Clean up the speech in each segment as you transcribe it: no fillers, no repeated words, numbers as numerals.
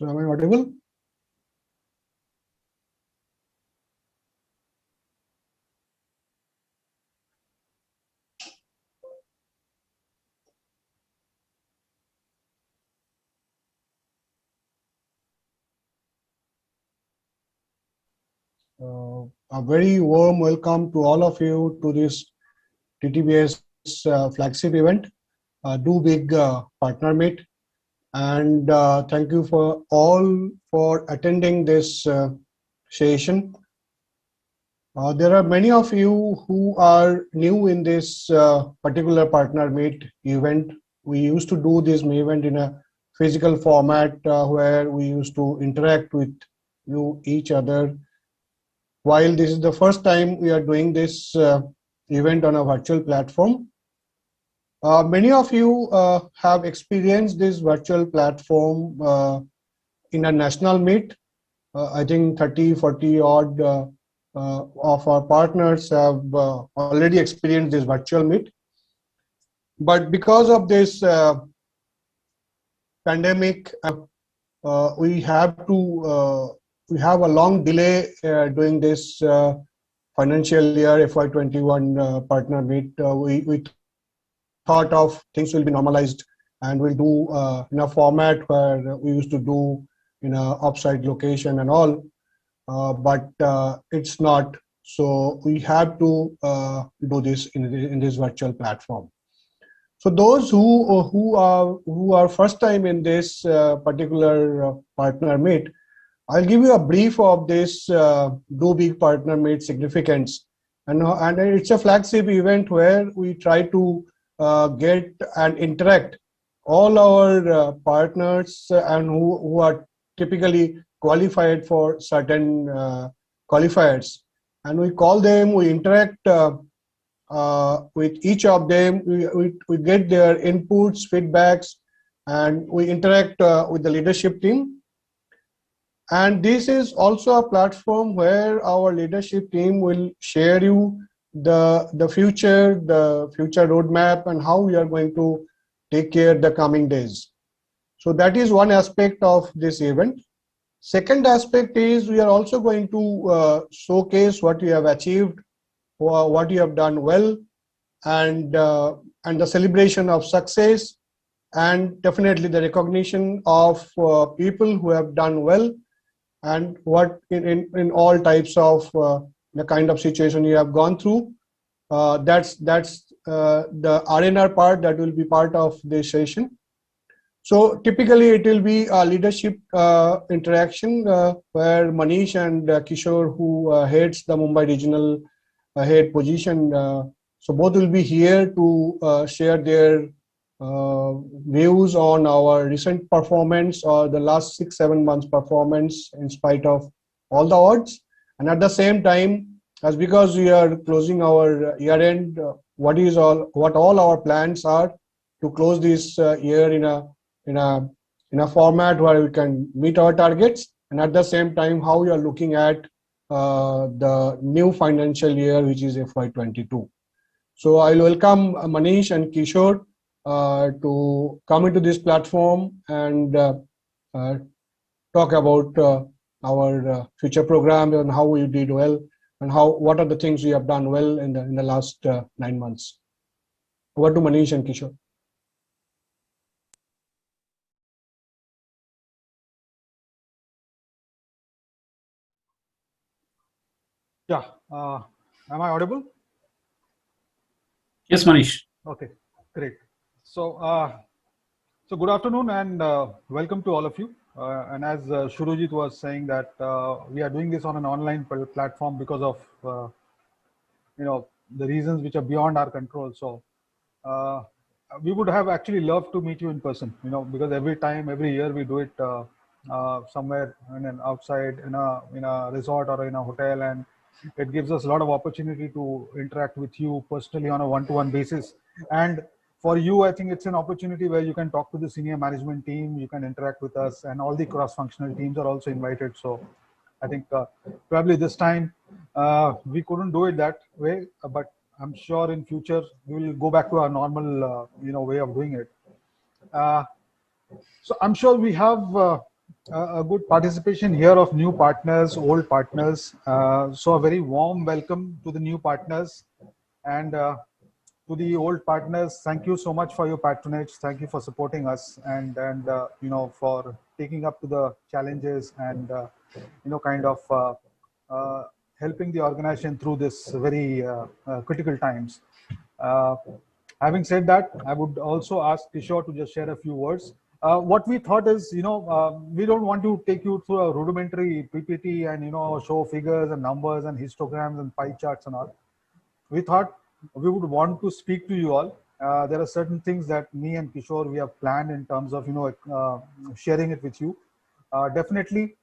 So am I audible? A very warm welcome to all of you to this TTBS flagship event, Do Big Partner Meet. And thank you for all for attending this session. There are many of you who are new in this particular partner meet event. We used to do this event in a physical format where we used to interact with you, each other. While this is the first time we are doing this event on a virtual platform, many of you have experienced this virtual platform in a national meet. I think 30, 40 odd of our partners have already experienced this virtual meet. But because of this pandemic, we have a long delay doing this financial year FY21 partner meet. We thought of things will be normalized and we'll do in a format where we used to do in a offsite location and all, but it's not. So we have to do this in this virtual platform. So those who are first time in this particular partner meet, I'll give you a brief of this Do Big Partner Meet significance. And it's a flagship event where we try to get and interact all our partners and who are typically qualified for certain qualifiers. And we call them, we interact with each of them, we get their inputs, feedbacks, and we interact with the leadership team. And this is also a platform where our leadership team will share you the future roadmap and how we are going to take care the coming days. So that is one aspect of this event. Second aspect is we are also going to showcase what you have achieved, what you have done well, and the celebration of success, and definitely the recognition of people who have done well, and what in all types of the kind of situation you have gone through. That's the arena part that will be part of this session. So typically it will be a leadership interaction where Manish and Kishore, who heads the Mumbai regional head position, so both will be here to share their views on our recent performance or the last 6-7 months performance in spite of all the odds. And at the same time, as because we are closing our year end, what all our plans are to close this year in a format where we can meet our targets, and at the same time how we are looking at the new financial year, which is FY22. So I'll welcome Manish and Kishore to come into this platform and talk about our future program and how we did well and what are the things we have done well in the last 9 months. Over to Manish and Kishore. Yeah, am I audible? Yes, Manish. Okay, great. So, so good afternoon and welcome to all of you. And as Shurujit was saying that we are doing this on an online platform because of the reasons which are beyond our control. So we would have actually loved to meet you in person, because every year we do it somewhere outside in a resort or in a hotel, and it gives us a lot of opportunity to interact with you personally on a one-to-one basis. And for you, I think it's an opportunity where you can talk to the senior management team, you can interact with us, and all the cross-functional teams are also invited. So I think probably this time we couldn't do it that way, but I'm sure in future we will go back to our normal way of doing it. So I'm sure we have a good participation here of new partners, old partners. So a very warm welcome to the new partners, and to the old partners. Thank you so much for your patronage. Thank you for supporting us, and for taking up to the challenges, and kind of uh, helping the organization through this very critical times. Uh, Having said that, I would also ask Kishore to just share a few words. What we thought is, we don't want to take you through a rudimentary PPT and, show figures and numbers and histograms and pie charts and all. We thought we would want to speak to you all. There are certain things that me and Kishore, we have planned in terms of, sharing it with you. Definitely.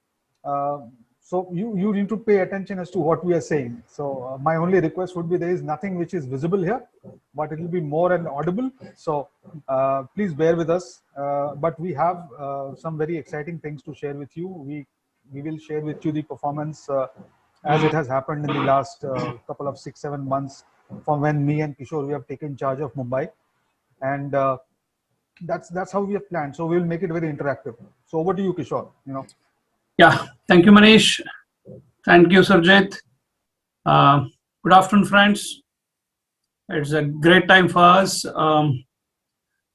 Uh, so you need to pay attention as to what we are saying. So my only request would be, there is nothing which is visible here, but it will be more and audible. So please bear with us. But we have some very exciting things to share with you. We will share with you the performance as it has happened in the last couple of 6-7 months from when me and Kishore, we have taken charge of Mumbai, and that's how we have planned. So we will make it very interactive. So over to you, Kishore. Yeah, thank you, Manish. Thank you, Surjit. Good afternoon, friends. It's a great time for us.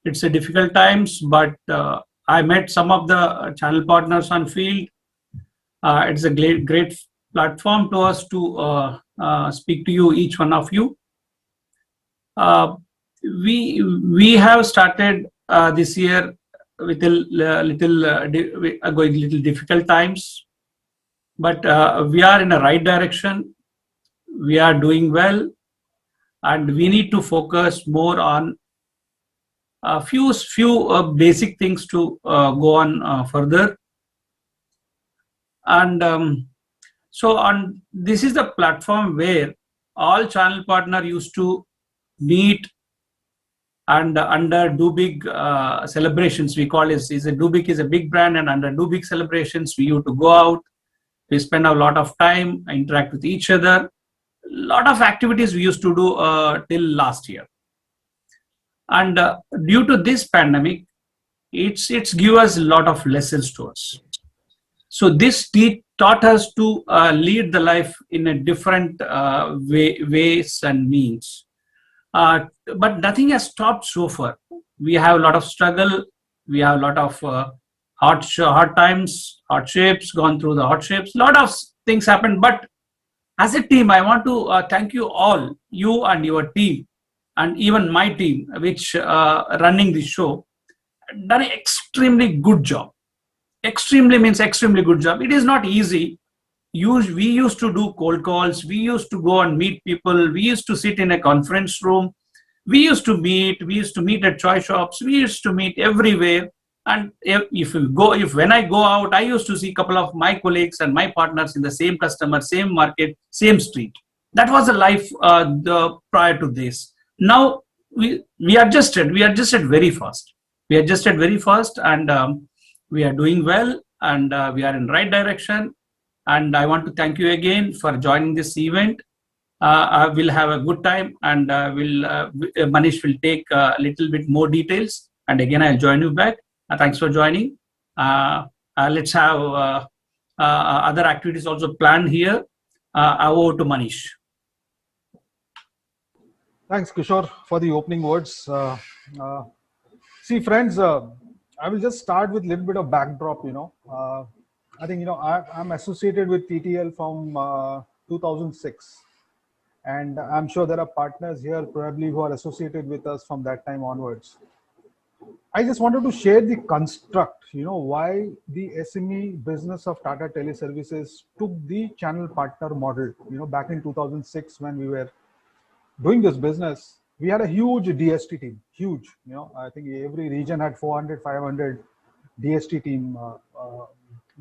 It's a difficult times, but I met some of the channel partners on field. It's a great platform to us to speak to you, each one of you. We have started this year with going little difficult times, but we are in the right direction. We are doing well, and we need to focus more on a few basic things to go on further. And so on, this is the platform where all channel partner used to meet, and under Do Big celebrations, we call it. Do Big is a big brand, and under Do Big celebrations, we used to go out. We spend a lot of time, interact with each other. A lot of activities we used to do till last year. And due to this pandemic, it's give us a lot of lessons to us. So this taught us to lead the life in a different ways and means. But nothing has stopped so far. We have a lot of struggle. We have a lot of hard times, hardships, gone through the hardships. A lot of things happened. But as a team, I want to thank you all, you and your team, and even my team, which running this show, done an extremely good job. Extremely means extremely good job. It is not easy. We used to do cold calls. We used to go and meet people. We used to sit in a conference room. We used to meet at toy shops. We used to meet everywhere. And when I go out, I used to see a couple of my colleagues and my partners in the same customer, same market, same street. That was the life prior to this. Now we adjusted. We adjusted very fast. And we are doing well, and we are in right direction. And I want to thank you again for joining this event. I will have a good time, and Manish will take a little bit more details. And again, I'll join you back. Thanks for joining. Let's have other activities also planned here. Over to Manish. Thanks, Kishore, for the opening words. See, friends, I will just start with a little bit of backdrop. I think, I'm associated with TTL from 2006. And I'm sure there are partners here probably who are associated with us from that time onwards. I just wanted to share the construct, why the SME business of Tata Teleservices took the channel partner model. Back in 2006, when we were doing this business, we had a huge DST team, huge. I think every region had 400, 500 DST team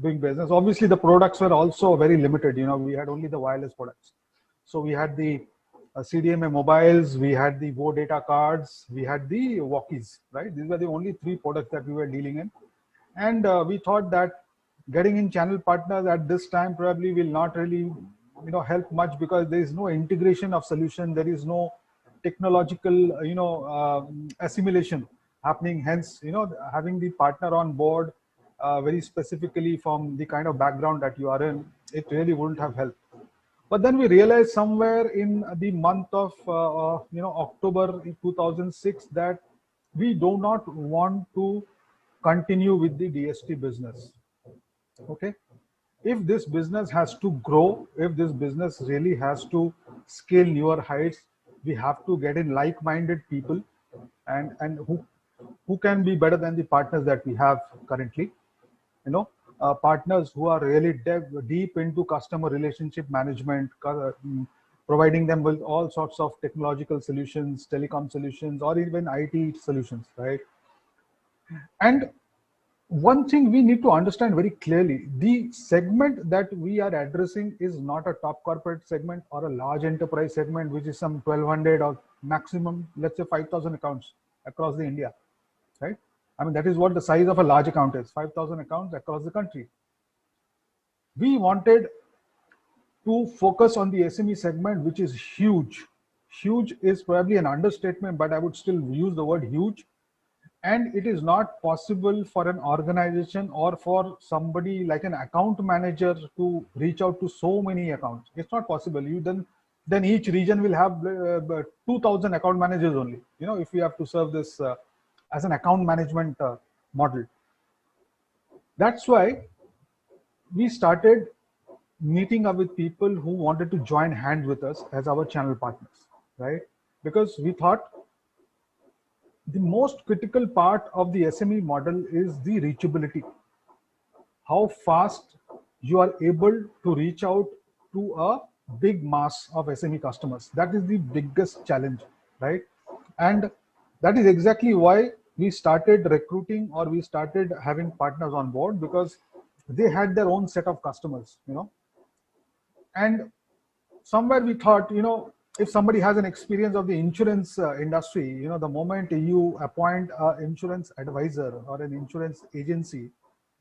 doing business. Obviously, the products were also very limited. We had only the wireless products. So we had the CDMA mobiles, we had the Vo data cards, we had the walkies, right? These were the only three products that we were dealing in. And we thought that getting in channel partners at this time probably will not really, help much, because there is no integration of solution. There is no technological, assimilation happening. Hence, having the partner on board very specifically from the kind of background that you are in, it really wouldn't have helped. But then we realized somewhere in the month of October 2006 that we do not want to continue with the DST business. Okay, if this business has to grow, if this business really has to scale newer heights, we have to get in like-minded people, and who can be better than the partners that we have currently, partners who are really deep into customer relationship management, providing them with all sorts of technological solutions, telecom solutions, or even IT solutions, right? And one thing we need to understand very clearly, the segment that we are addressing is not a top corporate segment or a large enterprise segment, which is some 1200 or maximum, let's say 5,000 accounts across the India, right? I mean, that is what the size of a large account is, 5,000 accounts across the country. We wanted to focus on the SME segment, which is huge. Huge is probably an understatement, but I would still use the word huge. And it is not possible for an organization or for somebody like an account manager to reach out to so many accounts. It's not possible. Then each region will have 2,000 account managers only, if we have to serve this as an account management model. That's why we started meeting up with people who wanted to join hands with us as our channel partners, right? Because we thought the most critical part of the SME model is the reachability. How fast you are able to reach out to a big mass of SME customers. That is the biggest challenge, right? And that is exactly why we started recruiting, or we started having partners on board, because they had their own set of customers, and somewhere we thought, if somebody has an experience of the insurance industry, the moment you appoint an insurance advisor or an insurance agency,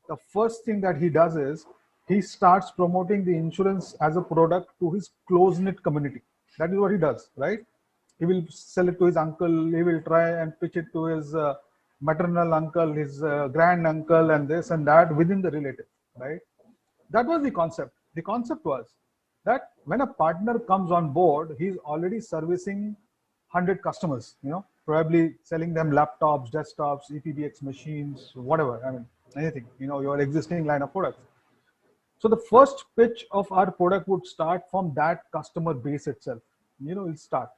the first thing that he does is he starts promoting the insurance as a product to his close-knit community. That is what he does, right? He will sell it to his uncle. He will try and pitch it to his maternal uncle, his grand uncle, and this and that within the relative, right? That was the concept. The concept was that when a partner comes on board, he's already servicing 100 customers, probably selling them laptops, desktops, EPBX machines, whatever, I mean, anything, your existing line of products. So the first pitch of our product would start from that customer base itself, we'll start.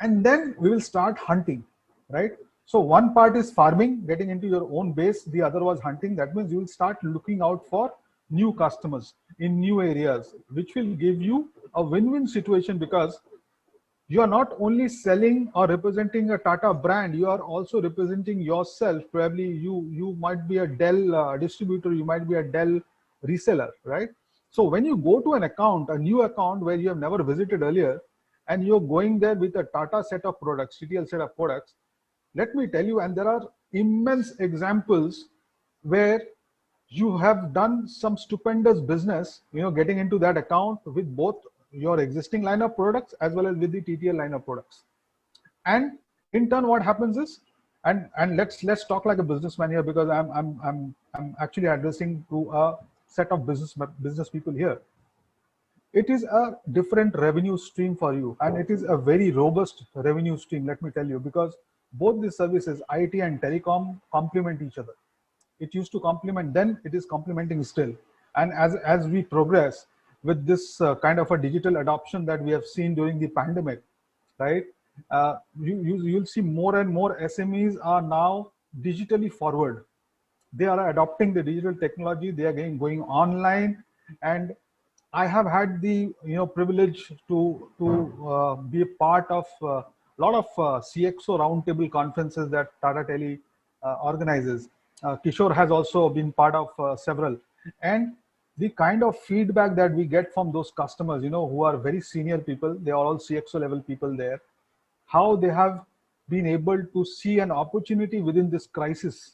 And then we will start hunting, right? So one part is farming, getting into your own base. The other was hunting. That means you will start looking out for new customers in new areas, which will give you a win-win situation, because you are not only selling or representing a Tata brand, you are also representing yourself. Probably you might be a Dell distributor, you might be a Dell reseller, right? So when you go to an account, a new account where you have never visited earlier, and you're going there with a Tata set of products, TTL set of products, let me tell you, and there are immense examples where you have done some stupendous business, getting into that account with both your existing line of products as well as with the TTL line of products. And in turn, what happens is, and let's talk like a businessman here, because I'm actually addressing to a set of business people here. It is a different revenue stream for you, and it is a very robust revenue stream, let me tell you, because both these services, IT and telecom, complement each other. It used to complement, then it is complementing still. And as we progress with this kind of a digital adoption that we have seen during the pandemic, right? You'll see more and more SMEs are now digitally forward. They are adopting the digital technology. They are going online, and I have had the privilege to be a part of a lot of CXO roundtable conferences that Tata Tele organizes. Kishore has also been part of several, and the kind of feedback that we get from those customers, who are very senior people, they are all CXO level people there, how they have been able to see an opportunity within this crisis,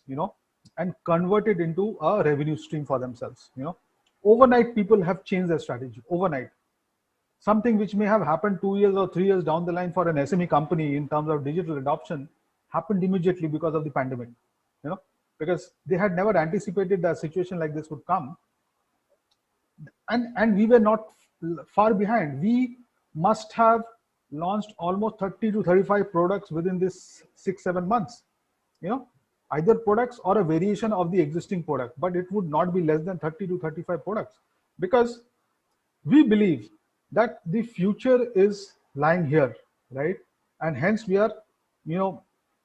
and convert it into a revenue stream for themselves. Overnight, people have changed their strategy. Overnight, something which may have happened 2 years or 3 years down the line for an SME company in terms of digital adoption happened immediately because of the pandemic. because they had never anticipated that a situation like this would come. And we were not far behind. We must have launched almost 30 to 35 products within this 6-7 months, either products or a variation of the existing product, but it would not be less than 30 to 35 products, because we believe that the future is lying here, right? And hence we are,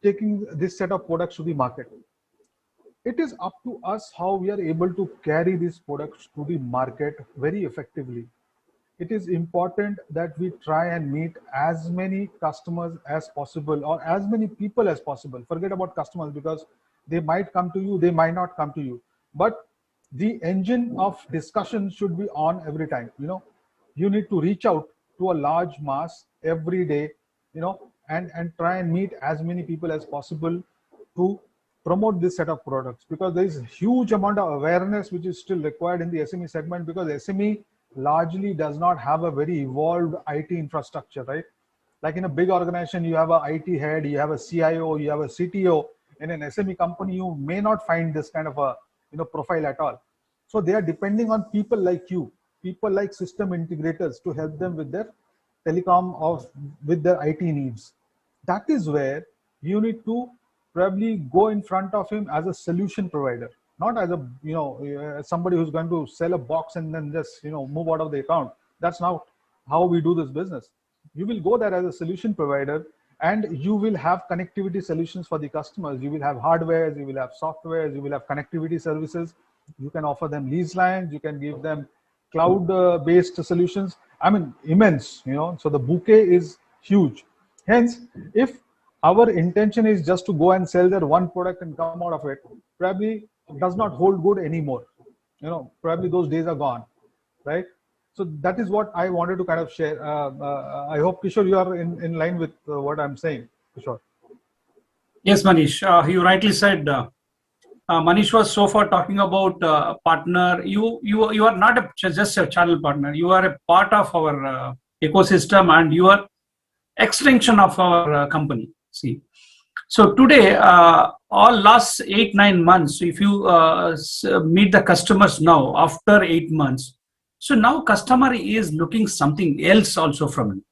taking this set of products to the market. It is up to us how we are able to carry these products to the market very effectively. It is important that we try and meet as many customers as possible, or as many people as possible. Forget about customers, because they might come to you, they might not come to you. But the engine of discussion should be on every time. You need to reach out to a large mass every day, and try and meet as many people as possible to promote this set of products, because there is a huge amount of awareness which is still required in the SME segment, because SME largely does not have a very evolved IT infrastructure, right? Like in a big organization, you have a IT head, you have a CIO, you have a CTO. In an SME company, you may not find this kind of a profile at all. So they are depending on people like you, people like system integrators, to help them with their telecom or with their IT needs. That is where you need to probably go in front of him as a solution provider, not as a somebody who's going to sell a box and then just move out of the account. That's not how we do this business. You will go there as a solution provider, and you will have connectivity solutions for the customers. You will have hardware, you will have software, you will have connectivity services. You can offer them lease lines, you can give them cloud based solutions. I mean, immense, so the bouquet is huge. Hence, if our intention is just to go and sell their one product and come out of it, probably does not hold good anymore. Probably those days are gone, right? So that is what I wanted to kind of share. I hope, Kishore, you are in line with what I'm saying, Kishore. Yes, Manish, you rightly said. Manish was so far talking about partner. You are not just a channel partner. You are a part of our ecosystem, and you are extension of our company. See, so today, all last 8-9 months, if you meet the customers now after 8 months, so now customer is looking something else also from you.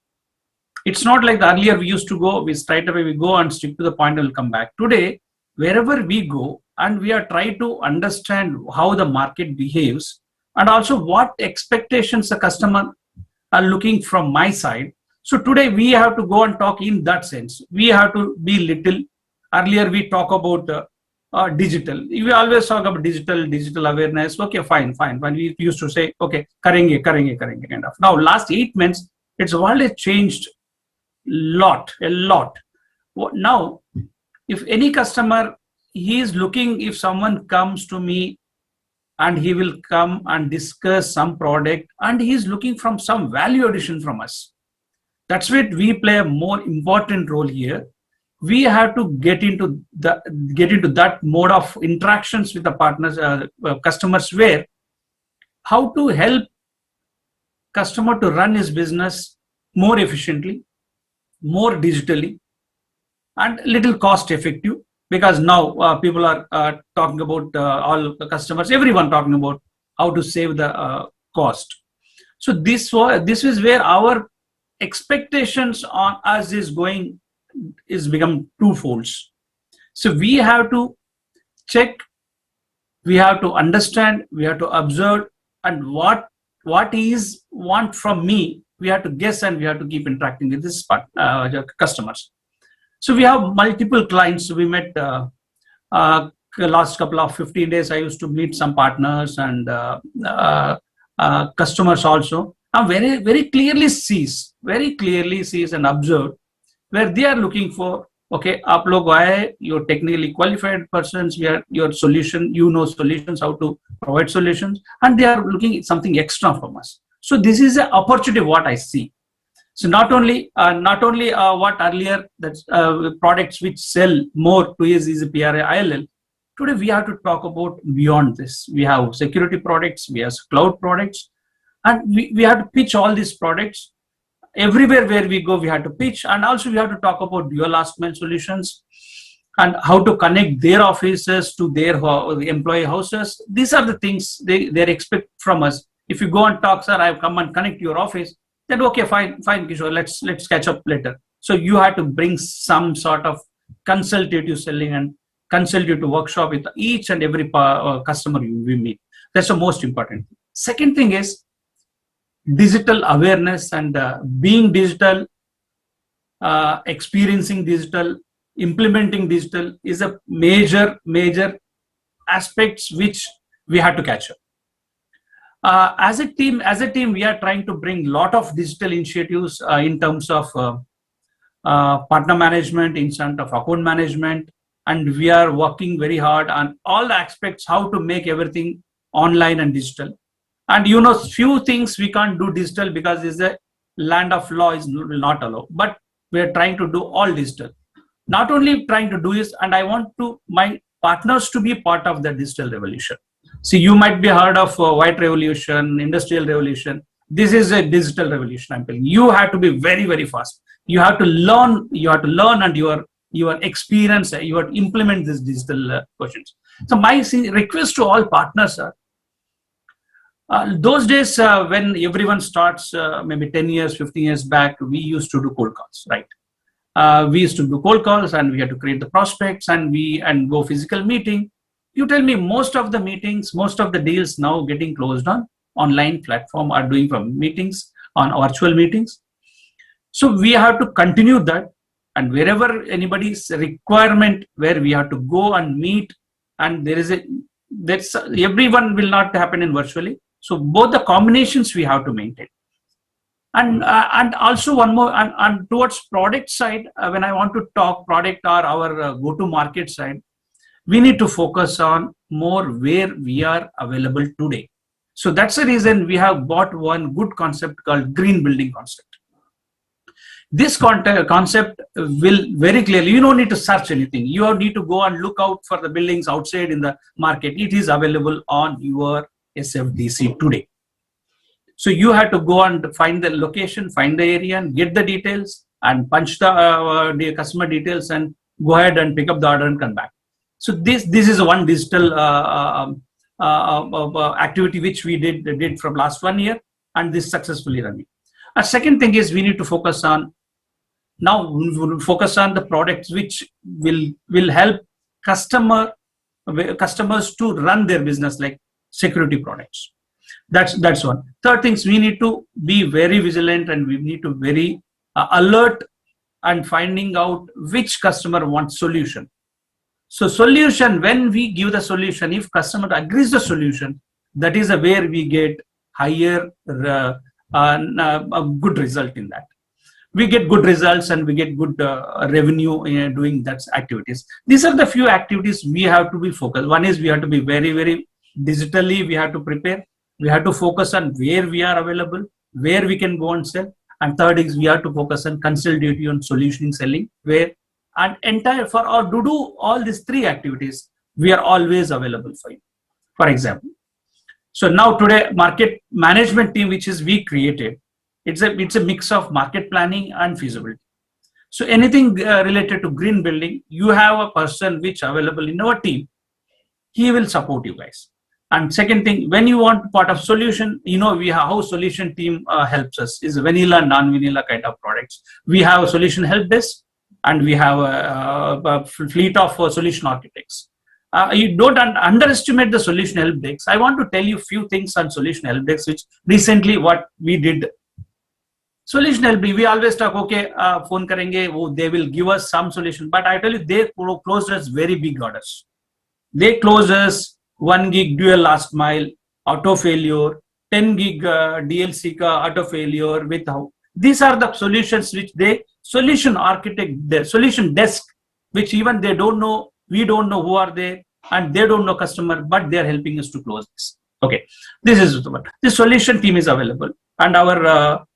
It's not like earlier we used to go, we straight away we go and stick to the point and we'll come back. Today, wherever we go, and we are trying to understand how the market behaves, and also what expectations the customer are looking from my side. So today we have to go and talk in that sense. We have to be little. Earlier we talk about digital. We always talk about digital awareness. Okay, fine. When we used to say, okay, karenge, kind of. Now, last 8 months, it's already changed a lot. Now, if any customer, he is looking, if someone comes to me and he will come and discuss some product, and he is looking from some value addition from us. That's where we play a more important role here. We have to get into that mode of interactions with the partners, customers, where how to help customer to run his business more efficiently, more digitally, and little cost effective. Because now people are talking about all the customers, everyone talking about how to save the cost. So this is where our expectations on us is become twofold. So we have to check, we have to understand, we have to observe, and what is want from me, we have to guess, and we have to keep interacting with this customers. So we have multiple clients. We met last couple of 15 days. I used to meet some partners and customers also. I very clearly sees and observe where they are looking for. Okay, आप लोग आए, you're technically qualified persons. We are your solution. Solutions, how to provide solutions, and they are looking at something extra from us. So this is an opportunity. What I see. So not only what earlier that products which sell more to us is a PRA ILL. Today we have to talk about beyond this. We have security products, we have cloud products, and we have to pitch all these products. Everywhere where we go, we have to pitch, and also we have to talk about dual last mile solutions. and how to connect their offices to their employee houses. These are the things they expect from us. If you go and talk, sir, I've come and connect to your office, then okay, fine, Kishore, let's catch up later. So you have to bring some sort of consultative selling and consultative workshop with each and every customer we meet. That's the most important thing. Second thing is digital awareness and being digital, experiencing digital, implementing digital is a major aspects which we have to catch up. As a team, we are trying to bring lot of digital initiatives in terms of partner management, in terms of account management, and we are working very hard on all the aspects, how to make everything online and digital. And you know, few things we can't do digital because it's a land of law is will not allow, but we are trying to do all digital. Not only trying to do this, and I want to my partners to be part of the digital revolution. See, you might be heard of white revolution, industrial revolution. This is a digital revolution. I'm telling you, you have to be very fast. You have to learn. You have to learn, and your experience. You have to implement these digital questions. So my request to all partners are. Those days when everyone starts, maybe 10 years, 15 years back, we used to do cold calls, right? We used to do cold calls, and we had to create the prospects and go physical meeting. You tell me, most of the meetings, most of the deals now getting closed on online platform are doing from meetings on virtual meetings. So we have to continue that, and wherever anybody's requirement where we have to go and meet, and that's everyone will not happen in virtually. So both the combinations we have to maintain. And also one more, and towards product side, when I want to talk product or our go-to-market side, we need to focus on more where we are available today. So that's the reason we have bought one good concept called green building concept. This concept will very clearly, you don't need to search anything. You need to go and look out for the buildings outside in the market. It is available on your SFDC today. So you have to go and find the location, find the area, and get the details and punch the customer details and go ahead and pick up the order and come back. So this is one digital activity which we did from last 1 year, and this successfully running. A second thing is we need to focus on the products which will help customers to run their business, like security products. That's one. Third things, we need to be very vigilant, and we need to very alert and finding out which customer wants solution. So solution, when we give the solution, if customer agrees the solution, that is where we get higher a good result in that. We get good results and we get good revenue in doing that activities. These are the few activities we have to be focused. One is we have to be very digitally, we have to prepare. We have to focus on where we are available, where we can go and sell. And third is we have to focus on consultative and solution selling, where and to do all these three activities, we are always available for you. For example, so now today market management team, which is we created, it's a mix of market planning and feasibility. So anything related to green building, you have a person which available in our team. He will support you guys. And second thing, when you want part of solution, you know, we have how solution team helps us is vanilla and non-vanilla kind of products. We have a solution help desk, and we have a fleet of solution architects. You don't underestimate the solution help desk. I want to tell you a few things on solution help desk, which recently what we did. Solution help desk, we always talk, okay, phone karenge, they will give us some solution. But I tell you, they closed us very big orders. They closed us 1 gig dual last mile, auto failure, 10 gig DLC ka auto failure with how. These are the solutions which solution architect, the solution desk, which even they don't know, we don't know who are they, and they don't know customer, but they are helping us to close this. Okay, this is what the solution team is available, and our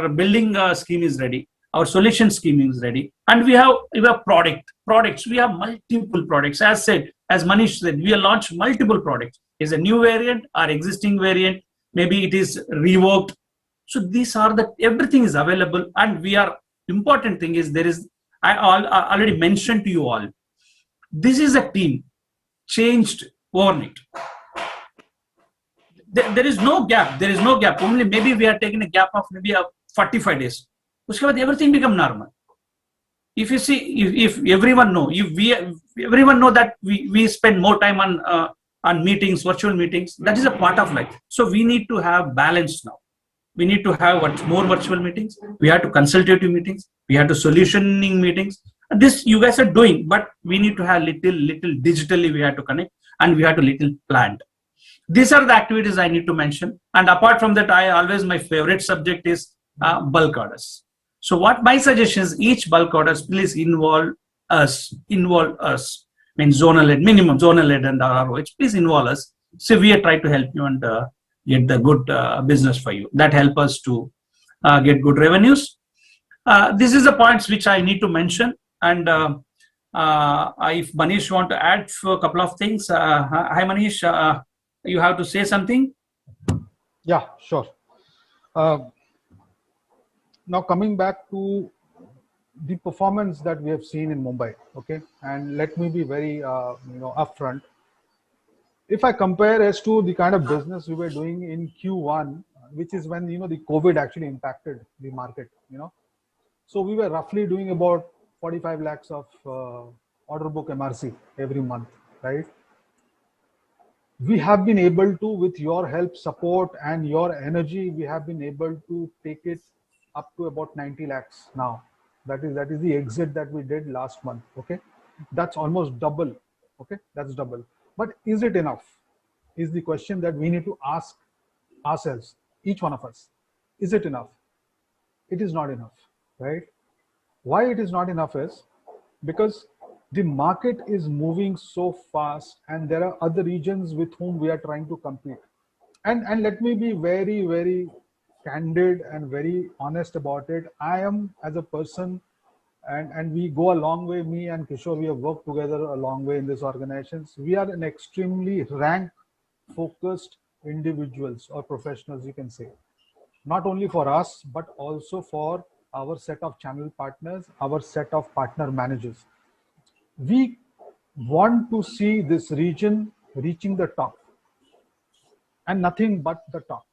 building scheme is ready. Our solution scheme is ready, and we have products. We have multiple products. As said, as Manish said, we have launched multiple products. Is a new variant or existing variant? Maybe it is reworked. So these are everything is available, and we are important thing is there is I already mentioned to you all. This is a team changed overnight. There is no gap. There is no gap. Only maybe we are taking a gap of maybe 45 days. Uske baad everything become normal. If you see, if everyone know, everyone know that we spend more time on meetings, virtual meetings. That is a part of life. So we need to have balance now. We need to have more virtual meetings. We have to consultative meetings. We have to solutioning meetings. This you guys are doing, but we need to have little digitally. We have to connect, and we have to little planned. These are the activities I need to mention. And apart from that, my favorite subject is bulk orders. So what my suggestion is, each bulk orders, please involve us. Means zonal lead, minimum zonal lead and ROH. Please involve us. So we are trying to help you and get the good business for you. That help us to get good revenues. This is the points which I need to mention. And if Manish want to add for a couple of things, hi Manish, you have to say something. Yeah, sure. Now coming back to the performance that we have seen in Mumbai, okay, and let me be very upfront. If I compare as to the kind of business we were doing in Q1, which is when the COVID actually impacted the market, so we were roughly doing about 45 lakhs of order book MRC every month, right? We have been able to, with your help, support, and your energy, we have been able to take it up to about 90 lakhs now. That is the exit that we did last month. Okay, that's almost double. Okay, that's double. But is it enough? Is the question that we need to ask ourselves, each one of us. Is it enough? It is not enough, right? Why it is not enough is because the market is moving so fast, and there are other regions with whom we are trying to compete. And let me be very, very candid and very honest about it. I am, as a person, and we go a long way, me and Kishore, we have worked together a long way in this organizations. We are an extremely rank focused individuals or professionals, you can say, not only for us, but also for our set of channel partners, our set of partner managers. We want to see this region reaching the top, and nothing but the top.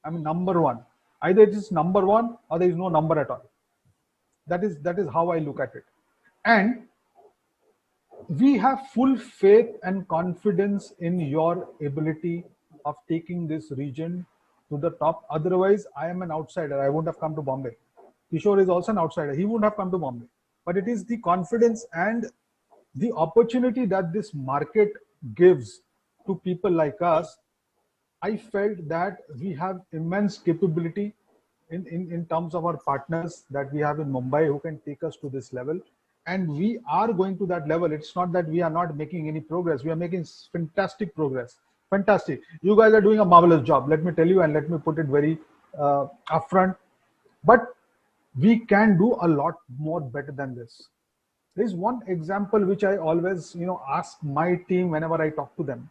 I mean, number one. Either it is number one or there is no number at all. That is how I look at it. And we have full faith and confidence in your ability of taking this region to the top. Otherwise, I am an outsider. I wouldn't have come to Bombay. Kishore is also an outsider. He wouldn't have come to Bombay. But it is the confidence and the opportunity that this market gives to people like us. I felt that we have immense capability in terms of our partners that we have in Mumbai who can take us to this level. And we are going to that level. It's not that we are not making any progress. We are making fantastic progress. Fantastic. You guys are doing a marvelous job. Let me tell you, and let me put it very upfront. But we can do a lot more better than this. There is one example which I always, ask my team whenever I talk to them.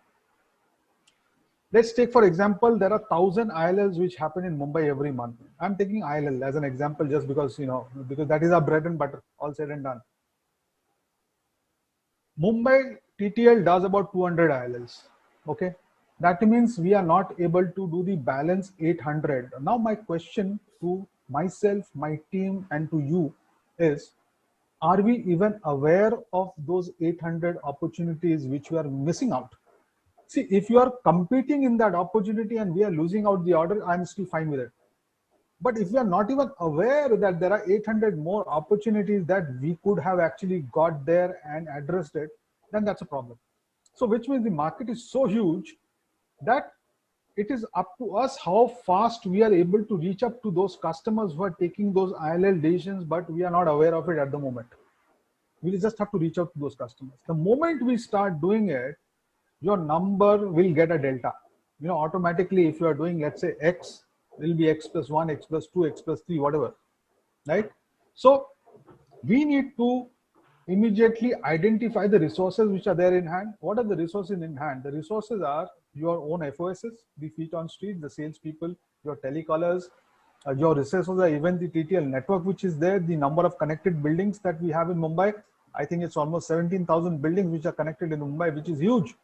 Let's take, for example, there are 1,000 ILLs which happen in Mumbai every month. I'm taking ILL as an example just because, because that is our bread and butter, all said and done. Mumbai TTL does about 200 ILLs. Okay. That means we are not able to do the balance 800. Now, my question to myself, my team, and to you is, are we even aware of those 800 opportunities which we are missing out? See, if you are competing in that opportunity and we are losing out the order, I'm still fine with it. But if we are not even aware that there are 800 more opportunities that we could have actually got there and addressed it, then that's a problem. So which means the market is so huge that it is up to us how fast we are able to reach up to those customers who are taking those ILL decisions, but we are not aware of it at the moment. We just have to reach out to those customers. The moment we start doing it, your number will get a delta. Automatically, if you are doing, let's say, X, it will be X plus 1, X plus 2, X plus 3, whatever, right? So we need to immediately identify the resources which are there in hand. What are the resources in hand? The resources are your own FOSs, the feet on street, the salespeople, your telecallers, your research of the even the TTL network which is there, the number of connected buildings that we have in Mumbai, I think it's almost 17,000 buildings which are connected in Mumbai, which is huge,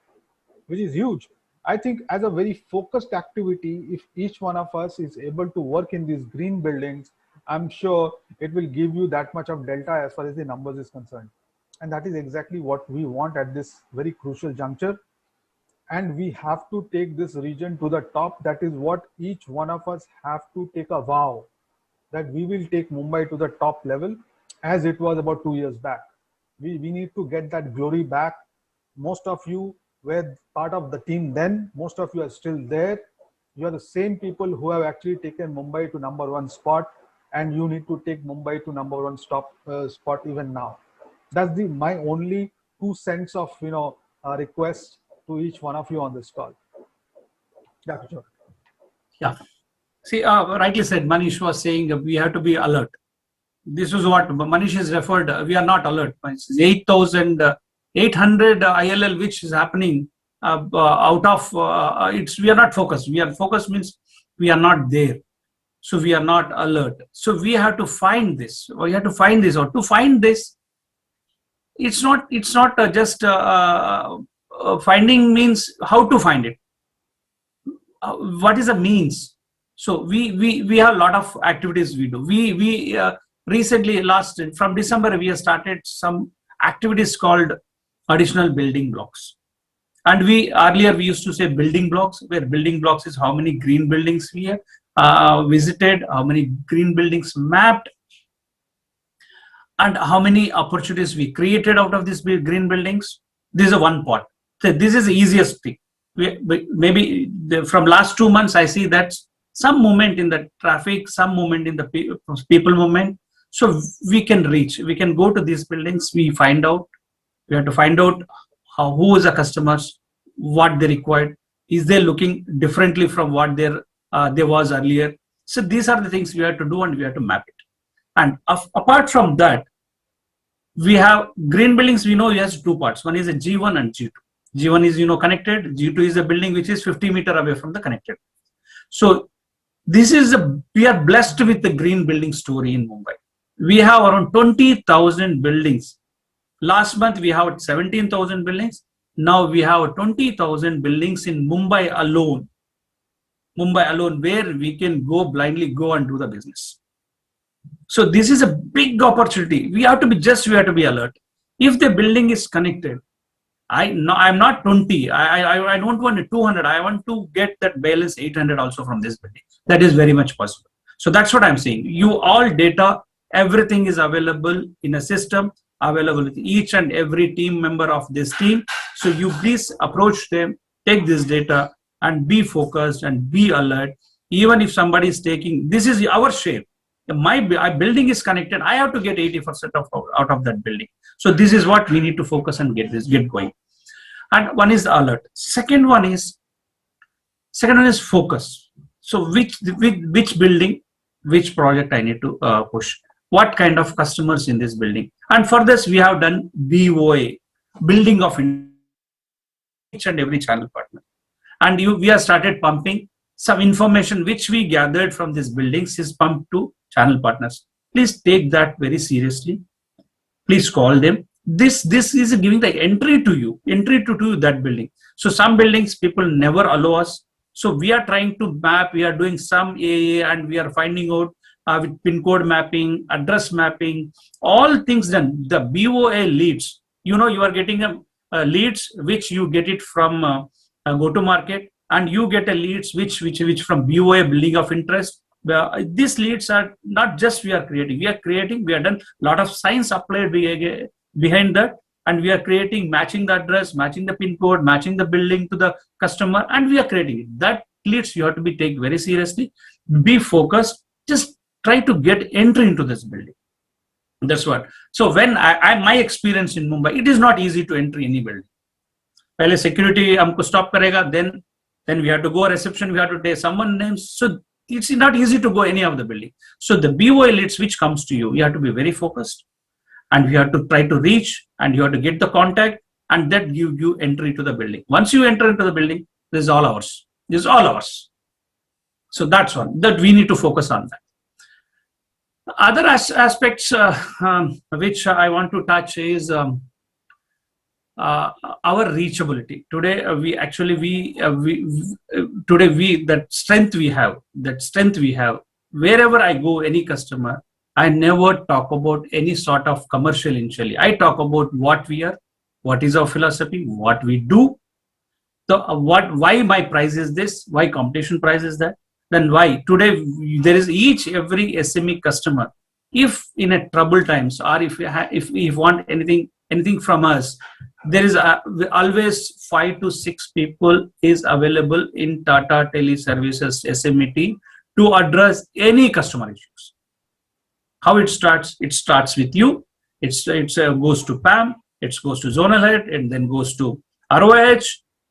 which is huge. I think as a very focused activity, if each one of us is able to work in these green buildings, I'm sure it will give you that much of delta as far as the numbers is concerned. And that is exactly what we want at this very crucial juncture. And we have to take this region to the top. That is what each one of us have to take a vow, that we will take Mumbai to the top level as it was about 2 years back. We need to get that glory back. Most of you were part of the team then. Most of you are still there. You are the same people who have actually taken Mumbai to #1 spot, and you need to take Mumbai to #1 spot even now. That's my only 2 cents of request to each one of you on this call. Dr. Jyoti. Yeah. See, rightly said, Manish was saying we have to be alert. This is what Manish has referred. We are not alert. 8,800 ILL which is happening out of we are not focused. We are focused means we are not there. So we are not alert. So we have to find this. We have to find this. Or to find this, it's not just finding means how to find it. What is the means? So we have a lot of activities we do. We recently from December we have started some activities called additional building blocks. And earlier we used to say building blocks, where building blocks is how many green buildings we have visited, how many green buildings mapped, and how many opportunities we created out of these green buildings. This is one part. So this is the easiest thing. Maybe from last 2 months, I see that some movement in the traffic, some movement in the people movement. So we can reach, we can go to these buildings, we have to find out who is the customers, what they required, is they looking differently from what there was earlier. So these are the things we have to do, and we have to map it. And apart from that, we have green buildings. We know it has 2 parts. One is a G1 and G2. G1 is connected. G2 is a building which is 50 meters away from the connected. So we are blessed with the green building story in Mumbai. We have around 20,000 buildings. Last month we have 17,000 buildings. Now we have 20,000 buildings in Mumbai alone. Where we can blindly go and do the business. So this is a big opportunity. We have to be alert. If the building is connected, I'm not 20. I don't want 200. I want to get that balance 800 also from this building. That is very much possible. So that's what I'm saying. All data, everything is available in a system, available with each and every team member of this team. So you please approach them, take this data, and be focused and be alert. Even if somebody is taking, this is our share. My building is connected. I have to get 80% out of that building. So this is what we need to focus and get going. And one is the alert. Second one is focus. So which building, which project I need to push? What kind of customers in this building? And for this we have done BOA, building of each and every channel partner. And we have started pumping some information which we gathered from these buildings is pumped to channel partners. Please take that very seriously. Please call them. This is giving the entry to that building. So some buildings people never allow us. So we are trying to map. We are doing some AA, and we are finding out with pin code mapping, address mapping, all things done. The BOA leads. You are getting leads which you get it from go to market, and you get a leads which from BOA, building of interest. These leads are not just we are creating. We have done a lot of science applied behind that, and we are creating, matching the address, matching the pin code, matching the building to the customer, and we are creating it. That leads you have to be taken very seriously. Be focused. Just try to get entry into this building. That's what. So when my experience in Mumbai, it is not easy to enter any building. Pehle security हमको stop करेगा, then we have to go reception, we have to take someone names. So it's not easy to go any of the building. So the BOA leads which comes to you have to be very focused, and you have to try to reach, and you have to get the contact, and that give you entry to the building. Once you enter into the building, this is all ours. So that's one that we need to focus on that. Other aspects which I want to touch is our reachability. Today, today that strength we have. Wherever I go, any customer, I never talk about any sort of commercial initially. I talk about what we are, what is our philosophy, what we do. So why my price is this, why competition price is that, then why today there is every SME customer. If in a trouble times, or if you want anything from us, there is always 5 to 6 people is available in Tata Teleservices SME team to address any customer issues. How it starts? It starts with you. It's goes to PAM, it goes to zonal head, and then goes to ROH.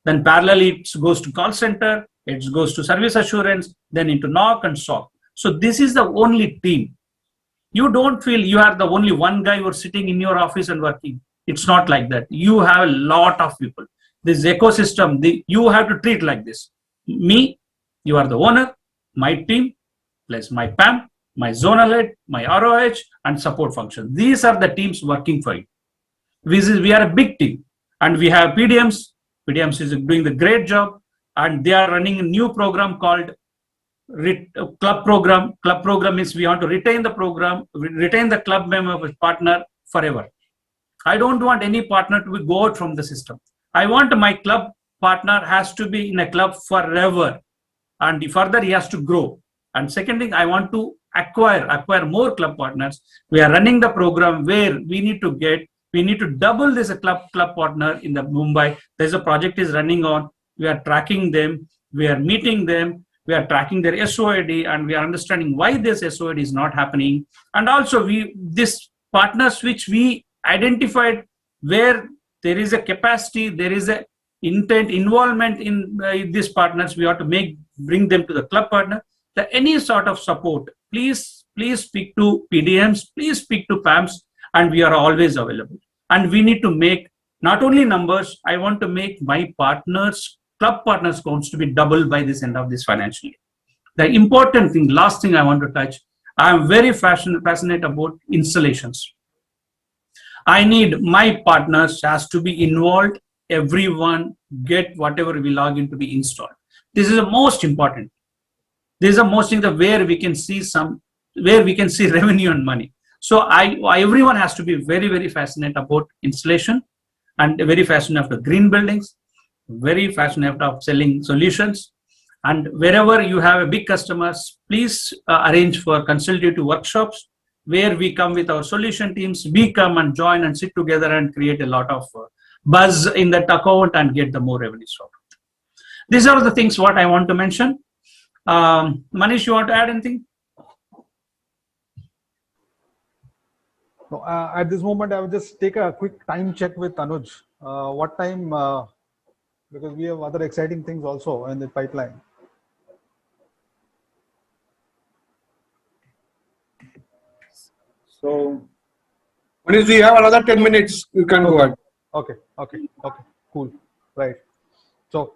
Then parallelly, it goes to call center, it goes to service assurance, then into NOC and SOC. So this is the only team. You don't feel you are the only one guy who are sitting in your office and working. It's not like that. You have a lot of people. This ecosystem, you have to treat like this. Me, you are the owner, my team, plus my PAM, my zonal head, my ROH, and support function. These are the teams working for you. We are a big team, and we have PDMs. PDMs is doing the great job, and they are running a new program called club program. Club program is we want to retain the program, retain the club member partner forever. I don't want any partner to go out from the system. I want my club partner has to be in a club forever, and further he has to grow. And second thing, I want to acquire more club partners. We are running the program where we need to double this club partner in the Mumbai. There's a project is running on. We are tracking them. We are meeting them. We are tracking their SOID, and we are understanding why this SOID is not happening. And also this partners which we identified where there is a capacity, there is a involvement in these partners, we have to bring them to the club partner. Any sort of support, please speak to PDMs, please speak to PAMs, and we are always available. And we need to make not only numbers, I want to make my club partners counts to be doubled by this end of this financial year. The important thing, last thing I want to touch, I am very passionate about installations. I need my partners has to be involved, everyone get whatever we log in to be installed. This is the most important. This is the most thing where we can see revenue and money. So everyone has to be very, very passionate about installation, and very passionate about green buildings, very passionate about selling solutions. And wherever you have a big customers, please arrange for consultative workshops where we come with our solution teams. We come and join and sit together and create a lot of buzz in that account and get the more revenues from it. These are the things what I want to mention. Manish, you want to add anything? No, at this moment, I will just take a quick time check with Anuj. What time? Because we have other exciting things also in the pipeline. So, Manish, we have another 10 minutes. You can go ahead. Okay, cool, right. So,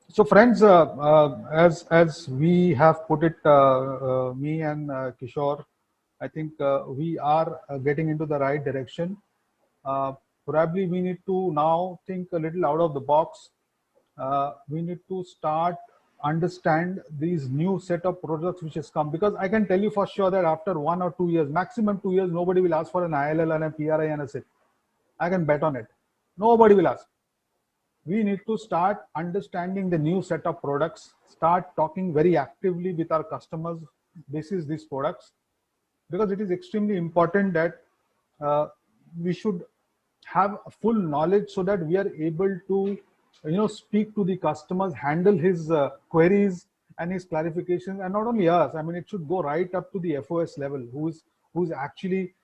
so friends, as we have put it, me and Kishore, I think we are getting into the right direction. Probably we need to now think a little out of the box. We need to start understand these new set of products which has come, because I can tell you for sure that after 1 or 2 years, maximum 2 years, nobody will ask for an ILL and a PRI and a SIP. I can bet on it. Nobody will ask. We need to start understanding the new set of products, start talking very actively with our customers basis these products, because it is extremely important that we should have full knowledge so that we are able to speak to the customers, handle his queries and his clarifications, and not only us. I mean, it should go right up to the FOS level, who's actually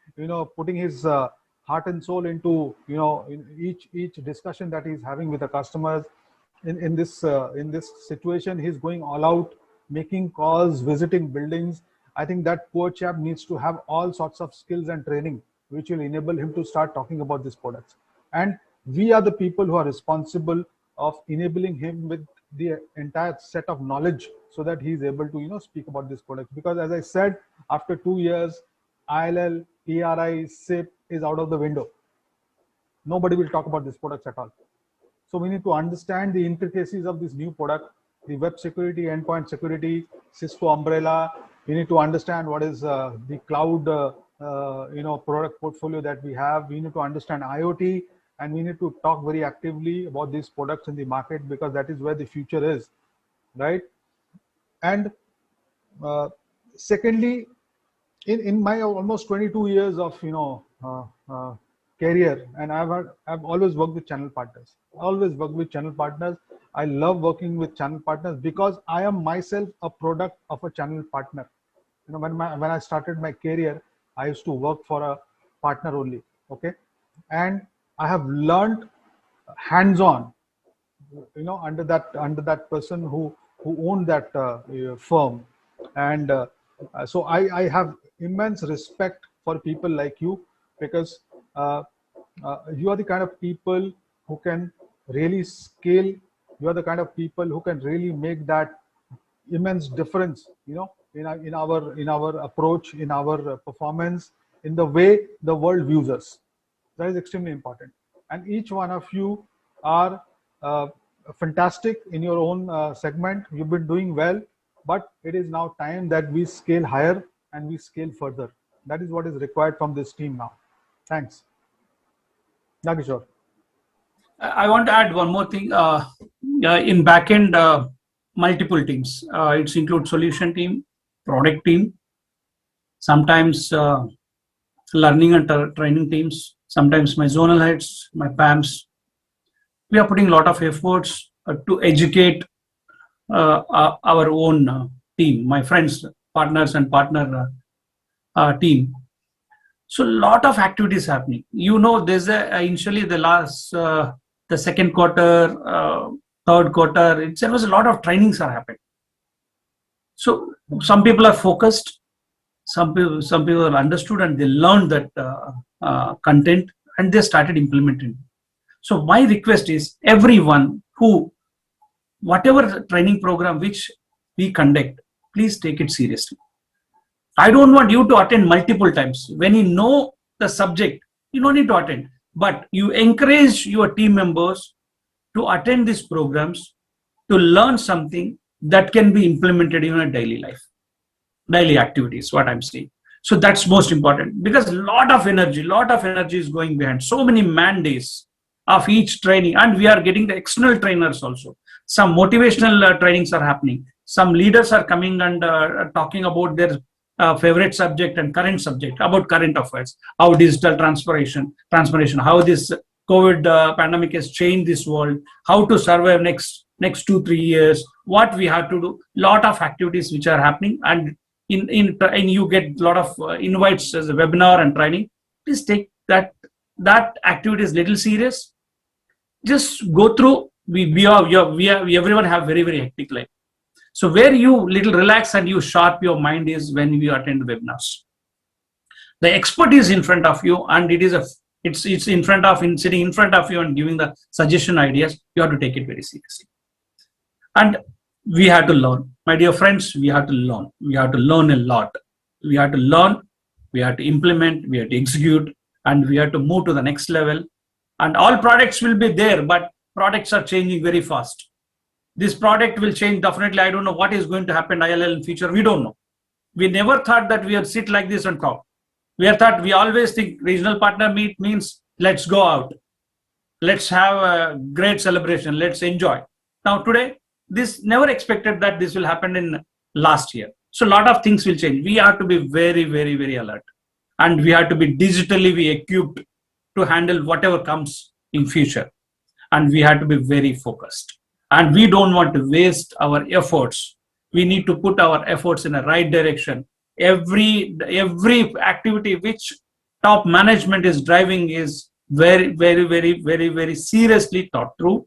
putting his heart and soul into in each discussion that he's having with the customers. In this situation, he's going all out, making calls, visiting buildings. I think that poor chap needs to have all sorts of skills and training which will enable him to start talking about these products. And we are the people who are responsible of enabling him with the entire set of knowledge so that he is able to speak about this product. Because as I said, after 2 years, ILL, PRI, SIP is out of the window. Nobody will talk about these products at all. So we need to understand the intricacies of this new product, the web security, endpoint security, Cisco umbrella. We need to understand what is the cloud, product portfolio that we have. We need to understand IoT, and we need to talk very actively about these products in the market, because that is where the future is, right? And secondly, in my almost 22 years of career, and I've always worked with channel partners. I love working with channel partners because I am myself a product of a channel partner. When I started my career, I used to work for a partner only. Okay, and I have learned hands-on, under that person who owned that firm, and so I have immense respect for people like you, because you are the kind of people who can really scale. You are the kind of people who can really make that immense difference, in our approach, in our performance, in the way the world views us. That is extremely important. And each one of you are fantastic in your own segment. You've been doing well, but it is now time that we scale higher and we scale further. That is what is required from this team now. Thanks. Nagishore. I want to add one more thing. In backend, multiple teams. It includes solution team, product team, sometimes learning and training teams, sometimes my zonal heads, my PAMs. We are putting a lot of efforts to educate our own team, my friends, partners, and partner team. So a lot of activities happening. There's initially the second quarter, third quarter, there was a lot of trainings are happening. So some people are focused, some people are understood, and they learned that content, and they started implementing. So my request is everyone whatever training program which we conduct, please take it seriously. I don't want you to attend multiple times. When you know the subject, you don't need to attend, but you encourage your team members to attend these programs to learn something that can be implemented in a daily life, daily activities, what I'm saying. So that's most important, because a lot of energy is going behind. So many man days of each training, and we are getting the external trainers also. Some motivational trainings are happening. Some leaders are coming and talking about their favorite subject and current subject, about current affairs, how digital transformation, how this COVID pandemic has changed this world, how to survive next 2-3 years, what we have to do. Lot of activities which are happening, and in you get a lot of invites as a webinar and training. Please take that activity is little serious. Just go through. Everyone have very, very hectic life. So where you little relax and you sharp your mind is when you attend webinars. The expert is in front of you, and it's sitting in front of you and giving the suggestion ideas. You have to take it very seriously. And we have to learn. My dear friends, we have to learn. We have to learn a lot. We have to learn, we have to implement, we have to execute, and we have to move to the next level. And all products will be there, but products are changing very fast. This product will change definitely. I don't know what is going to happen in ILL in future. We don't know. We never thought that we would sit like this and talk. We always think regional partner meet means let's go out. Let's have a great celebration. Let's enjoy. Now today, this never expected that this will happen in last year. So a lot of things will change. We have to be very, very, very alert. And we have to be digitally equipped to handle whatever comes in future. And we have to be very focused. And we don't want to waste our efforts. We need to put our efforts in the right direction. Every activity which top management is driving is very, very, very, very, very seriously thought through.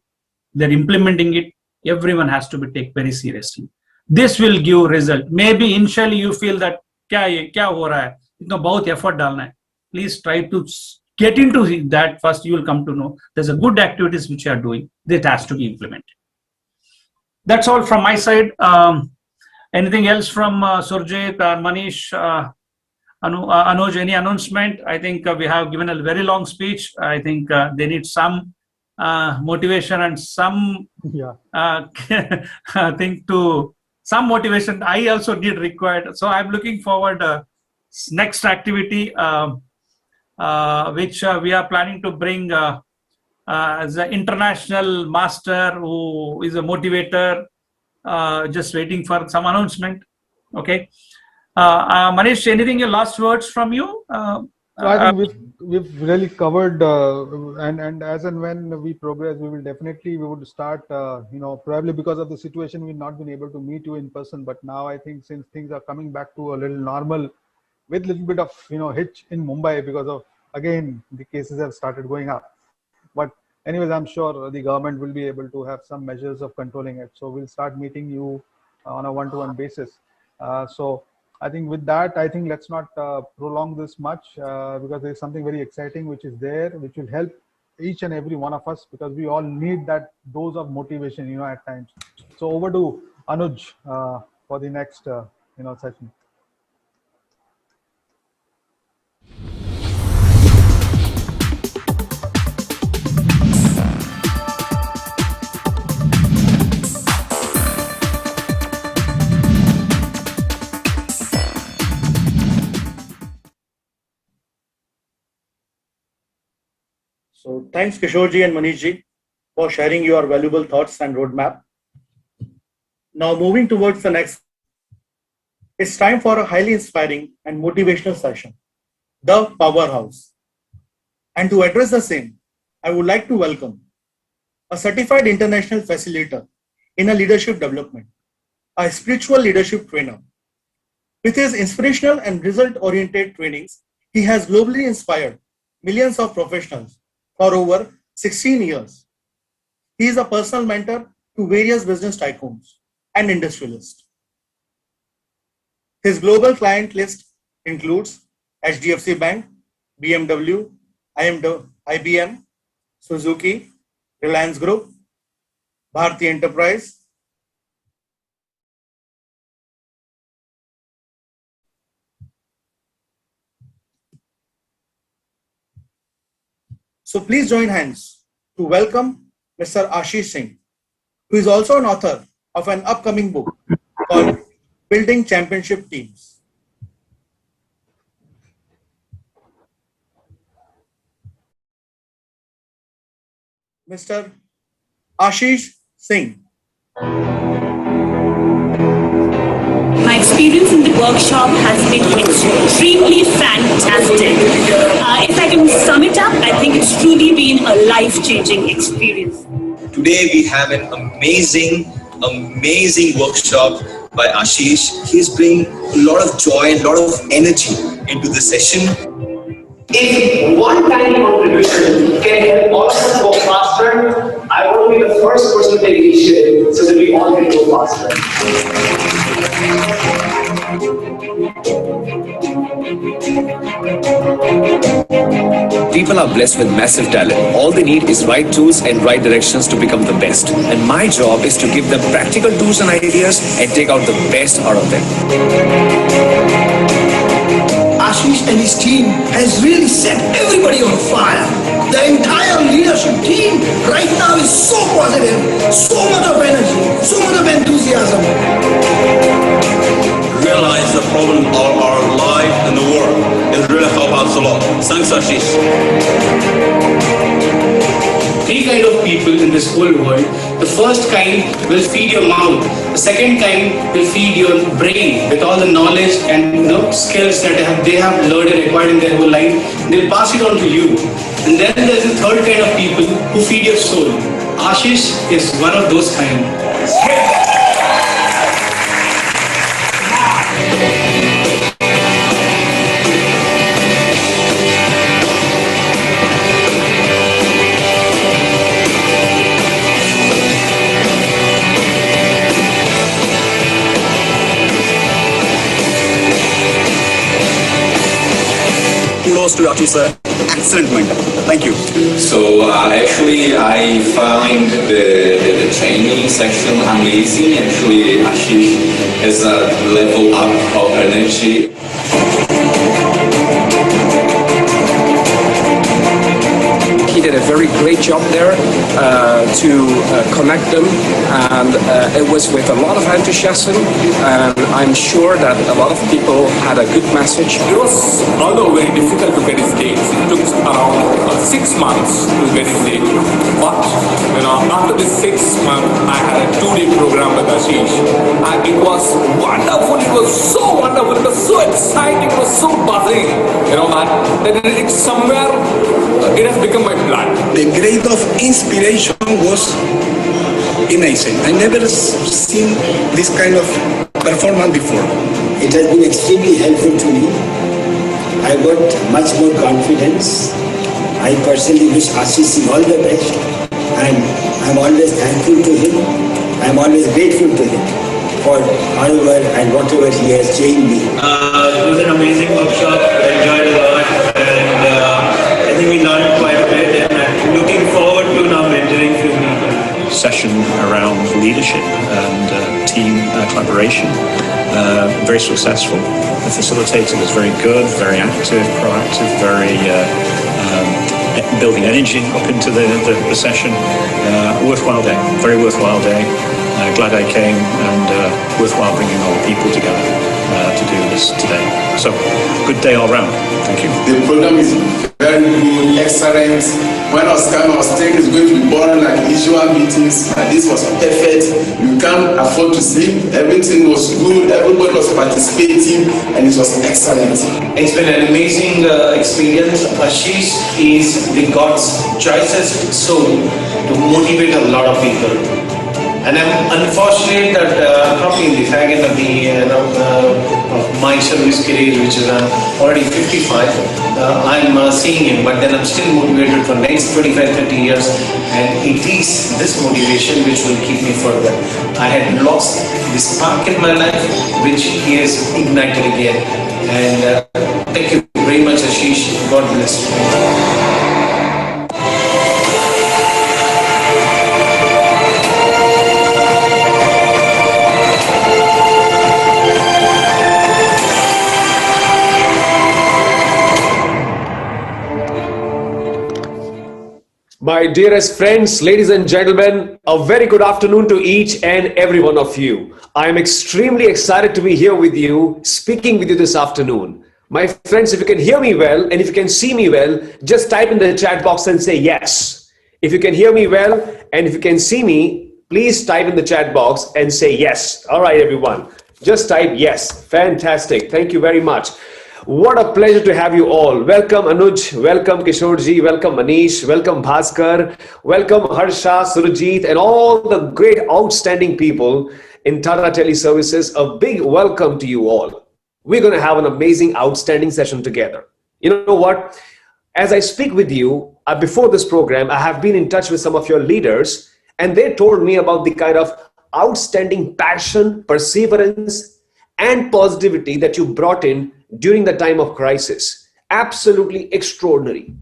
They're implementing it. Everyone has to be taken very seriously. This will give result. Maybe initially you feel that kya ho raha hai? Itna bahut effort dalna hai. Please try to get into that. First you will come to know there's a good activities which you are doing that has to be implemented. That's all from my side. Anything else from Surjit, Manish, Anuj, any announcement? I think we have given a very long speech. I think they need some motivation and some thing to some motivation. I also did required. So I'm looking forward next activity which we are planning to bring as an international master who is a motivator. Just waiting for some announcement. Okay. Manish, anything, your last words from you? I think we've really covered, and as and when we progress, we would start. Probably because of the situation, we've not been able to meet you in person. But now I think since things are coming back to a little normal, with a little bit of hitch in Mumbai because of again the cases have started going up. But anyways, I'm sure the government will be able to have some measures of controlling it. So we'll start meeting you on a one-to-one basis. So I think with that, I think let's not prolong this much because there's something very exciting which is there, which will help each and every one of us because we all need that dose of motivation, at times. So over to Anuj for the next, session. So thanks Kishorji and Manishji for sharing your valuable thoughts and roadmap. Now moving towards the next, it's time for a highly inspiring and motivational session, the Powerhouse. And to address the same, I would like to welcome a certified international facilitator in a leadership development, a spiritual leadership trainer. With his inspirational and result-oriented trainings, he has globally inspired millions of professionals for over 16 years. He is a personal mentor to various business tycoons and industrialists. His global client list includes HDFC Bank, BMW, IBM, Suzuki, Reliance Group, Bharti Enterprise, So please join hands to welcome Mr. Ashish Singh, who is also an author of an upcoming book called Building Championship Teams. Mr. Ashish Singh. My experience in the workshop has been extremely fantastic. If I can sum it up, I think it's truly been a life-changing experience. Today we have an amazing workshop by Ashish. He's bringing a lot of joy and a lot of energy into the session. If one tiny contribution can help all of us go faster, I want to be the first person to take initiative so that we all can go faster. People are blessed with massive talent. All they need is right tools and right directions to become the best. And my job is to give them practical tools and ideas and take out the best out of them. Ashish and his team has really set everybody on fire. The entire leadership team right now is so positive, so much of energy, so much of enthusiasm. Realize the problem of our life and the world. It really helped us a lot. Thanks, Ashish. Three kind of people in this whole world. The first kind will feed your mouth. The second kind will feed your brain with all the knowledge and skills that they have learned and acquired in their whole life. They'll pass it on to you. And then there's the third kind of people who feed your soul. Ashish is one of those kind. Kudos to Ashish sir. excellent mind. Thank you. So actually, I find the training section amazing. Actually, Ashish has a level up of energy. He did a very great job there to connect them, and it was with a lot of enthusiasm, and I'm sure that a lot of people had a good message. It was although very difficult to get his dates. It took around 6 months to get his date. But after this 6 months, I had a 2-day program with Ashish, and it was wonderful. It was so wonderful. It was so exciting. It was so buzzing. That it's somewhere it has become my blood. The grade of inspiration was amazing. I never seen this kind of performance before. It has been extremely helpful to me. I got much more confidence. I personally wish Ashish all the best, and I'm always thankful to him. I'm always grateful to him for however and whatever he has trained me. It was an amazing workshop. I enjoyed a lot, and I think we learned quite a bit, and I'm looking forward to now mentoring few people. Session around leadership and team collaboration, very successful. The facilitator was very good, very active, proactive, very building energy up into the session. Worthwhile day, very worthwhile day. Glad I came, and worthwhile bringing all the people together to do this today. So, good day all round. Thank you. The program is very good, excellent. When I was coming, I was thinking it's going to be boring like usual meetings, and this was perfect. You can't afford to sleep. Everything was good. Everybody was participating, and it was excellent. It's been an amazing experience. Ashish is the God's choicest soul to motivate a lot of people. And I'm unfortunate that probably in the fag end of of my service career, which is already 55, I'm seeing him, but then I'm still motivated for next 25, 30 years, and it is this motivation which will keep me further. I had lost this spark in my life, which he has ignited again. And thank you very much, Ashish. God bless you. My dearest friends, ladies and gentlemen, a very good afternoon to each and every one of you. I am extremely excited to be here with you, speaking with you this afternoon. My friends, if you can hear me well and if you can see me well, just type in the chat box and say yes. If you can hear me well and if you can see me, please type in the chat box and say yes. All right, everyone, just type yes. Fantastic. Thank you very much. What a pleasure to have you all. Welcome Anuj, welcome Kishorji, welcome Manish, welcome Bhaskar, welcome Harsha, Surajit, and all the great outstanding people in Tata Teleservices. A big welcome to you all. We're going to have an amazing, outstanding session together. You know what? As I speak with you, before this program, I have been in touch with some of your leaders, and they told me about the kind of outstanding passion, perseverance, and positivity that you brought in during the time of crisis. Absolutely extraordinary.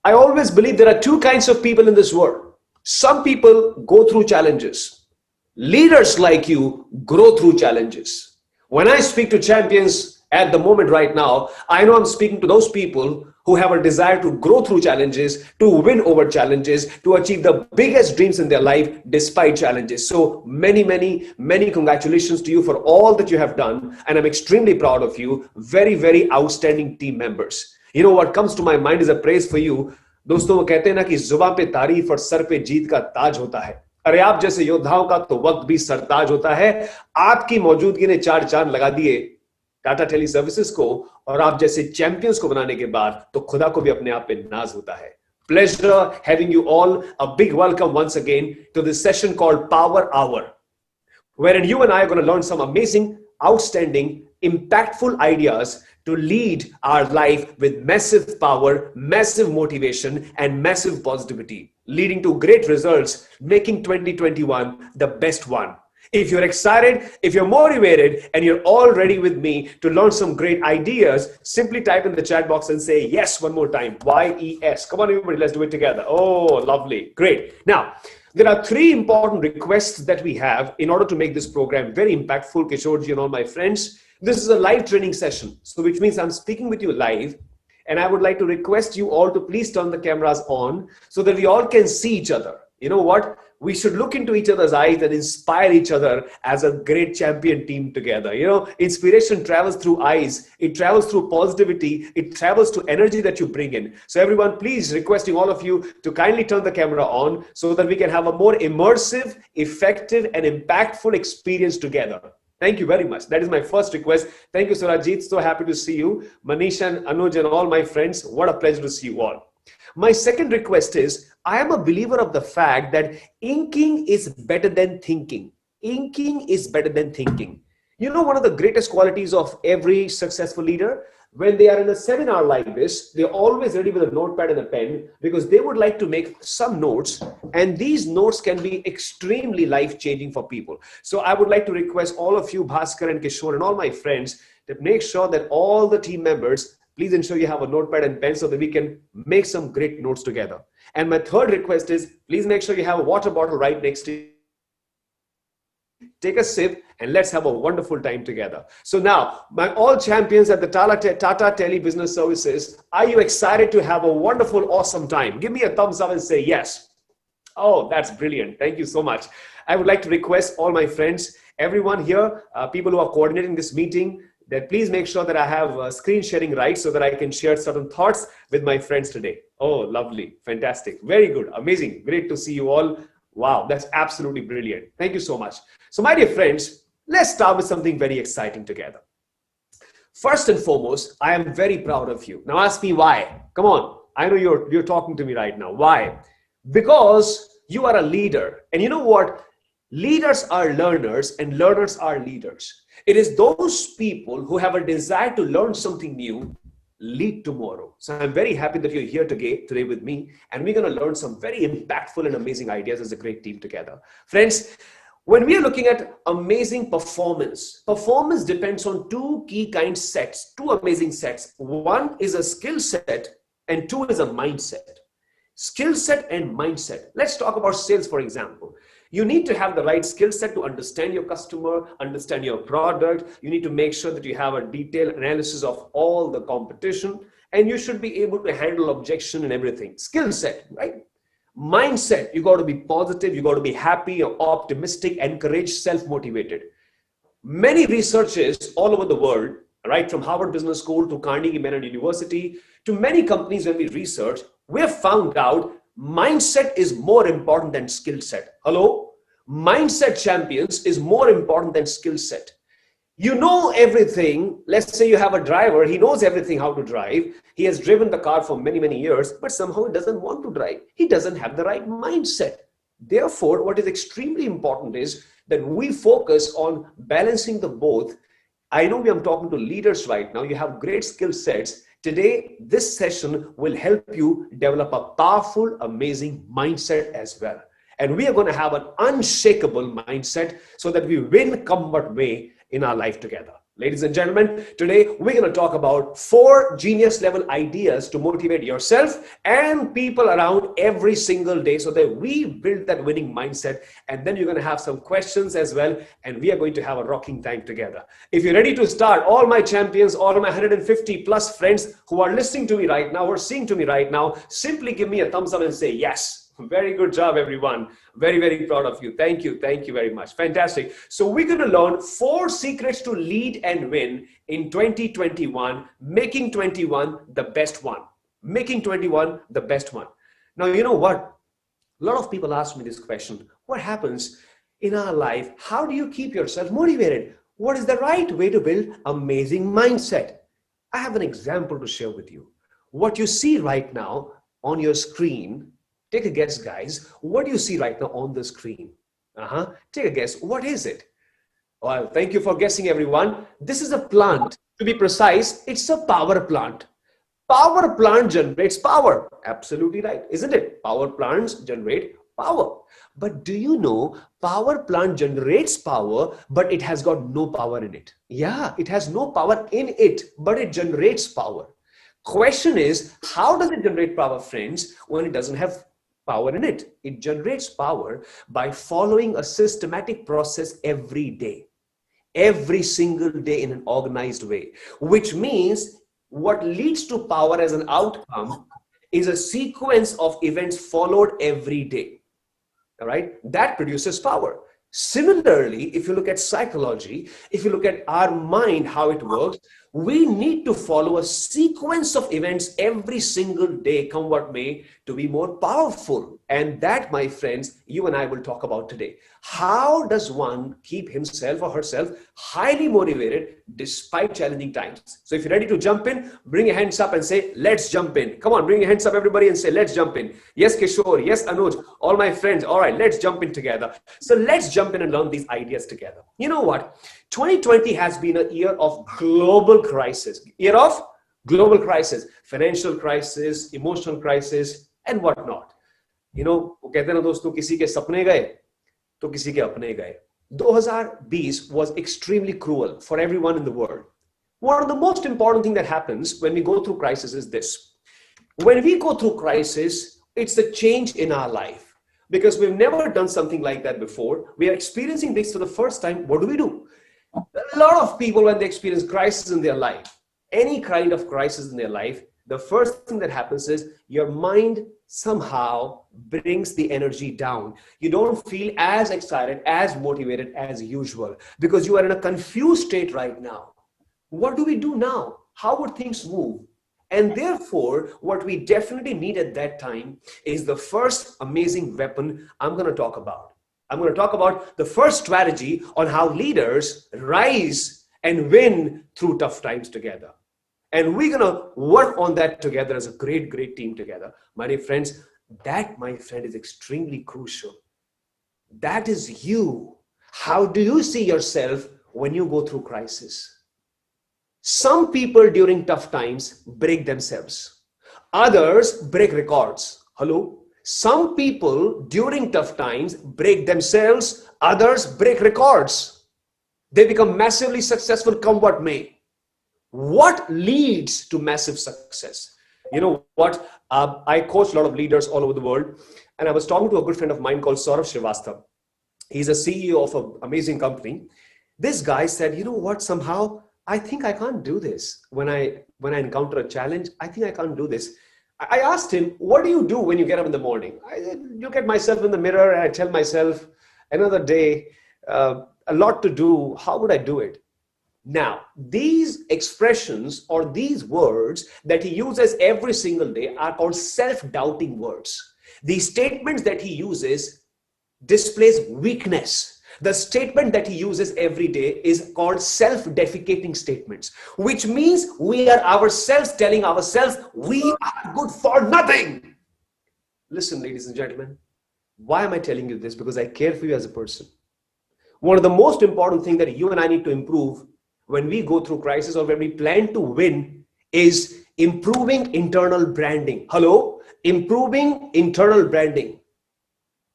I always believe there are two kinds of people in this world. Some people go through challenges. Leaders like you grow through challenges. When I speak to champions at the moment right now, I know I'm speaking to those people who have a desire to grow through challenges, to win over challenges, to achieve the biggest dreams in their life despite challenges. So many congratulations to you for all that you have done. And I'm extremely proud of you. Very, very outstanding team members. You know what comes to my mind is a praise for you. दोस्तों वो कहते हैं ना कि जुबान पे तारीफ और सर पे जीत का ताज होता है. अरे आप जैसे योद्धाओं का तो वक्त भी सरताज होता है. आपकी मौजूदगी ने 4 चांद लगा दिए टाटा टेली सर्विसेज को, और आप जैसे चैंपियंस को बनाने के बाद तो खुदा को भी अपने आप पे नाज होता है. Pleasure having you all. A big welcome once again to this session called Power Hour, wherein you and I are going to learn some amazing, outstanding, impactful ideas to lead our life with massive power, massive motivation, and massive positivity, leading to great results, making 2021 the best one. If you're excited, if you're motivated, and you're all ready with me to learn some great ideas, simply type in the chat box and say yes one more time. YES. Come on, everybody, let's do it together. Oh, lovely. Great. Now, there are 3 important requests that we have in order to make this program very impactful, Kishorji and all my friends. This is a live training session, so which means I'm speaking with you live, and I would like to request you all to please turn the cameras on so that we all can see each other. You know what? We should look into each other's eyes and inspire each other as a great champion team together. You know, inspiration travels through eyes. It travels through positivity. It travels to energy that you bring in. So everyone, please requesting all of you to kindly turn the camera on so that we can have a more immersive, effective, and impactful experience together. Thank you very much. That is my first request. Thank you, Surajit. So happy to see you. Manish and Anuj and all my friends. What a pleasure to see you all. My second request is, I am a believer of the fact that inking is better than thinking. Inking is better than thinking. You know, one of the greatest qualities of every successful leader, when they are in a seminar like this, they're always ready with a notepad and a pen because they would like to make some notes, and these notes can be extremely life-changing for people. So I would like to request all of you, Bhaskar and Kishore and all my friends, to make sure that all the team members, please ensure you have a notepad and pen so that we can make some great notes together. And my third request is, please make sure you have a water bottle right next to you. Take a sip and let's have a wonderful time together. So now, my all champions at the Tata Tele Business Services, are you excited to have a wonderful, awesome time? Give me a thumbs up and say yes. Oh, that's brilliant. Thank you so much. I would like to request all my friends, everyone here, people who are coordinating this meeting, that please make sure that I have screen sharing right so that I can share certain thoughts with my friends today. Oh, lovely. Fantastic. Very good. Amazing. Great to see you all. Wow, that's absolutely brilliant. Thank you so much. So my dear friends, let's start with something very exciting together. First and foremost, I am very proud of you. Now ask me why. Come on. I know you're talking to me right now. Why? Because you are a leader. And you know what? Leaders are learners and learners are leaders. It is those people who have a desire to learn something new, lead tomorrow. So I'm very happy that you're here today with me, and we're going to learn some very impactful and amazing ideas as a great team together. Friends, when we are looking at amazing performance, performance depends on 2 key kind sets, 2 amazing sets. One is a skill set and 2 is a mindset. Skill set and mindset. Let's talk about sales, for example. You need to have the right skill set to understand your customer, understand your product. You need to make sure that you have a detailed analysis of all the competition, and you should be able to handle objection and everything. Skill set, right? Mindset, you got to be positive, you got to be happy, you're optimistic, encouraged, self-motivated. Many researchers all over the world, right, from Harvard Business School to Carnegie Mellon University, to many companies when we research, we have found out mindset is more important than skill set. Hello? Mindset champions is more important than skill set. You know everything. Let's say you have a driver. He knows everything how to drive. He has driven the car for many, many years, but somehow he doesn't want to drive. He doesn't have the right mindset. Therefore, what is extremely important is that we focus on balancing the both. I know we are talking to leaders right now. You have great skill sets. Today, this session will help you develop a powerful, amazing mindset as well. And we are going to have an unshakable mindset so that we win come what may in our life together. Ladies and gentlemen, today we're going to talk about 4 genius level ideas to motivate yourself and people around every single day so that we build that winning mindset. And then you're going to have some questions as well. And we are going to have a rocking time together. If you're ready to start, all my champions, all my 150 plus friends who are listening to me right now or seeing to me right now, simply give me a thumbs up and say yes. Very good job, everyone. Very, very proud of you. Thank you. Thank you very much. Fantastic. So we're going to learn 4 secrets to lead and win in 2021, making 21 the best one. Making 21 the best one. Now, you know what? A lot of people ask me this question. What happens in our life? How do you keep yourself motivated? What is the right way to build amazing mindset? I have an example to share with you. What you see right now on your screen. Take a guess, guys. What do you see right now on the screen? Take a guess. What is it? Well, thank you for guessing, everyone. This is a plant. To be precise, it's a power plant. Power plant generates power. Absolutely right, isn't it? Power plants generate Power. But do you know, power plant generates power, but it has got no power in it. Yeah, it has no power in it, but it generates power. Question is, how does it generate power, friends, when it doesn't have power in it? It generates power by following a systematic process every day, every single day in an organized way, which means what leads to power as an outcome is a sequence of events followed every day. All right, that produces power. Similarly, if you look at psychology, if you look at our mind, how it works, we need to follow a sequence of events every single day, come what may, to be more powerful. And that, my friends, you and I will talk about today. How does one keep himself or herself highly motivated despite challenging times? So if you're ready to jump in, bring your hands up and say, let's jump in. Come on, bring your hands up, everybody, and say, let's jump in. Yes, Kishore. Yes, Anuj. All my friends. All right, let's jump in together. So let's jump in and learn these ideas together. You know what? 2020 has been a year of global crisis. Year of global crisis. Financial crisis, emotional crisis, and whatnot. You know, वो कहते हैं ना दोस्तों, किसी के सपने गए तो किसी के अपने गए. 2020 was extremely cruel for everyone in the world. One of the most important things that happens when we go through crisis is this. When we go through crisis, it's a change in our life because we've never done something like that before. We are experiencing this for the first time. What do? A lot of people, when they experience crisis in their life, any kind of crisis in their life, the first thing that happens is your mind somehow brings the energy down. You don't feel as excited, as motivated as usual because you are in a confused state right now. What do we do now? How would things move? And therefore, what we definitely need at that time is the first amazing weapon I'm going to talk about. I'm going to talk about the first strategy on how leaders rise and win through tough times together. And we're going to work on that together as a great, great team together. My dear friends, that, my friend, is extremely crucial. That is you. How do you see yourself when you go through crisis? Some people during tough times break themselves. Others break records. Hello? Some people during tough times break themselves. Others break records. They become massively successful, come what may. What leads to massive success? You know what? I coach a lot of leaders all over the world. And I was talking to a good friend of mine called Saurav Srivastava. He's a CEO of an amazing company. This guy said, you know what? Somehow, I think I can't do this. When I encounter a challenge, I think I can't do this. I asked him, what do you do when you get up in the morning? I look at myself in the mirror and I tell myself, another day, a lot to do. How would I do it? Now, these expressions or these words that he uses every single day are called self-doubting words. These statements that he uses displays weakness. The statement that he uses every day is called self-defecating statements, which means we are ourselves telling ourselves we are good for nothing. Listen, ladies and gentlemen, why am I telling you this? Because I care for you as a person. One of the most important things that you and I need to improve when we go through crisis or when we plan to win is improving internal branding. Hello? Improving internal branding.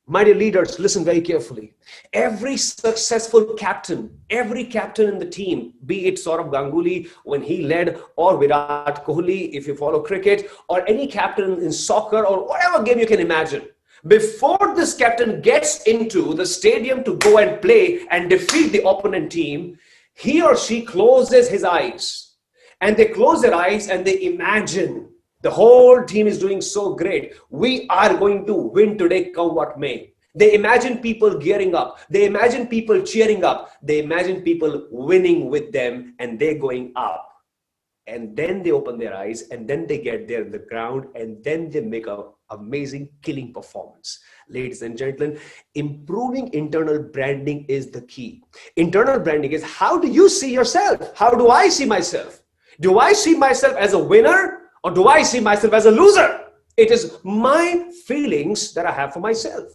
My dear leaders, listen very carefully. Every successful captain, every captain in the team, be it Saurav Ganguly when he led, or Virat Kohli if you follow cricket, or any captain in soccer or whatever game you can imagine, before this captain gets into the stadium to go and play and defeat the opponent team, he or she closes his eyes, and they close their eyes and they imagine the whole team is doing so great. We are going to win today, come what may. They imagine people gearing up. They imagine people cheering up. They imagine people winning with them and they're going up. And then they open their eyes and then they get there in the ground and then they make an amazing killing performance. Ladies and gentlemen, improving internal branding is the key. Internal branding is how do you see yourself? How do I see myself? Do I see myself as a winner or do I see myself as a loser? It is my feelings that I have for myself.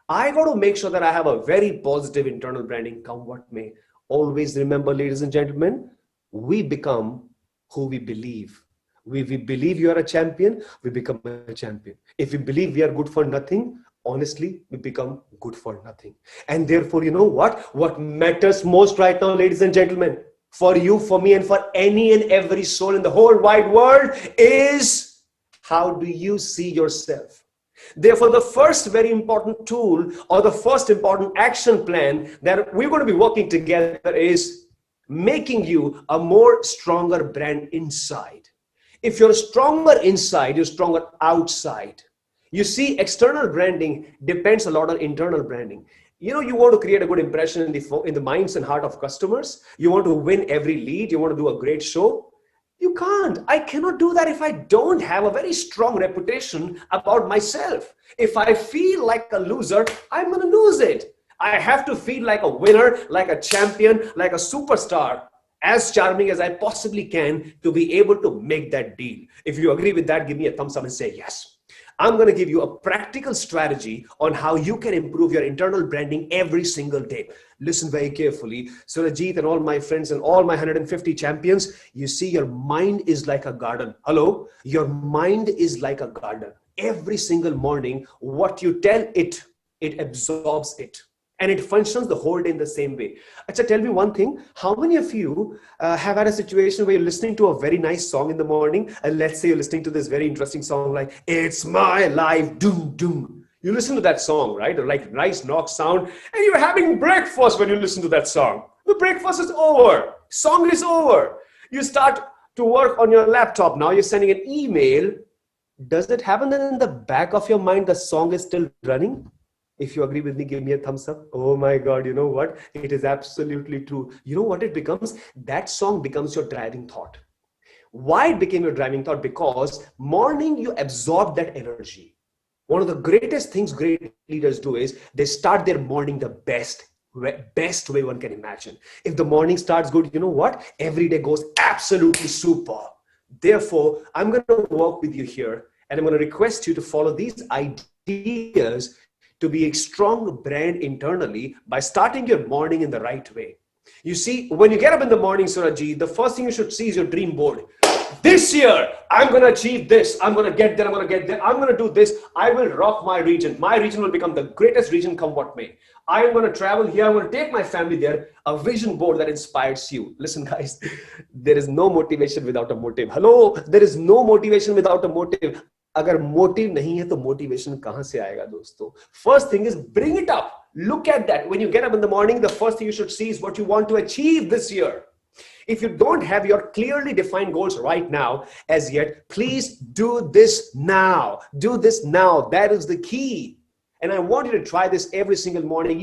I got to make sure that I have a very positive internal branding, come what may. Always remember, ladies and gentlemen, we become who we believe. If we believe you are a champion, we become a champion. If we believe we are good for nothing, honestly, we become good for nothing. And therefore, you know what matters most right now, ladies and gentlemen, for you, for me, and for any and every soul in the whole wide world, is how do you see yourself? Therefore, the first very important tool, or the first important action plan that we're going to be working together, is making you a more stronger brand inside. If you're stronger inside, you're stronger outside. You see, external branding depends a lot on internal branding. You know, you want to create a good impression in the minds and heart of customers. You want to win every lead. You want to do a great show. You can't. I cannot do that if I don't have a very strong reputation about myself. If I feel like a loser, I'm going to lose it. I have to feel like a winner, like a champion, like a superstar, as charming as I possibly can to be able to make that deal. If you agree with that, give me a thumbs up and say yes. I'm going to give you a practical strategy on how you can improve your internal branding every single day. Listen very carefully. Surajit and all my friends and all my 150 champions, you see, your mind is like a garden. Hello? Your mind is like a garden. Every single morning, what you tell it, it absorbs it. And it functions the whole day in the same way. Achha, tell me one thing. How many of you have had a situation where you're listening to a very nice song in the morning? And let's say you're listening to this very interesting song like, "It's My Life, Doom, Doom." You listen to that song, right? Or like nice knock sound. And you're having breakfast when you listen to that song. The breakfast is over. Song is over. You start to work on your laptop now. You're sending an email. Does it happen that in the back of your mind, the song is still running? If you agree with me, give me a thumbs up. Oh my God, you know what? It is absolutely true. You know what it becomes? That song becomes your driving thought. Why it became your driving thought? Because morning you absorb that energy. One of the greatest things great leaders do is they start their morning the best way one can imagine. If the morning starts good, you know what? Every day goes absolutely super. Therefore, I'm going to work with you here and I'm going to request you to follow these ideas to be a strong brand internally by starting your morning in the right way. You see, when you get up in the morning, Surajit, the first thing you should see is your dream board. This year, I'm going to achieve this. I'm going to get there. I'm going to get there. I'm going to do this. I will rock my region. My region will become the greatest region come what may. I am going to travel here. I'm going to take my family there. A vision board that inspires you. Listen, guys, there is no motivation without a motive. Hello, there is no motivation without a motive. अगर motive नहीं है तो motivation कहां से आएगा दोस्तों? First thing is bring it up. Look at that. When you get up in the morning, the first thing you should see is what you want to achieve this year. If you don't have your clearly defined goals right now as yet, please do this now. Do this now. That is the key. And I want you to try this every single morning.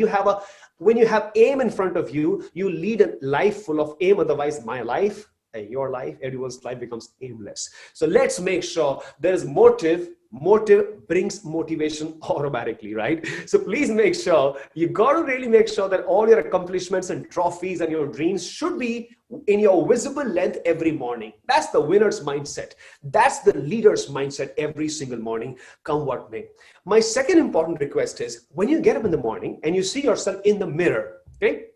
When you have aim in front of you, you lead a life full of aim. Otherwise, my life, your life, everyone's life becomes aimless. So let's make sure there is motive. Motive brings motivation automatically, right? So please make sure, you got to really make sure that all your accomplishments and trophies and your dreams should be in your visible length every morning. That's the winner's mindset. That's the leader's mindset every single morning, come what may. My second important request is when you get up in the morning and you see yourself in the mirror, okay?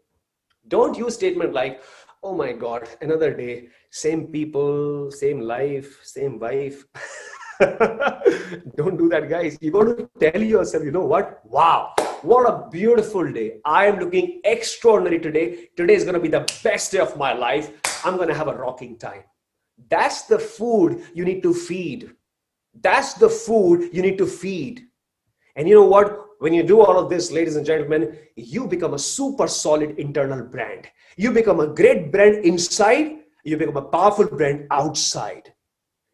Don't use statement like, oh my God, another day, same people, same life, same wife. Don't do that, guys. You got to tell yourself, you know what? Wow, what a beautiful day. I am looking extraordinary today. Today is going to be the best day of my life. I'm going to have a rocking time. That's the food you need to feed. That's the food you need to feed. And you know what? When you do all of this, ladies and gentlemen, you become a super solid internal brand. You become a great brand inside. You become a powerful brand outside.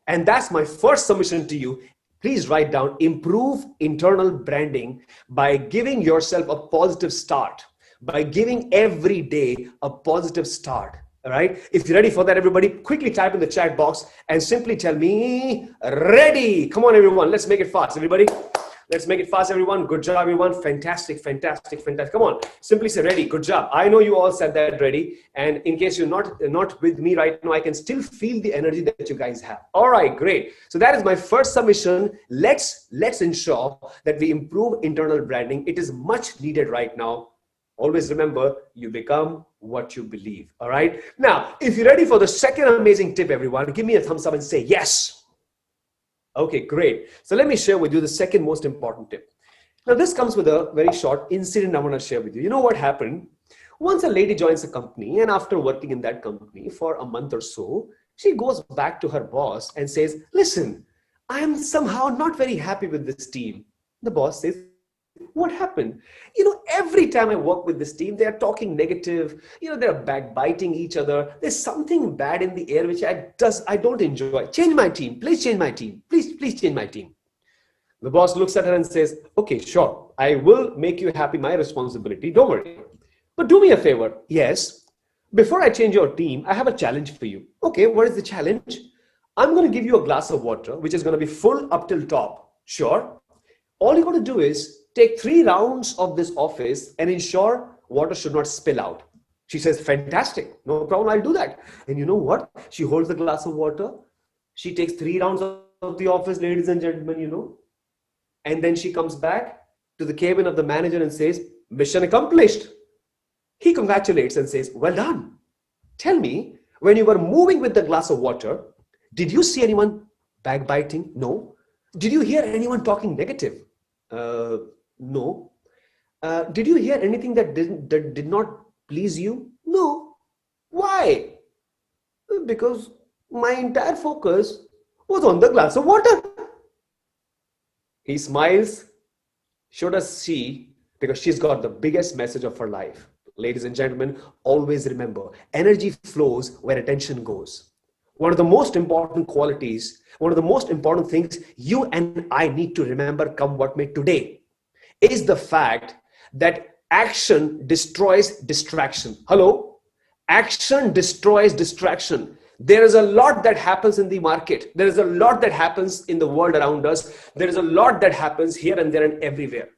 And that's my first submission to you. Please write down, improve internal branding by giving yourself a positive start, by giving every day a positive start. All right. If you're ready for that, everybody, quickly type in the chat box and simply tell me, ready. Come on, everyone. Let's make it fast. Everybody. Let's make it fast, everyone. Good job, everyone. Fantastic, fantastic, fantastic. Come on, simply say ready. Good job. I know you all said that ready. And in case you're not with me right now, I can still feel the energy that you guys have. All right, great. So that is my first submission. Let's ensure that we improve internal branding. It is much needed right now. Always remember, you become what you believe. All right. Now, if you're ready for the second amazing tip, everyone, give me a thumbs up and say yes. Okay, great. So let me share with you the second most important tip. Now, this comes with a very short incident I want to share with you. You know what happened? Once a lady joins a company, and after working in that company for a month or so, she goes back to her boss and says, listen, I am somehow not very happy with this team. The boss says, what happened? You know, every time I work with this team, they are talking negative, you know, they're backbiting each other. There's something bad in the air which I don't enjoy. Change my team. Please change my team. Please change my team. The boss looks at her and says, okay, sure. I will make you happy. My responsibility. Don't worry. But do me a favor. Yes. Before I change your team, I have a challenge for you. Okay, what is the challenge? I'm going to give you a glass of water, which is going to be full up till top. Sure. All you're going to do is take 3 rounds of this office and ensure water should not spill out. She says, fantastic. No problem. I'll do that. And you know what? She holds the glass of water. She takes 3 rounds of the office, ladies and gentlemen, you know. And then she comes back to the cabin of the manager and says, mission accomplished. He congratulates and says, well done. Tell me, when you were moving with the glass of water, did you see anyone backbiting? No. Did you hear anyone talking negative? No. Did you hear anything that did not please you? No. Why? Because my entire focus was on the glass of water. He smiles, so does she, because she's got the biggest message of her life. Ladies and gentlemen, always remember, energy flows where attention goes. One of the most important qualities, one of the most important things you and I need to remember come what may today is the fact that action destroys distraction. Hello? Action destroys distraction. There is a lot that happens in the market. There is a lot that happens in the world around us. There is a lot that happens here and there and everywhere.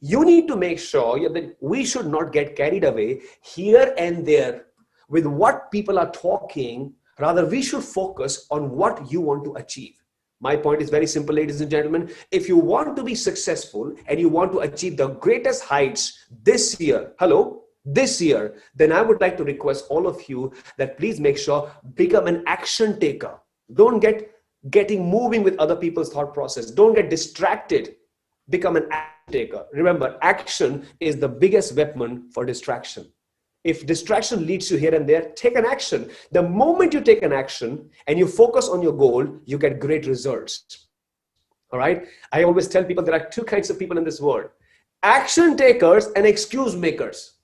You need to make sure that we should not get carried away here and there with what people are talking. Rather, we should focus on what you want to achieve. My point is very simple, ladies and gentlemen. If you want to be successful and you want to achieve the greatest heights this year, this year, then I would like to request all of you that please make sure become an action taker. Don't getting moving with other people's thought process. Don't get distracted. Become an action taker. Remember, action is the biggest weapon for distraction. If distraction leads you here and there, take an action. The moment you take an action and you focus on your goal, you get great results. All right. I always tell people there are 2 kinds of people in this world: action takers and excuse makers.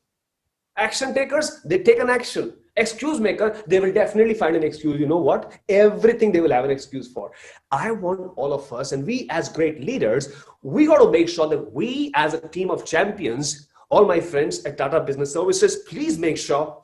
Action takers, they take an action. Excuse maker, they will definitely find an excuse. You know what? Everything they will have an excuse for. I want all of us, and we as great leaders, we got to make sure that we as a team of champions, all my friends at Tata Business Services, please make sure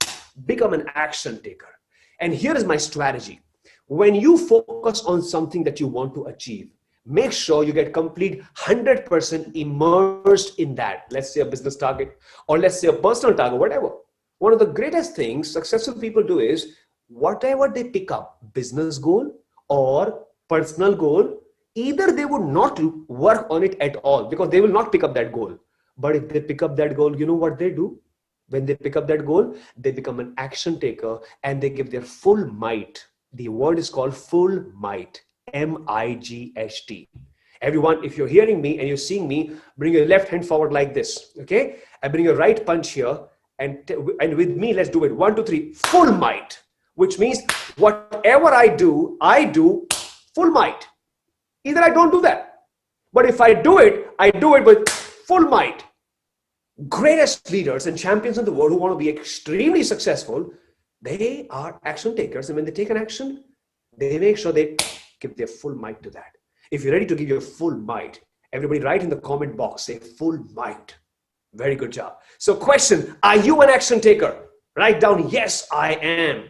become an action taker. And here is my strategy. When you focus on something that you want to achieve, make sure you get complete 100% immersed in that. Let's say a business target, or let's say a personal target, whatever. One of the greatest things successful people do is whatever they pick up, business goal or personal goal, either they would not work on it at all because they will not pick up that goal. But if they pick up that goal, you know what they do? When they pick up that goal, they become an action taker and they give their full might. The word is called full might. M-I-G-H-T. Everyone, if you're hearing me and you're seeing me, bring your left hand forward like this. Okay? I bring your right punch here and with me, let's do it. 1, 2, 3, full might, which means whatever I do full might. Either I don't do that, but if I do it with full might. Greatest leaders and champions in the world who want to be extremely successful, they are action takers. And when they take an action, they make sure they give their full might to that. If you're ready to give your full might, everybody write in the comment box, say full might. Very good job. So question, are you an action taker? Write down, yes, I am.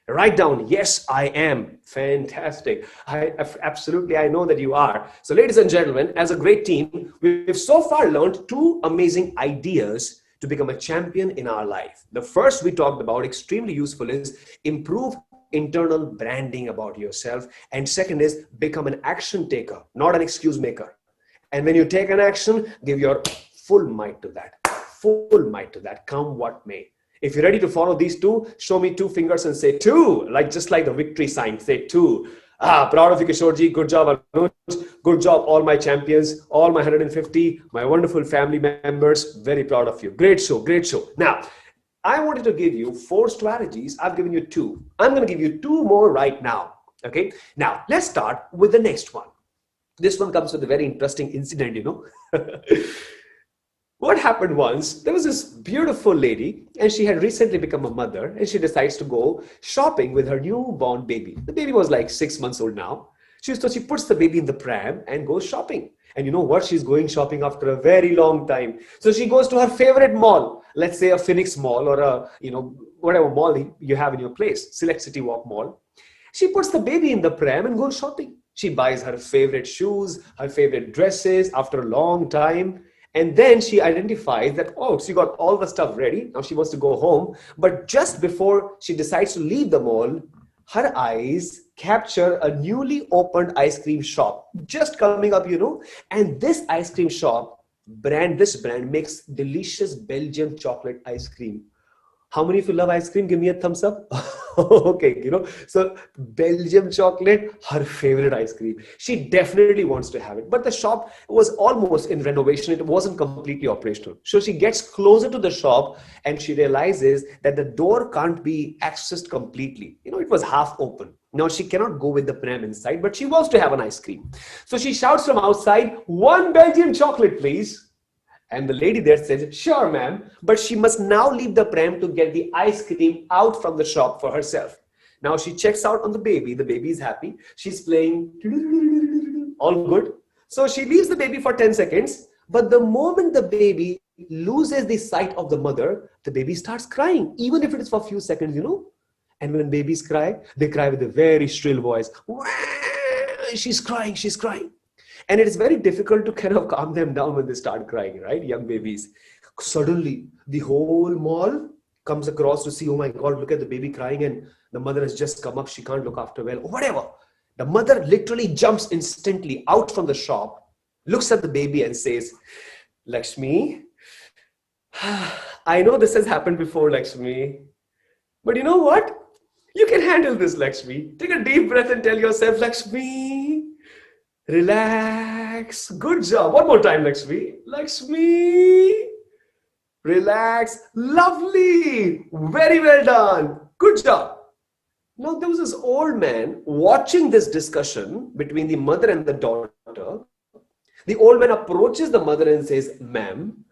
Write down, yes, I am. Fantastic. Absolutely, I know that you are. So ladies and gentlemen, as a great team, we've so far learned 2 amazing ideas to become a champion in our life. The first we talked about, extremely useful, is improve internal branding about yourself. And second is become an action taker, not an excuse maker. And when you take an action, give your full might to that. Full might to that, come what may. If you're ready to follow these 2, show me 2 fingers and say 2, just like the victory sign, say 2. Proud of you, Kishorji. Good job, Anuj. Good job, all my champions, all my 150, my wonderful family members. Very proud of you. Great show, great show. Now, I wanted to give you 4 strategies. I've given you 2. I'm going to give you 2 more right now. Okay. Now, let's start with the next one. This one comes with a very interesting incident, you know. What happened once, there was this beautiful lady and she had recently become a mother and she decides to go shopping with her newborn baby. The baby was like 6 months old now. So she puts the baby in the pram and goes shopping. And you know what? She's going shopping after a very long time. So she goes to her favorite mall, let's say a Phoenix Mall or a, you know, whatever mall you have in your place, Select City Walk Mall. She puts the baby in the pram and goes shopping. She buys her favorite shoes, her favorite dresses after a long time. And then she identifies that, oh, she got all the stuff ready. Now she wants to go home. But just before she decides to leave the mall, her eyes capture a newly opened ice cream shop just coming up, you know. And this ice cream shop, this brand makes delicious Belgian chocolate ice cream. How many of you love ice cream? Give me a thumbs up. Okay, you know, so Belgium chocolate, her favorite ice cream. She definitely wants to have it. But the shop was almost in renovation. It wasn't completely operational. So she gets closer to the shop and she realizes that the door can't be accessed completely. You know, it was half open. Now she cannot go with the pram inside, but she wants to have an ice cream. So she shouts from outside, "1 Belgian chocolate, please." And the lady there says, "Sure, ma'am," but she must now leave the pram to get the ice cream out from the shop for herself. Now she checks out on the baby. The baby is happy. She's playing, all good. So she leaves the baby for 10 seconds. But the moment the baby loses the sight of the mother, the baby starts crying, even if it is for a few seconds, you know. And when babies cry, they cry with a very shrill voice. She's crying, she's crying. And it is very difficult to kind of calm them down when they start crying, right? Young babies. Suddenly, the whole mall comes across to see, oh my God, look at the baby crying and the mother has just come up. She can't look after well, or whatever. The mother literally jumps instantly out from the shop, looks at the baby and says, "Lakshmi, I know this has happened before, Lakshmi, but you know what? You can handle this, Lakshmi. Take a deep breath and tell yourself, Lakshmi, relax. Good job. One more time, Lakshmi. Lakshmi, relax. Lovely. Very well done. Good job." Now, there was this old man watching this discussion between the mother and the daughter. The old man approaches the mother and says, "Ma'am,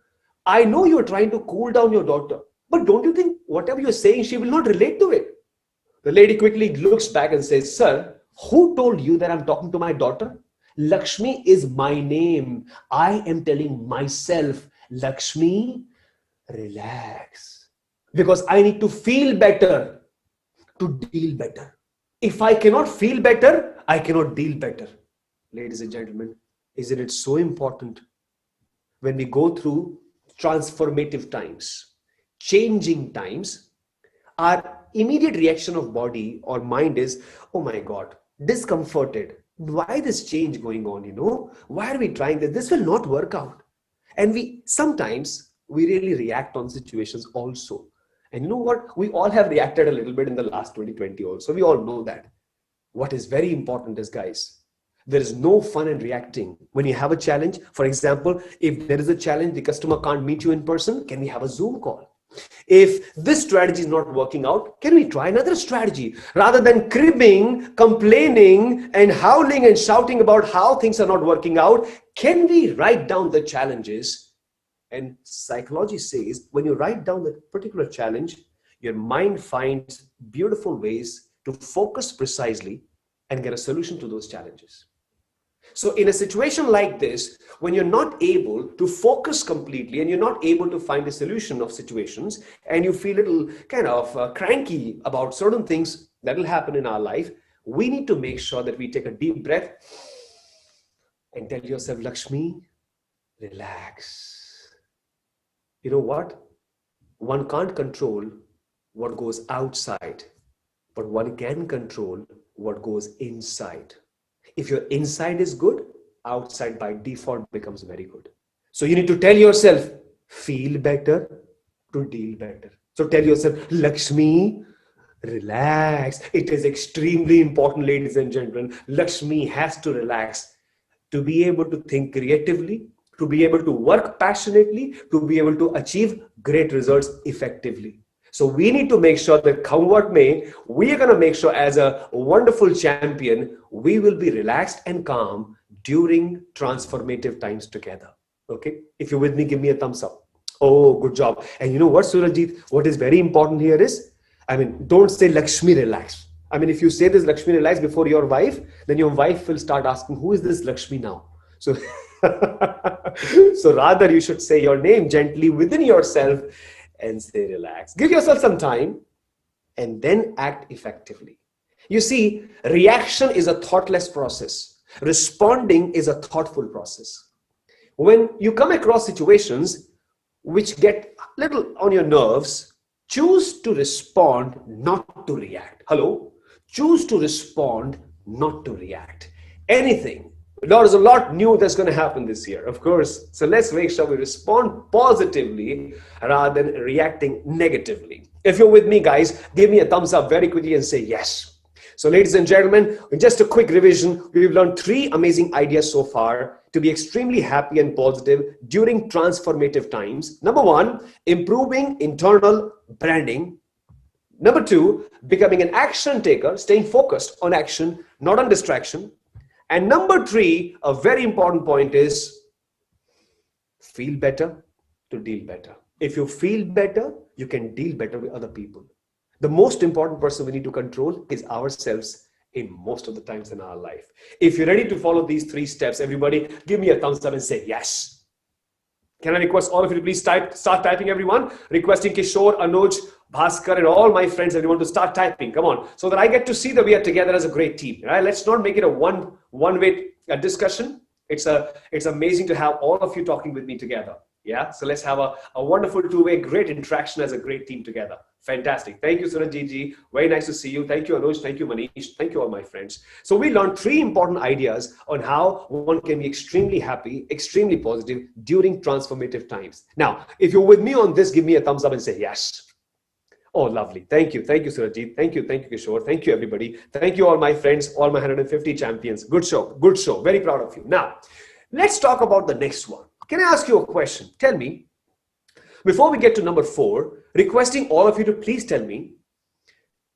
I know you're trying to cool down your daughter, but don't you think whatever you're saying, she will not relate to it?" The lady quickly looks back and says, "Sir, who told you that I'm talking to my daughter? Lakshmi is my name. I am telling myself, Lakshmi, relax. Because I need to feel better to deal better. If I cannot feel better, I cannot deal better." Ladies and gentlemen, isn't it so important when we go through transformative times, changing times, our immediate reaction of body or mind is, "Oh my God, discomforted. Why this change going on, you know? Why are we trying this? This will not work out." And sometimes we really react on situations also. And you know what? We all have reacted a little bit in the last 2020 also. We all know that. What is very important is, guys, there is no fun in reacting. When you have a challenge, for example, if there is a challenge, the customer can't meet you in person, can we have a Zoom call? If this strategy is not working out, can we try another strategy? Rather than cribbing, complaining, and howling and shouting about how things are not working out, can we write down the challenges? And psychology says, when you write down the particular challenge, your mind finds beautiful ways to focus precisely and get a solution to those challenges. So in a situation like this, when you're not able to focus completely and you're not able to find a solution of situations and you feel a little kind of cranky about certain things that will happen in our life, we need to make sure that we take a deep breath and tell yourself, "Lakshmi, relax." You know what? One can't control what goes outside, but one can control what goes inside. If your inside is good, outside by default becomes very good. So you need to tell yourself, feel better to deal better. So tell yourself, "Lakshmi, Relax. It is extremely important, ladies and gentlemen. Lakshmi has to relax to be able to think creatively, to be able to work passionately, to be able to achieve great results effectively. So we need to make sure that come what may, we are going to make sure as a wonderful champion, we will be relaxed and calm during transformative times together. Okay. If you're with me, give me a thumbs up. Oh, good job. And you know what, Surajit, what is very important here is, don't say Lakshmi relax. If you say this Lakshmi relax before your wife, then your wife will start asking, who is this Lakshmi now? So, so rather you should say your name gently within yourself and say relax. Give yourself some time and then act effectively. You see, reaction is a thoughtless process. Responding is a thoughtful process. When you come across situations which get a little on your nerves, choose to respond, not to react. Hello? Choose to respond, not to react. Anything. There's a lot new that's going to happen this year, of course. So let's make sure we respond positively rather than reacting negatively. If you're with me, guys, give me a thumbs up very quickly and say yes. So ladies and gentlemen, just a quick revision. We've learned 3 amazing ideas so far to be extremely happy and positive during transformative times. Number 1, improving internal branding. Number 2, becoming an action taker, staying focused on action, not on distraction. And number 3, a very important point is feel better to deal better. If you feel better, you can deal better with other people. The most important person we need to control is ourselves in most of the times in our life. If you're ready to follow these 3 steps, everybody give me a thumbs up and say yes. Can I request all of you to please start typing, everyone? Requesting Kishore, Anuj, Bhaskar, and all my friends, everyone to start typing. Come on, so that I get to see that we are together as a great team. Right? Let's not make it a one-way discussion. It's amazing to have all of you talking with me together. Yeah, so let's have a wonderful 2-way, great interaction as a great team together. Fantastic. Thank you, Surajit ji. Very nice to see you. Thank you, Anuj. Thank you, Manish. Thank you, all my friends. So we learned 3 important ideas on how one can be extremely happy, extremely positive during transformative times. Now, if you're with me on this, give me a thumbs up and say yes. Oh, lovely. Thank you. Thank you, Surajit. Thank you, Kishore. Thank you, everybody. Thank you, all my friends, all my 150 champions. Good show. Good show. Very proud of you. Now, let's talk about the next one. Can I ask you a question? Tell me, before we get to number 4, requesting all of you to please tell me,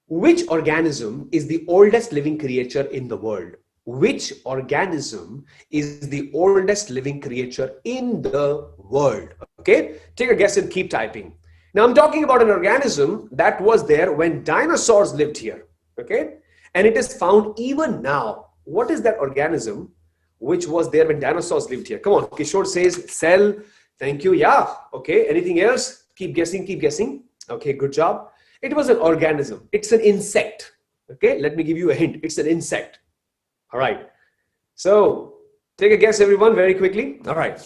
which organism is the oldest living creature in the world? Which organism is the oldest living creature in the world? Okay, take a guess and keep typing. Now, I'm talking about an organism that was there when dinosaurs lived here. Okay, and it is found even now. What is that organism which was there when dinosaurs lived here? Come on, Kishore says cell. Thank you. Yeah. Okay. Anything else? Keep guessing. Keep guessing. Okay. Good job. It was an organism. It's an insect. Okay. Let me give you a hint. It's an insect. All right. So take a guess, everyone, very quickly. All right.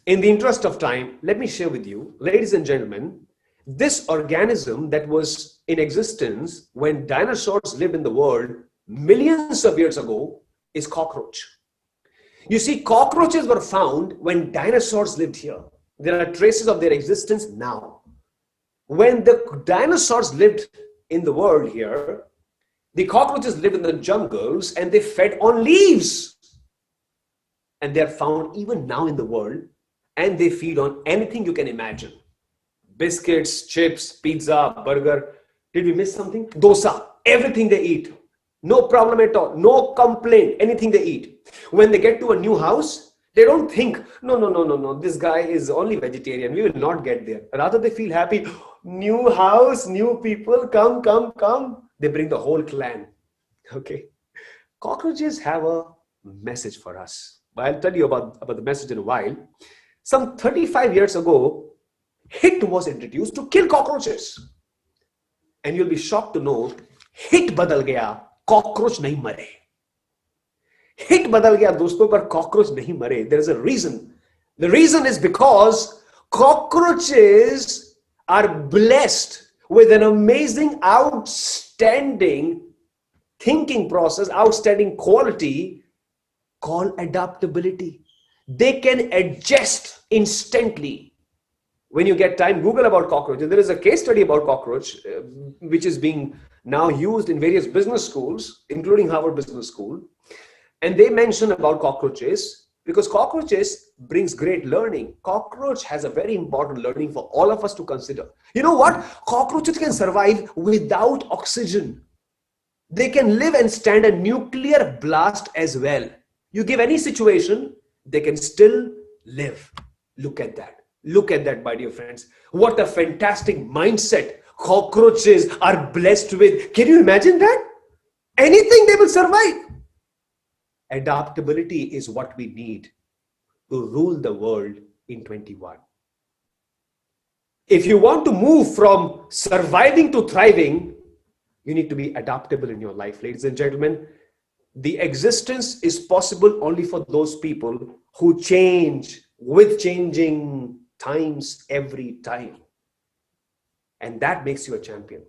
In the interest of time, let me share with you, ladies and gentlemen, this organism that was in existence when dinosaurs lived in the world millions of years ago is cockroach. You see, cockroaches were found when dinosaurs lived here. There are traces of their existence now. When the dinosaurs lived in the world here, the cockroaches lived in the jungles and they fed on leaves. And they're found even now in the world, and they feed on anything you can imagine. Biscuits, chips, pizza, burger. Did we miss something? Dosa. Everything they eat. No problem at all. No complaint. Anything they eat. When they get to a new house, they don't think, no, this guy is only vegetarian. We will not get there. Rather, they feel happy. New house, new people, come. They bring the whole clan. Okay. Cockroaches have a message for us. I'll tell you about the message in a while. Some 35 years ago, HIT was introduced to kill cockroaches. And you'll be shocked to know, HIT badal gaya, cockroach nahi mare. HIT badal gaya, dosto, par cockroach nahi mare. There is a reason. The reason is because cockroaches are blessed with an amazing, outstanding thinking process, outstanding quality called adaptability. They can adjust instantly. When you get time, Google about cockroaches. There is a case study about cockroach, which is being now used in various business schools, including Harvard Business School. And they mention about cockroaches because cockroaches brings great learning. Cockroach has a very important learning for all of us to consider. You know what? Cockroaches can survive without oxygen. They can live and stand a nuclear blast as well. You give any situation, they can still live. Look at that. Look at that, my dear friends. What a fantastic mindset cockroaches are blessed with. Can you imagine that? Anything they will survive. Adaptability is what we need to rule the world in 21. If you want to move from surviving to thriving, you need to be adaptable in your life, ladies and gentlemen. The existence is possible only for those people who change with changing times every time. And that makes you a champion.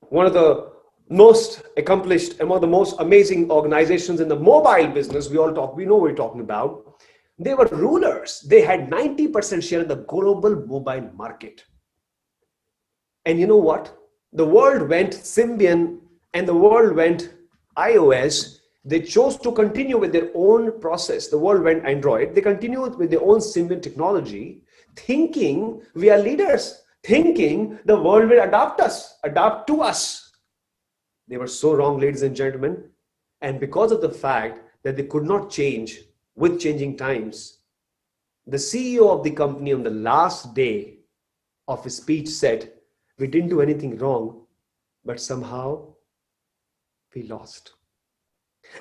One of the most accomplished and one of the most amazing organizations in the mobile business, we know what we're talking about. They were rulers. They had 90% share in the global mobile market. And you know what? The world went Symbian and the world went iOS. They chose to continue with their own process. The world went Android. They continued with their own Symbian technology, thinking we are leaders, thinking the world will adapt to us. They were so wrong, ladies and gentlemen. And because of the fact that they could not change with changing times, the CEO of the company on the last day of his speech said, we didn't do anything wrong, but somehow we lost.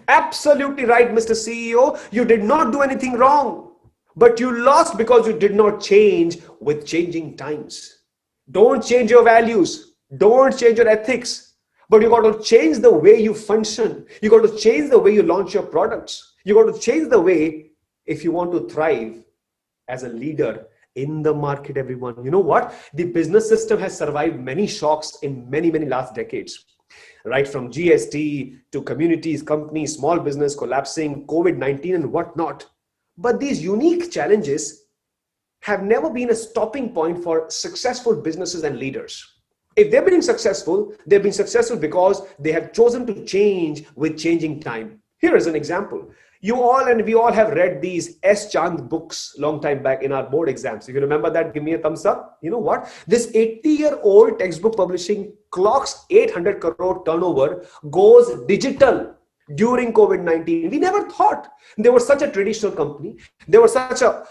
Absolutely right, Mr. CEO. You did not do anything wrong, but you lost because you did not change with changing times. Don't change your values. Don't change your ethics. But you got to change the way you function. You got to change the way you launch your products. You got to change the way if you want to thrive as a leader in the market, everyone. You know what? The business system has survived many shocks in many last decades. Right from GST to communities, companies, small business collapsing, COVID-19 and whatnot. But these unique challenges have never been a stopping point for successful businesses and leaders. If they've been successful, they've been successful because they have chosen to change with changing time. Here is an example. You all and we all have read these S. Chand books long time back in our board exams. If you remember that, give me a thumbs up. You know what? This 80-year-old textbook publishing clocks 800 crore turnover, goes digital during COVID-19. We never thought they were such a traditional company. They were such a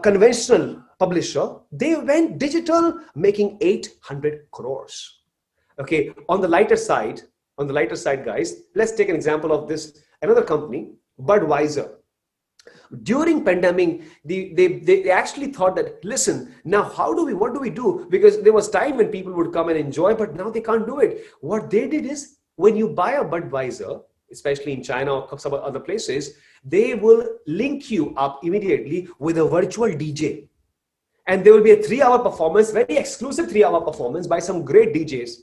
conventional publisher. They went digital, making 800 crores. Okay, on the lighter side, guys, let's take an example of this, another company, Budweiser. During pandemic, they actually thought that, listen, now what do we do? Because there was time when people would come and enjoy, but now they can't do it. What they did is, when you buy a Budweiser, especially in China or some other places, they will link you up immediately with a virtual DJ. And there will be a 3-hour performance, very exclusive 3-hour performance by some great DJs.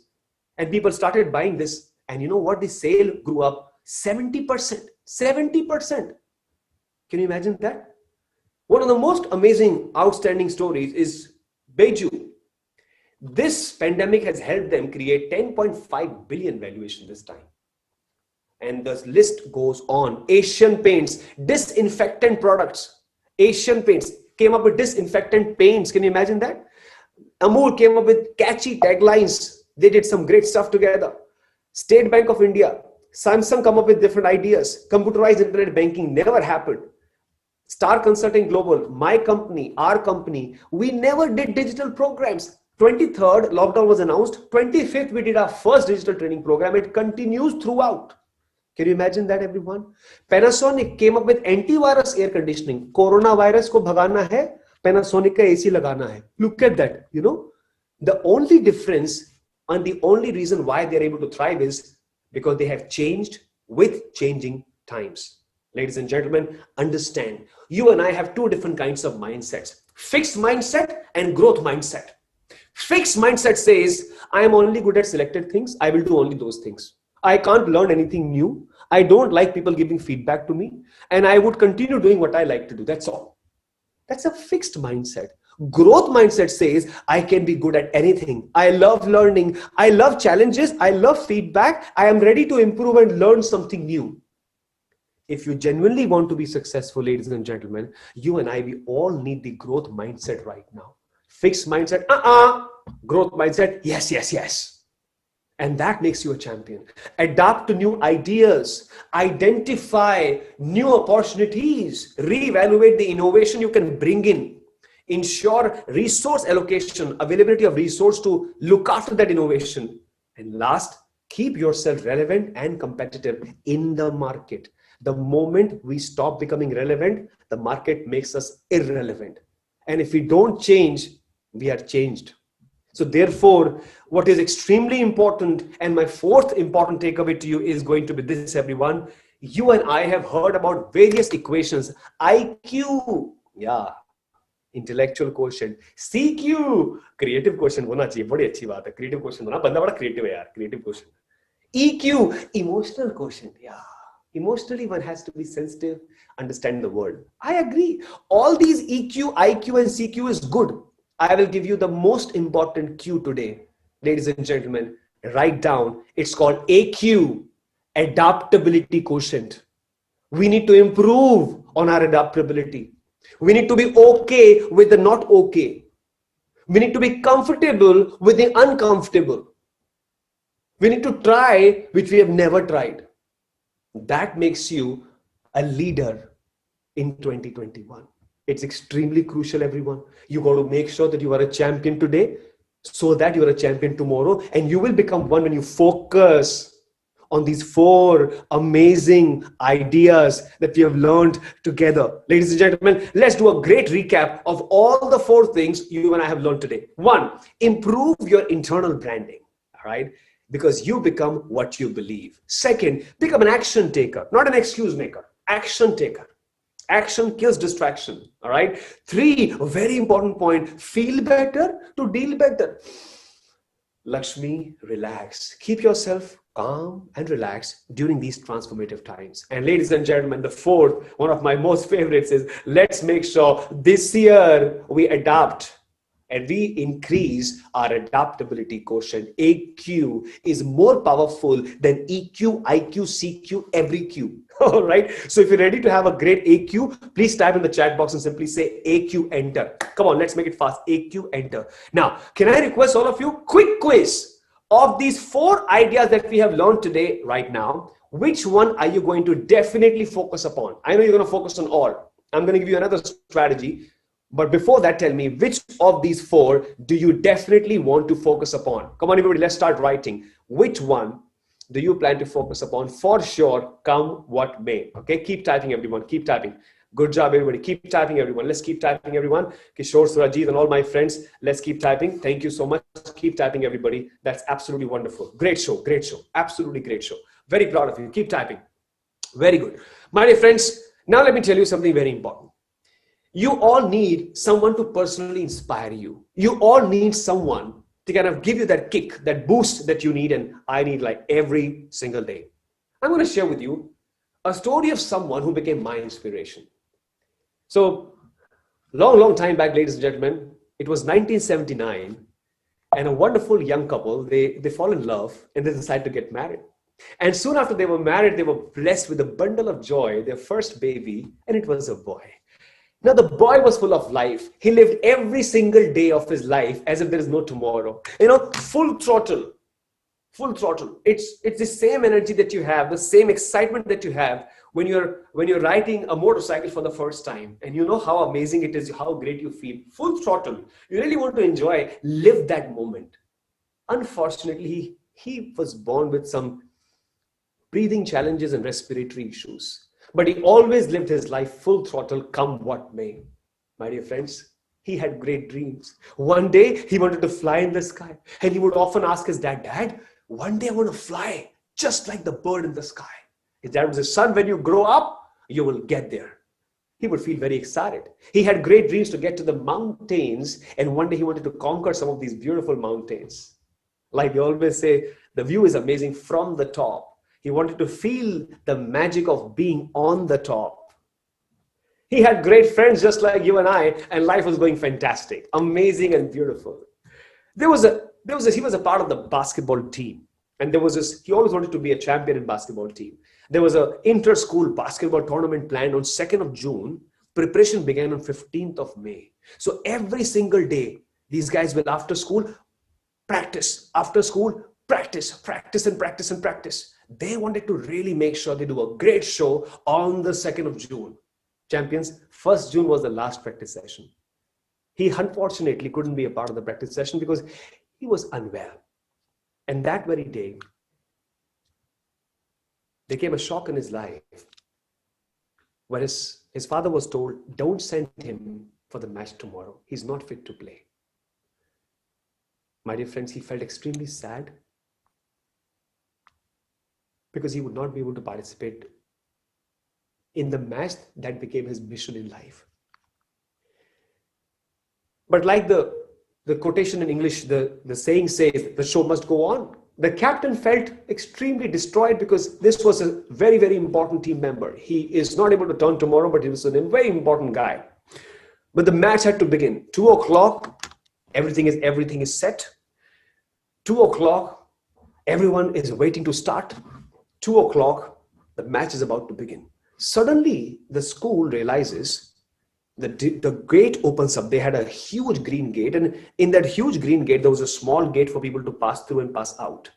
And people started buying this. And you know what? The sale grew up 70%. 70%. Can you imagine that? One of the most amazing, outstanding stories is Beiju. This pandemic has helped them create 10.5 billion valuation this time. And the list goes on. Asian Paints, disinfectant products. Asian Paints came up with disinfectant paints. Can you imagine that? Amul came up with catchy taglines. They did some great stuff together. State Bank of India, Samsung come up with different ideas. Computerized internet banking never happened. Star Consulting Global, my company, our company, we never did digital programs. 23rd, lockdown was announced. 25th, we did our first digital training program. It continues throughout. Can you imagine that, everyone? Panasonic came up with antivirus air conditioning. Coronavirus ko bhagana hai, Panasonic ka AC lagana hai. Look at that, you know. The only difference and the only reason why they're able to thrive is because they have changed with changing times. Ladies and gentlemen, understand, you and I have two different kinds of mindsets. Fixed mindset and growth mindset. Fixed mindset says, I am only good at selected things. I will do only those things. I can't learn anything new. I don't like people giving feedback to me. And I would continue doing what I like to do. That's all. That's a fixed mindset. Growth mindset says, I can be good at anything. I love learning. I love challenges. I love feedback. I am ready to improve and learn something new. If you genuinely want to be successful, ladies and gentlemen, you and I, we all need the growth mindset right now. Fixed mindset, growth mindset, yes, yes, yes. And that makes you a champion. Adapt to new ideas, identify new opportunities, reevaluate the innovation you can bring in, ensure resource allocation, availability of resource to look after that innovation. And last, keep yourself relevant and competitive in the market. The moment we stop becoming relevant, the market makes us irrelevant. And if we don't change, we are changed. So therefore, what is extremely important, and my fourth important takeaway to you is going to be this, everyone. You and I have heard about various equations. IQ, yeah, intellectual quotient. CQ, creative quotient होना चाहिए, बड़ी अच्छी बात है. Creative quotient होना, बंदा बड़ा creative है यार, creative quotient. EQ, emotional quotient, yeah. Emotionally, one has to be sensitive, understand the world. I agree. All these EQ, IQ, and CQ is good. I will give you the most important Q today. Ladies and gentlemen, write down. It's called AQ, adaptability quotient. We need to improve on our adaptability. We need to be okay with the not okay. We need to be comfortable with the uncomfortable. We need to try which we have never tried. That makes you a leader in 2021. It's extremely crucial, everyone. You got to make sure that you are a champion today so that you are a champion tomorrow. And you will become one when you focus on these 4 amazing ideas that we have learned together. Ladies and gentlemen, let's do a great recap of all the 4 things you and I have learned today. 1, improve your internal branding. All right. Because you become what you believe. 2nd, become an action taker, not an excuse maker. Action taker. Action kills distraction. All right. 3, a very important point, feel better to deal better. Lakshmi, relax. Keep yourself calm and relaxed during these transformative times. And ladies and gentlemen, the 4th, one of my most favorites is, let's make sure this year we adapt and we increase our adaptability quotient. AQ is more powerful than EQ, IQ, CQ, every Q. All right. So if you're ready to have a great AQ, please type in the chat box and simply say AQ, enter. Come on, let's make it fast. AQ, enter. Now, can I request all of you, quick quiz of these 4 ideas that we have learned today right now? Which one are you going to definitely focus upon? I know you're going to focus on all. I'm going to give you another strategy. But before that, tell me, which of these 4 do you definitely want to focus upon? Come on, everybody, let's start writing. Which one do you plan to focus upon? For sure, come what may. Okay, keep typing, everyone. Keep typing. Good job, everybody. Keep typing, everyone. Let's keep typing, everyone. Kishore, Surajit, and all my friends, let's keep typing. Thank you so much. Keep typing, everybody. That's absolutely wonderful. Great show. Great show. Absolutely great show. Very proud of you. Keep typing. Very good. My dear friends, now let me tell you something very important. You all need someone to personally inspire you. You all need someone to kind of give you that kick, that boost that you need, and I need like every single day. I'm going to share with you a story of someone who became my inspiration. So, long time back, ladies and gentlemen, it was 1979, and a wonderful young couple, they fall in love and they decide to get married. And soon after they were married, they were blessed with a bundle of joy, their first baby, and it was a boy. Now, the boy was full of life. He lived every single day of his life as if there is no tomorrow. You know, full throttle. Full throttle. It's the same energy that you have, the same excitement that you have when you're riding a motorcycle for the first time. And you know how amazing it is, how great you feel. Full throttle. You really want to enjoy, live that moment. Unfortunately, he was born with some breathing challenges and respiratory issues. But he always lived his life full throttle, come what may. My dear friends, he had great dreams. One day, he wanted to fly in the sky. And he would often ask his dad, Dad, one day I want to fly just like the bird in the sky. His dad would say, son, when you grow up, you will get there. He would feel very excited. He had great dreams to get to the mountains. And one day he wanted to conquer some of these beautiful mountains. Like we always say, the view is amazing from the top. He wanted to feel the magic of being on the top. He had great friends just like you and I, and life was going fantastic, amazing and beautiful. He was a part of the basketball team. And he always wanted to be a champion in basketball team. There was a inter-school basketball tournament planned on 2nd of June. Preparation began on 15th of May. So every single day, these guys will after school practice, after school practice, practice and practice and practice. They wanted to really make sure they do a great show on the 2nd of June. Champions, 1st June was the last practice session. He unfortunately couldn't be a part of the practice session because he was unwell. And that very day, there came a shock in his life where his father was told, don't send him for the match tomorrow. He's not fit to play. My dear friends, he felt extremely sad because he would not be able to participate in the match that became his mission in life. But like the quotation in English, the saying says, the show must go on. The captain felt extremely destroyed because this was a very, very important team member. He is not able to turn tomorrow, but he was a very important guy. But the match had to begin. 2 o'clock, everything is set. 2 o'clock, everyone is waiting to start. 2 o'clock, the match is about to begin. Suddenly, the school realizes the gate opens up. They had a huge green gate, and in that huge green gate, there was a small gate for people to pass through and pass out.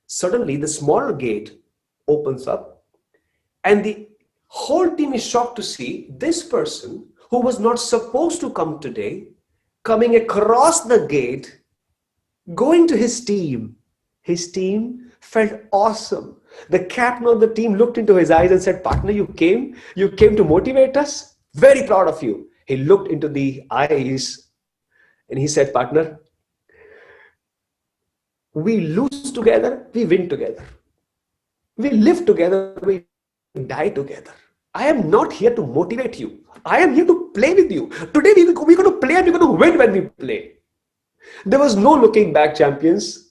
Suddenly, the small gate opens up, and the whole team is shocked to see this person who was not supposed to come today, coming across the gate, going to his team. His team felt awesome. The captain of the team looked into his eyes and said, partner, you came to motivate us? Very proud of you. He looked into the eyes and he said, partner, we lose together, we win together. We live together, we die together. I am not here to motivate you. I am here to play with you. Today we're going to play and we're going to win when we play. There was no looking back, champions.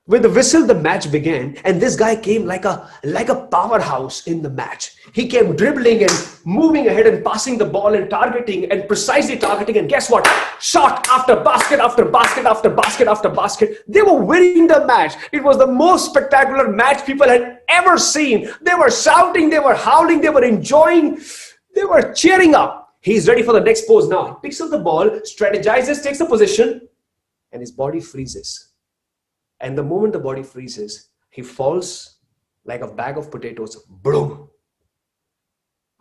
With the whistle, the match began, and this guy came like a powerhouse in the match. He came dribbling and moving ahead and passing the ball and targeting and precisely targeting. And guess what? Shot after basket after basket after basket after basket. They were winning the match. It was the most spectacular match people had ever seen. They were shouting, they were howling, they were enjoying, they were cheering up. He's ready for the next pose now. He picks up the ball, strategizes, takes a position, and his body freezes. And the moment the body freezes, he falls like a bag of potatoes. Boom!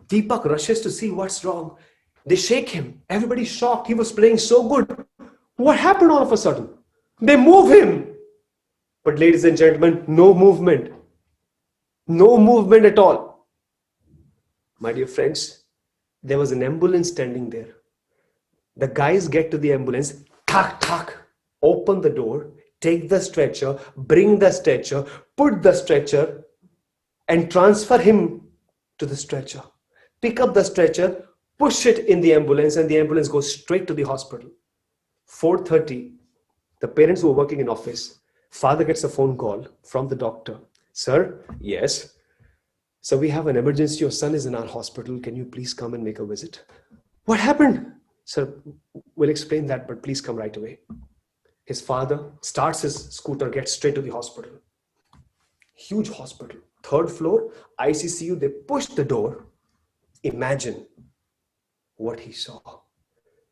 Deepak rushes to see what's wrong. They shake him. Everybody's shocked. He was playing so good. What happened all of a sudden? They move him. But ladies and gentlemen, no movement. No movement at all. My dear friends, there was an ambulance standing there. The guys get to the ambulance. Thak, thak. Open the door. Take the stretcher, bring the stretcher, put the stretcher, and transfer him to the stretcher. Pick up the stretcher, push it in the ambulance, and the ambulance goes straight to the hospital. 4:30, the parents who were working in office, father gets a phone call from the doctor. Sir, yes. So we have an emergency. Your son is in our hospital. Can you please come and make a visit? What happened? Sir, we'll explain that, but please come right away. His father starts his scooter, gets straight to the hospital. Huge hospital. 3rd floor, ICCU. They push the door. Imagine what he saw.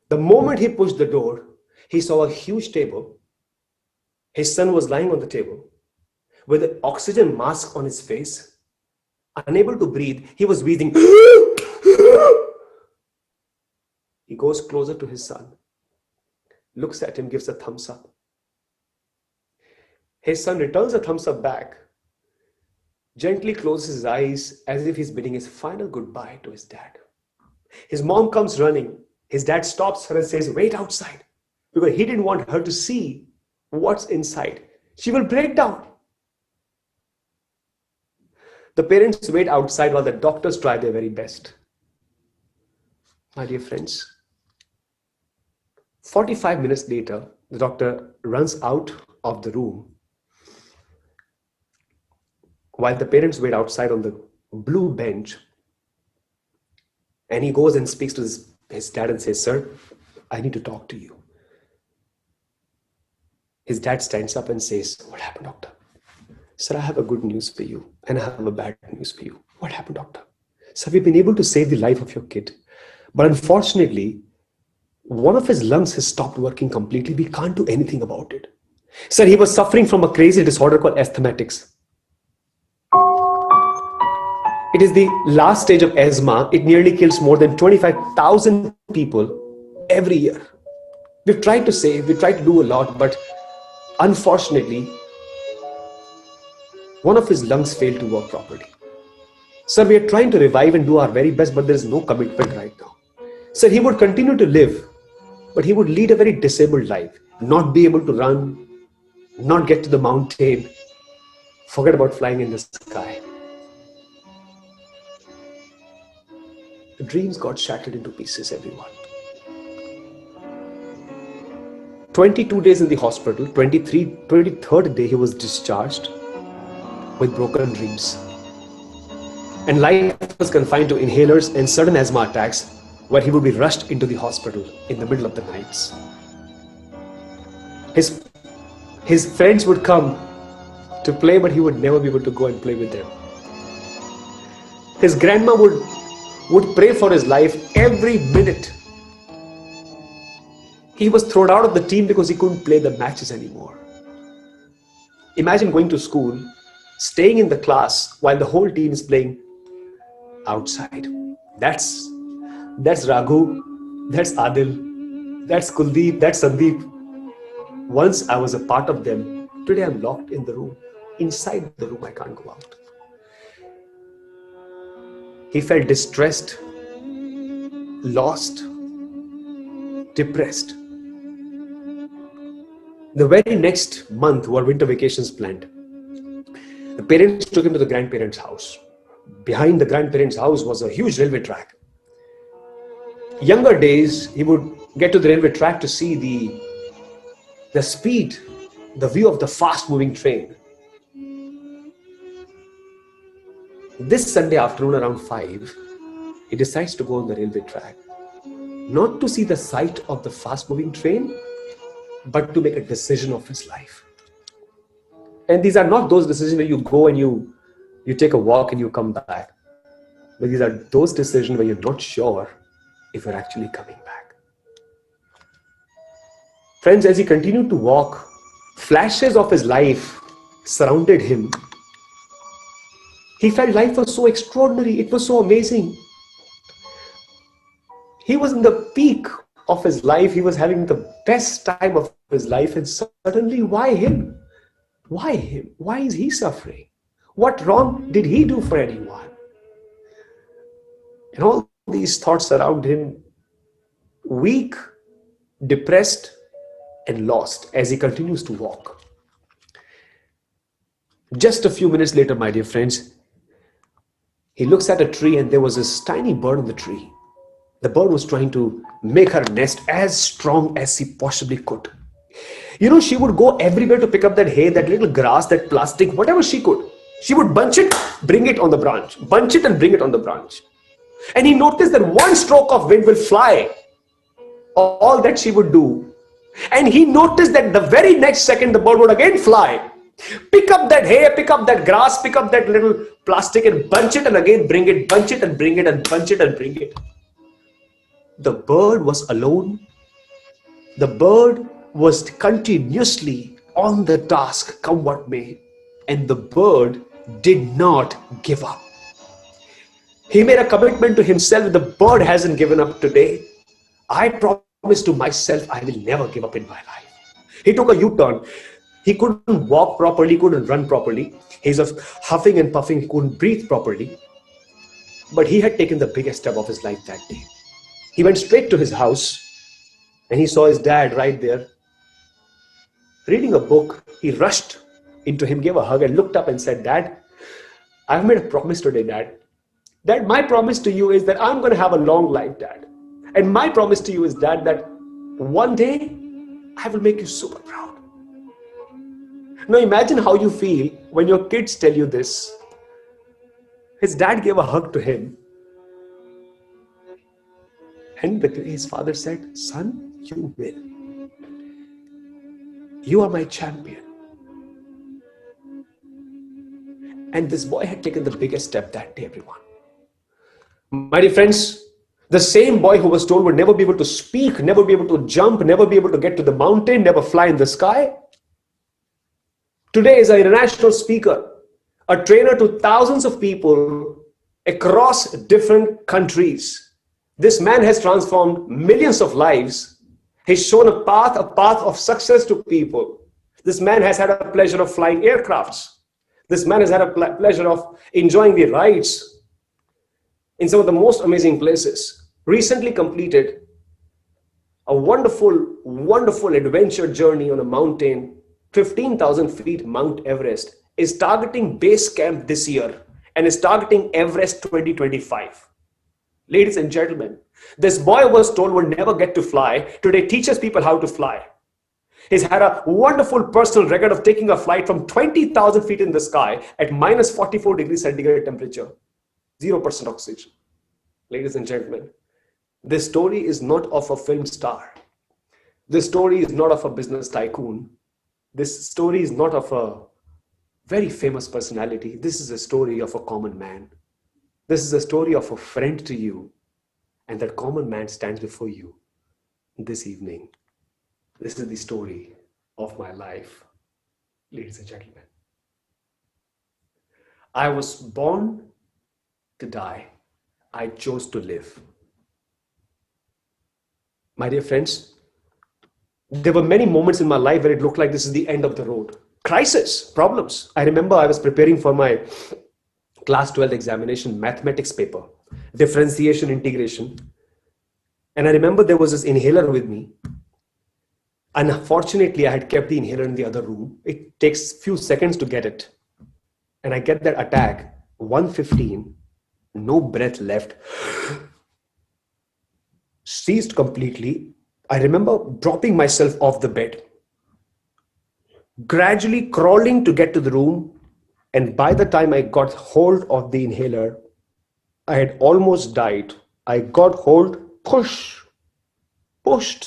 The moment he pushed the door, he saw a huge table. His son was lying on the table with an oxygen mask on his face. Unable to breathe, he was breathing. He goes closer to his son. Looks at him, gives a thumbs up. His son returns a thumbs up back, gently closes his eyes as if he's bidding his final goodbye to his dad. His mom comes running. His dad stops her and says, wait outside, because he didn't want her to see what's inside. She will break down. The parents wait outside while the doctors try their very best. My dear friends, 45 minutes later, the doctor runs out of the room while the parents wait outside on the blue bench. And he goes and speaks to his dad and says, "Sir, I need to talk to you." His dad stands up and says, "What happened, doctor?" "Sir, I have a good news for you and I have a bad news for you." "What happened, doctor?" "Sir, we've been able to save the life of your kid. But unfortunately, one of his lungs has stopped working completely. We can't do anything about it." Sir, he was suffering from a crazy disorder called asthmatics. It is the last stage of asthma. It nearly kills more than 25,000 people every year. We've tried to save, we've tried to do a lot, but unfortunately, one of his lungs failed to work properly. Sir, we are trying to revive and do our very best, but there is no commitment right now. Sir, he would continue to live, but he would lead a very disabled life, not be able to run, not get to the mountain, forget about flying in the sky. The dreams got shattered into pieces, everyone. 22 days in the hospital, 23rd day he was discharged with broken dreams. And life was confined to inhalers and sudden asthma attacks where he would be rushed into the hospital in the middle of the nights. His friends would come to play, but he would never be able to go and play with them. His grandma would pray for his life every minute. He was thrown out of the team because he couldn't play the matches anymore. Imagine going to school, staying in the class while the whole team is playing outside. That's Raghu, that's Adil, that's Kuldeep, that's Sandeep. Once I was a part of them. Today I'm locked in the room. Inside the room, I can't go out. He felt distressed, lost, depressed. The very next month were winter vacations planned. The parents took him to the grandparents' house. Behind the grandparents' house was a huge railway track. Younger days, he would get to the railway track to see the speed, the view of the fast-moving train. This Sunday afternoon around 5, he decides to go on the railway track. Not to see the sight of the fast-moving train, but to make a decision of his life. And these are not those decisions where you go and you take a walk and you come back. But these are those decisions where you're not sure if you're actually coming back. Friends, as he continued to walk, flashes of his life surrounded him. He felt life was so extraordinary. It was so amazing. He was in the peak of his life. He was having the best time of his life. And suddenly, why him? Why him? Why is he suffering? What wrong did he do for anyone? And all these thoughts surround him, weak, depressed, and lost as he continues to walk. Just a few minutes later, my dear friends, he looks at a tree and there was this tiny bird on the tree. The bird was trying to make her nest as strong as she possibly could. You know, she would go everywhere to pick up that hay, that little grass, that plastic, whatever she could. She would bunch it, bring it on the branch. Bunch it and bring it on the branch. And he noticed that one stroke of wind will fly all that she would do. And he noticed that the very next second the bird would again fly. Pick up that hay, pick up that grass, pick up that little plastic and bunch it and again bring it, bunch it and bring it and bunch it and bring it. The bird was alone. The bird was continuously on the task, come what may. And the bird did not give up. He made a commitment to himself. The bird hasn't given up today. I promise to myself, I will never give up in my life. He took a U-turn. He couldn't walk properly, couldn't run properly. He's huffing and puffing, he couldn't breathe properly. But he had taken the biggest step of his life that day. He went straight to his house and he saw his dad right there reading a book. He rushed into him, gave a hug and looked up and said, "Dad, I've made a promise today, Dad. Dad, my promise to you is that I'm going to have a long life, Dad. And my promise to you is, Dad, that one day I will make you super proud." Now imagine how you feel when your kids tell you this. His dad gave a hug to him. And his father said, son, you will. You are my champion. And this boy had taken the biggest step that day, everyone. My dear friends, the same boy who was told would never be able to speak, never be able to jump, never be able to get to the mountain, never fly in the sky, today is an international speaker, a trainer to thousands of people across different countries. This man has transformed millions of lives. He's shown a path of success to people. This man has had a pleasure of flying aircrafts. This man has had a pleasure of enjoying the rides in some of the most amazing places. Recently completed a wonderful, wonderful adventure journey on a mountain, 15,000 feet Mount Everest, is targeting base camp this year and is targeting Everest 2025. Ladies and gentlemen, this boy was told would never get to fly. Today teaches people how to fly. He's had a wonderful personal record of taking a flight from 20,000 feet in the sky at minus 44 degrees centigrade temperature, 0% oxygen. Ladies and gentlemen, this story is not of a film star. This story is not of a business tycoon. This story is not of a very famous personality. This is a story of a common man. This is a story of a friend to you. And that common man stands before you this evening. This is the story of my life, ladies and gentlemen. I was born to die. I chose to live. My dear friends, there were many moments in my life where it looked like this is the end of the road. Crisis, problems. I remember I was preparing for my class 12 examination mathematics paper, differentiation, integration. And I remember there was this inhaler with me. Unfortunately, I had kept the inhaler in the other room. It takes few seconds to get it. And I get that attack, 1:15, no breath left, seized completely. I remember dropping myself off the bed, gradually crawling to get to the room. And by the time I got hold of the inhaler, I had almost died. I got hold, pushed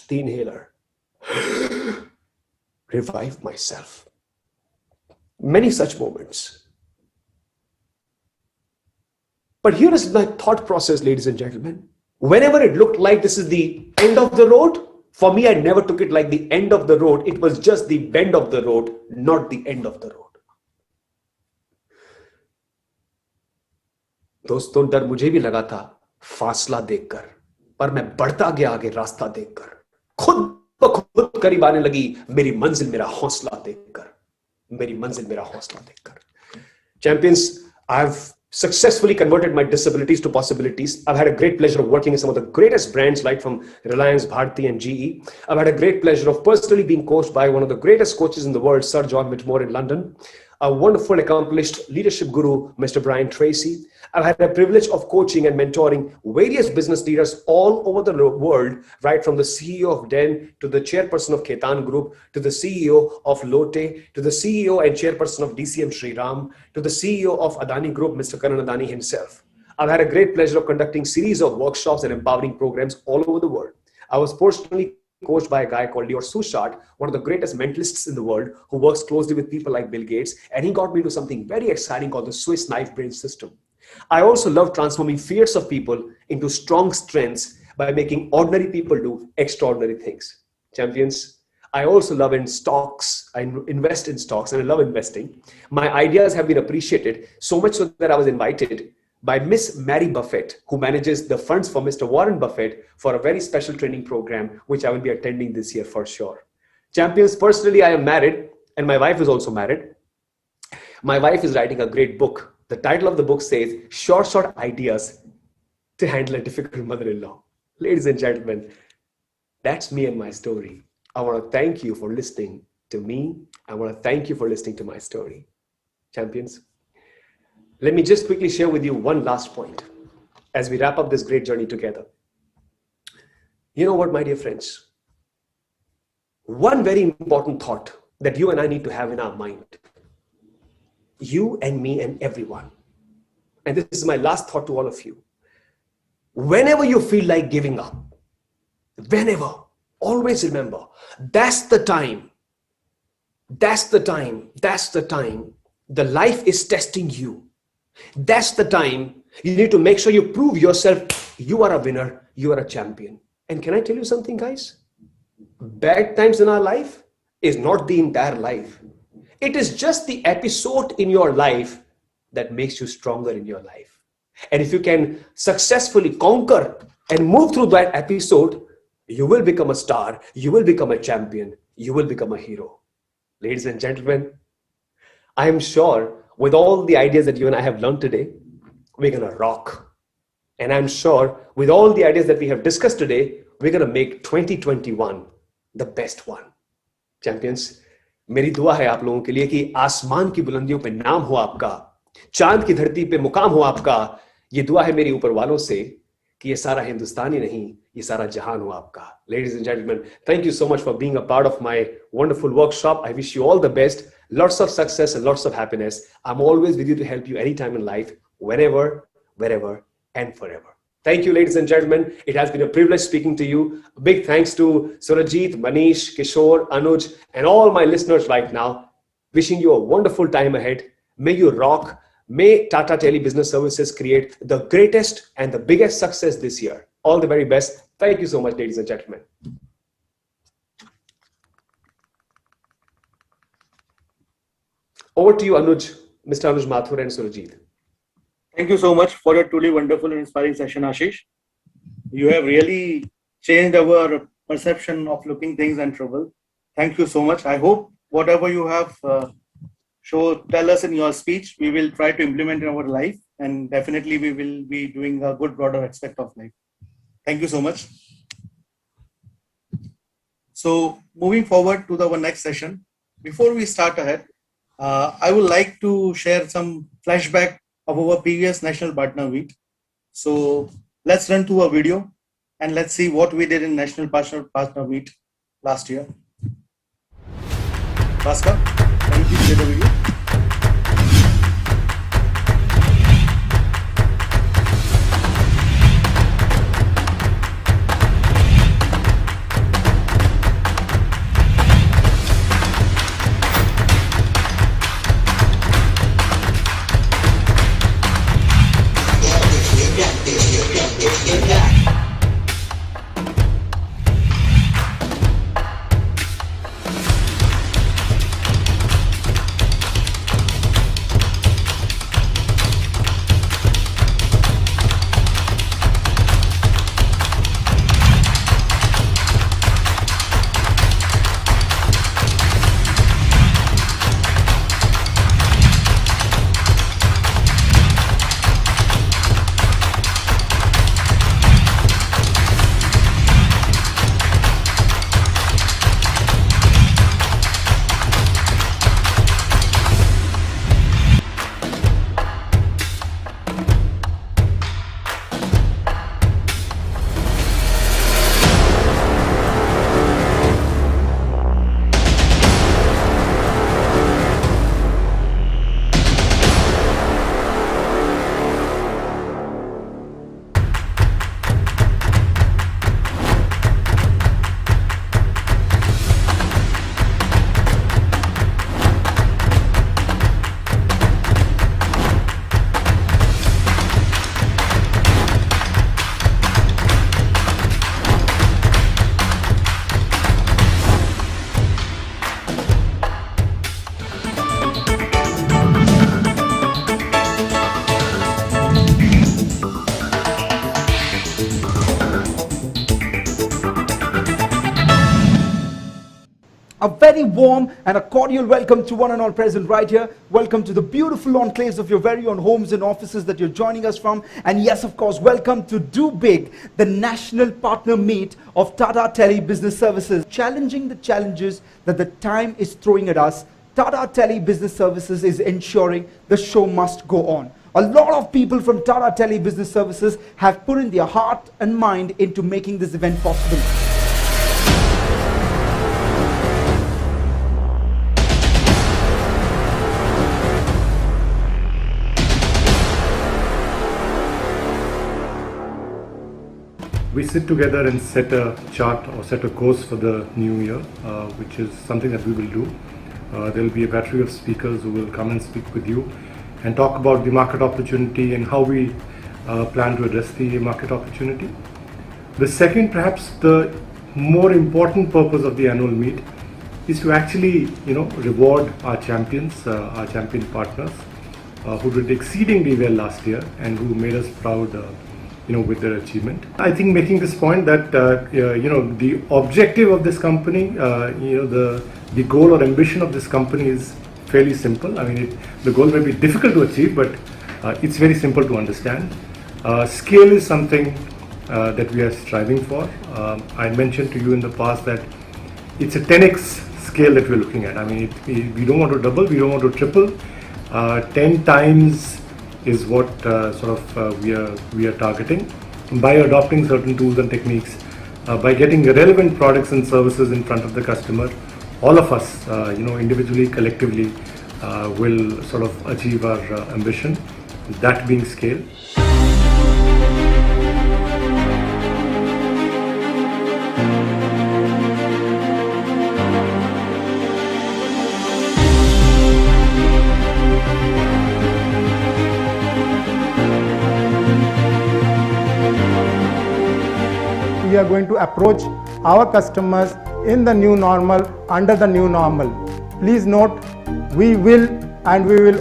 the inhaler, revived myself. Many such moments. But here is my thought process, ladies and gentlemen. Whenever it looked like this is the end of the road, for me, I never took it like the end of the road. It was just the bend of the road, not the end of the road. दोस्तों, डर मुझे भी लगा था फासला देखकर, पर मैं बढ़ता गया आगे रास्ता देखकर। खुद ब खुद करीब आने लगी मेरी मंजिल, मेरा हौसला देखकर, मेरी मंजिल, मेरा हौसला देखकर। Champions, I've successfully converted my disabilities to possibilities. I've had a great pleasure of working in some of the greatest brands like from Reliance, Bharti and GE. I've had a great pleasure of personally being coached by one of the greatest coaches in the world, Sir John Whitmore in London. A wonderful, accomplished leadership guru, Mr. Brian Tracy. I've had the privilege of coaching and mentoring various business leaders all over the world, right from the CEO of Den to the chairperson of Ketan Group, to the CEO of Lotte, to the CEO and chairperson of DCM Shriram, to the CEO of Adani Group, Mr. Karan Adani himself. I've had a great pleasure of conducting series of workshops and empowering programs all over the world. I was personally coached by a guy called Lior Suchard, one of the greatest mentalists in the world, who works closely with people like Bill Gates, and he got me into something very exciting called the Swiss knife brain system. I also love transforming fears of people into strong strengths by making ordinary people do extraordinary things. Champions, I also love in stocks. I invest in stocks and I love investing. My ideas have been appreciated so much so that I was invited by Miss Mary Buffett, who manages the funds for Mr. Warren Buffett, for a very special training program, which I will be attending this year for sure. Champions, personally, I am married and my wife is also married. My wife is writing a great book. The title of the book says, Short Ideas to Handle a Difficult Mother-in-Law. Ladies and gentlemen, that's me and my story. I want to thank you for listening to me. I want to thank you for listening to my story. Champions, let me just quickly share with you one last point as we wrap up this great journey together. You know what, my dear friends? One very important thought that you and I need to have in our mind. You and me and everyone. And this is my last thought to all of you. Whenever you feel like giving up, whenever, always remember, that's the time the life is testing you. That's the time you need to make sure you prove yourself. You are a winner. You are a champion. And can I tell you something, guys? Bad times in our life is not the entire life. It is just the episode in your life that makes you stronger in your life. And if you can successfully conquer and move through that episode, you will become a star. You will become a champion. You will become a hero. Ladies and gentlemen, I am sure with all the ideas that you and I have learned today, we're going to rock. And I'm sure with all the ideas that we have discussed today, we're going to make 2021 the best one. Champions, मेरी दुआ है आप लोगों के लिए कि आसमान की बुलंदियों पे नाम हो आपका, चांद की धरती पे मुकाम हो आपका. ये दुआ है मेरी ऊपर वालों से कि ये सारा हिंदुस्तान ही नहीं, ये सारा जहान हो आपका. Ladies and gentlemen, thank you so much for being a part of my wonderful workshop. I wish you all the best, lots of success and lots of happiness. I'm always with you to help you anytime in life, whenever, wherever, and forever. Thank you, ladies and gentlemen. It has been a privilege speaking to you. A big thanks to Surajit, Manish, Kishore, Anuj, and all my listeners right now. Wishing you a wonderful time ahead. May you rock. May Tata Tele Business Services create the greatest and the biggest success this year. All the very best. Thank you so much, ladies and gentlemen. Over to you, Anuj, Mr. Anuj Mathur and Surajit. Thank you so much for a truly wonderful and inspiring session, Ashish. You have really changed our perception of looking things and trouble. Thank you so much. I hope whatever you have tell us in your speech, we will try to implement in our life, and definitely we will be doing a good broader aspect of life. Thank you so much. So moving forward to our next session, before we start ahead, I would like to share some flashback of our previous National Partner Week. So let's run to a video and let's see what we did in National Partner Week last year. Bhaskar, can you please play the video? A very warm and a cordial welcome to one and all present right here. Welcome to the beautiful enclaves of your very own homes and offices that you're joining us from. And yes, of course, welcome to Do Big, the national partner meet of Tata Tele Business Services. Challenging the challenges that the time is throwing at us, Tata Tele Business Services is ensuring the show must go on. A lot of people from Tata Tele Business Services have put in their heart and mind into making this event possible. we sit together and set a chart or set a course for the new year, which is something that we will do. There will be a battery of speakers who will come and speak with you and talk about the market opportunity and how we plan to address the market opportunity. The second, perhaps the more important purpose of the annual meet is to actually, reward our champions, our champion partners, who did exceedingly well last year and who made us proud, with their achievement. I think making this point that, the objective of this company, the goal or ambition of this company is fairly simple. I mean, the goal may be difficult to achieve, but it's very simple to understand. Scale is something that we are striving for. I mentioned to you in the past that it's a 10x scale that we're looking at. I mean, we don't want to double, we don't want to triple. 10 times is what we are targeting by adopting certain tools and techniques, by getting relevant products and services in front of the customer. All of us, individually, collectively, will sort of achieve our ambition, that being scale. We are going to approach our customers in the new normal, under the new normal. Please note, we will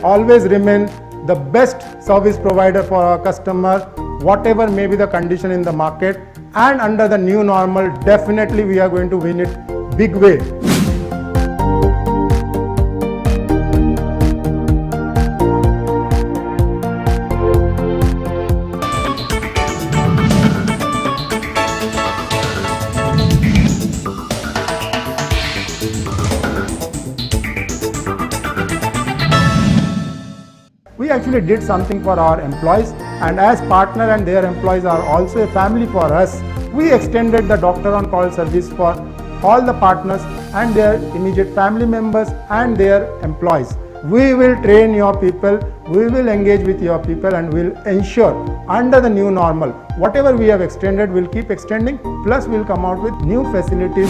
always remain the best service provider for our customer, whatever may be the condition in the market, and under the new normal, definitely we are going to win it big way. We actually did something for our employees, and as partner and their employees are also a family for us, we extended the doctor on call service for all the partners and their immediate family members and their employees. We will train your people, we will engage with your people, and will ensure under the new normal, whatever we have extended, we'll keep extending, plus we'll come out with new facilities.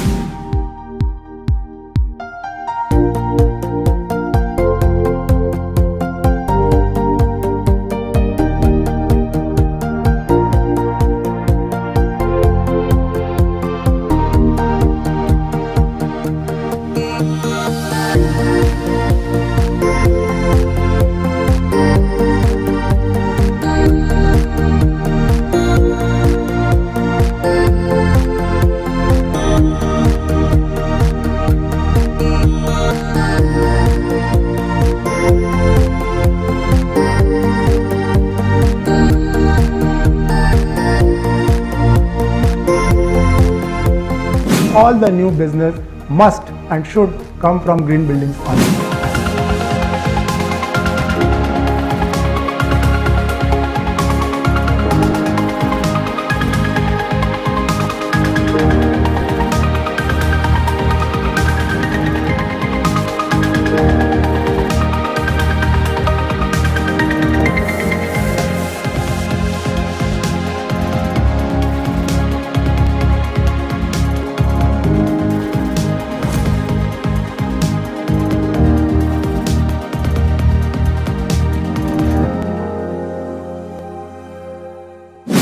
All the new business must and should come from green buildings only.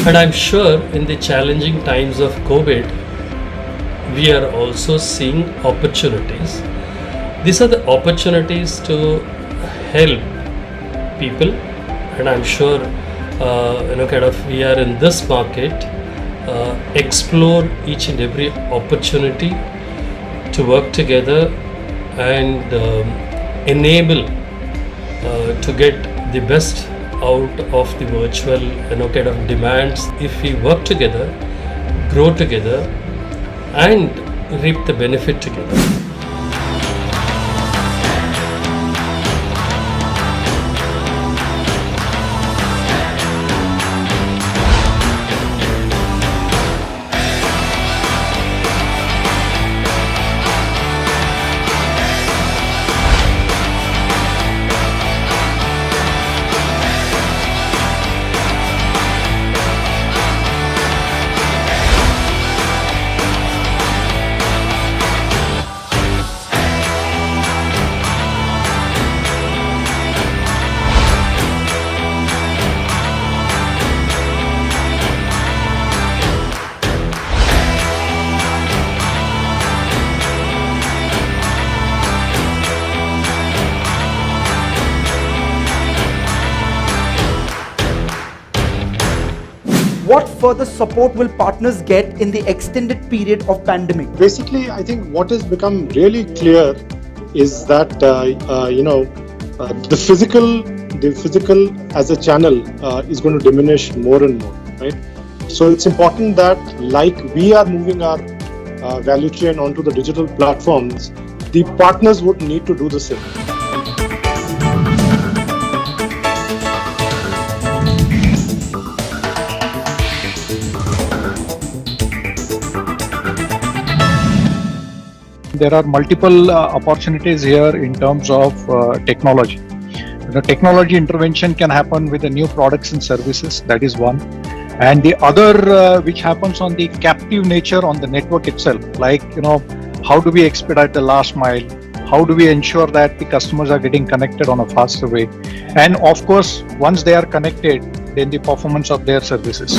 And I'm sure in the challenging times of COVID, we are also seeing opportunities. These are the opportunities to help people, and I'm sure we are in this market, explore each and every opportunity to work together and enable to get the best out of the virtual demands. If we work together, grow together, and reap the benefit together. what further support will partners get in the extended period of pandemic? Basically, I think what has become really clear is that the physical as a channel is going to diminish more and more, right? So it's important that, like we are moving our value chain onto the digital platforms, the partners would need to do the same. There are multiple opportunities here in terms of technology. The technology intervention can happen with the new products and services. That is one. And the other, which happens on the captive nature on the network itself, like, how do we expedite the last mile? How do we ensure that the customers are getting connected on a faster way? And of course, once they are connected, then the performance of their services.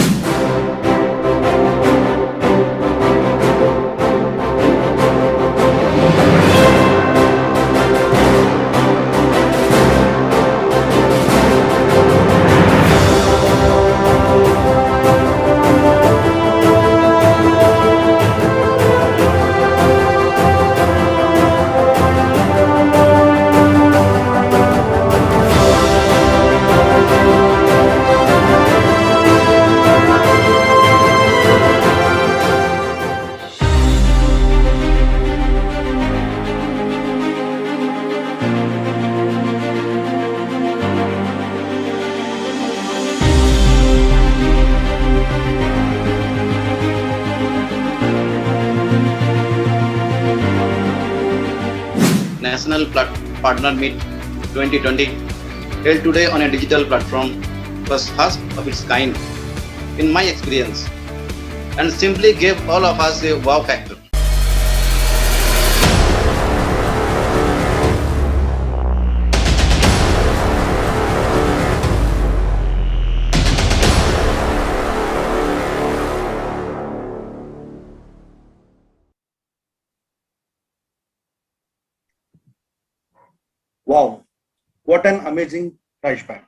National Partner Meet 2020, held today on a digital platform, was first of its kind, in my experience, and simply gave all of us a wow factor. Wow, what an amazing flashback.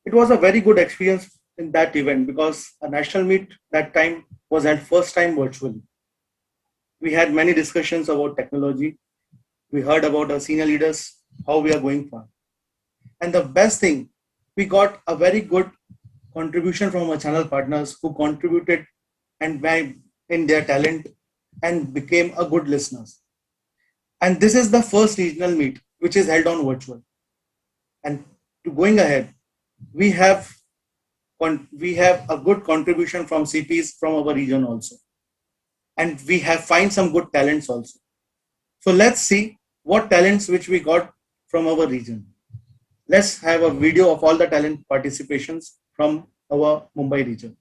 It was a very good experience in that event because a national meet that time was held first time virtually. We had many discussions about technology. We heard about our senior leaders, how we are going for. And the best thing, we got a very good contribution from our channel partners who contributed and in their talent and became a good listeners. And this is the first regional meet which is held on virtual. And to going ahead, we have a good contribution from CPs from our region also. And we have find some good talents also. So let's see what talents which we got from our region. Let's have a video of all the talent participations from our Mumbai region.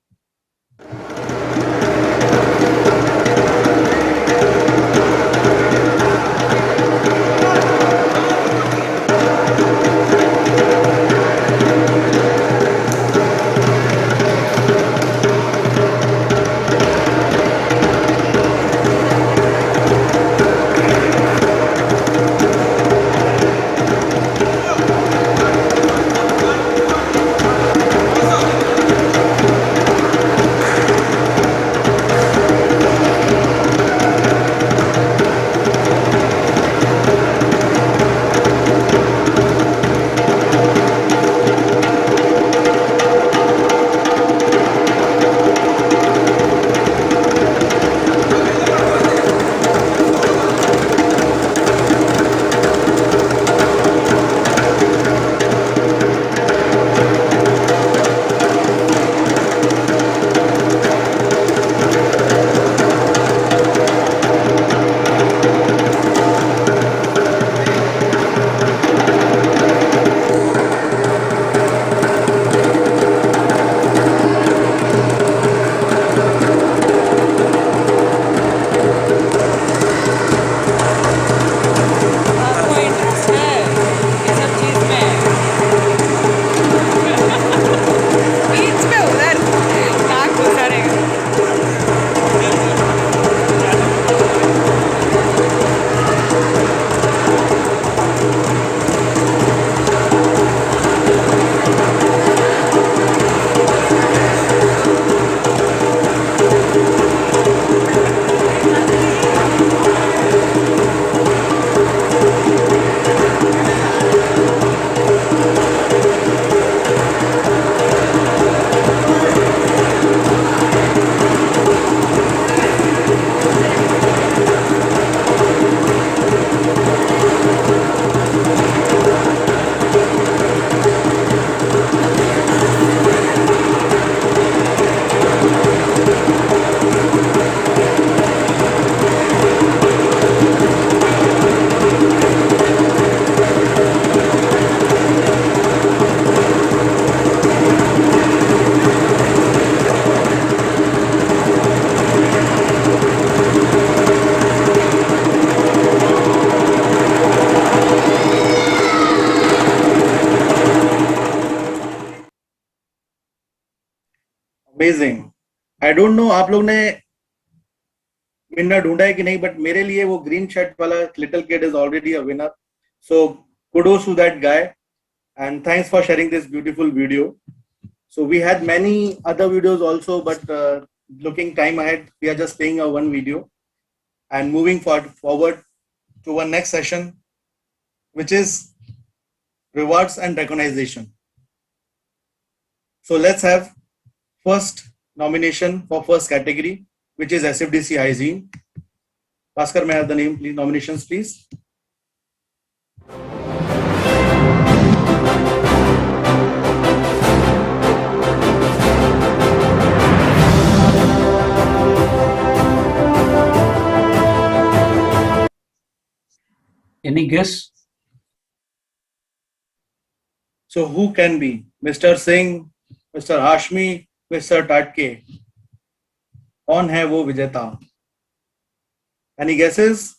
Amazing. I don't know आप लोग ने winner ढूंढा है कि नहीं, but मेरे लिए वो green shirt वाला little kid is already a winner. So kudos to that guy, and thanks for sharing this beautiful video. So we had many other videos also, but looking time ahead, we are just playing a one video and moving forward to our next session, which is rewards and recognition. So let's have first nomination for first category, which is SFDC hygiene. Bhaskar, may I have the name, please? Nominations, please. Any guess? So who can be? Mr. Singh, Mr. Hashmi, Mr. Tatke. कौन है वो विजेता? Any guesses?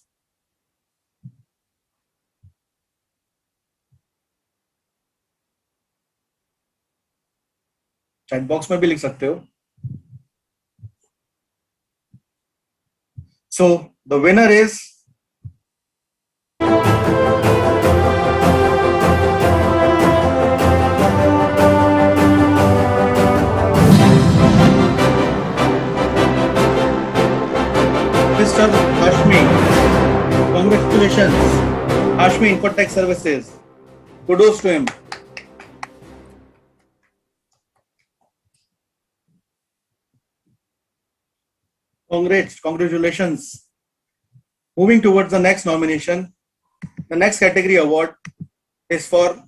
Chat box में भी लिख सकते हो. So the winner is Mr. Hashmi. Congratulations, Hashmi Infotech Services. Kudos to him. Congratulations. Moving towards the next nomination, the next category award is for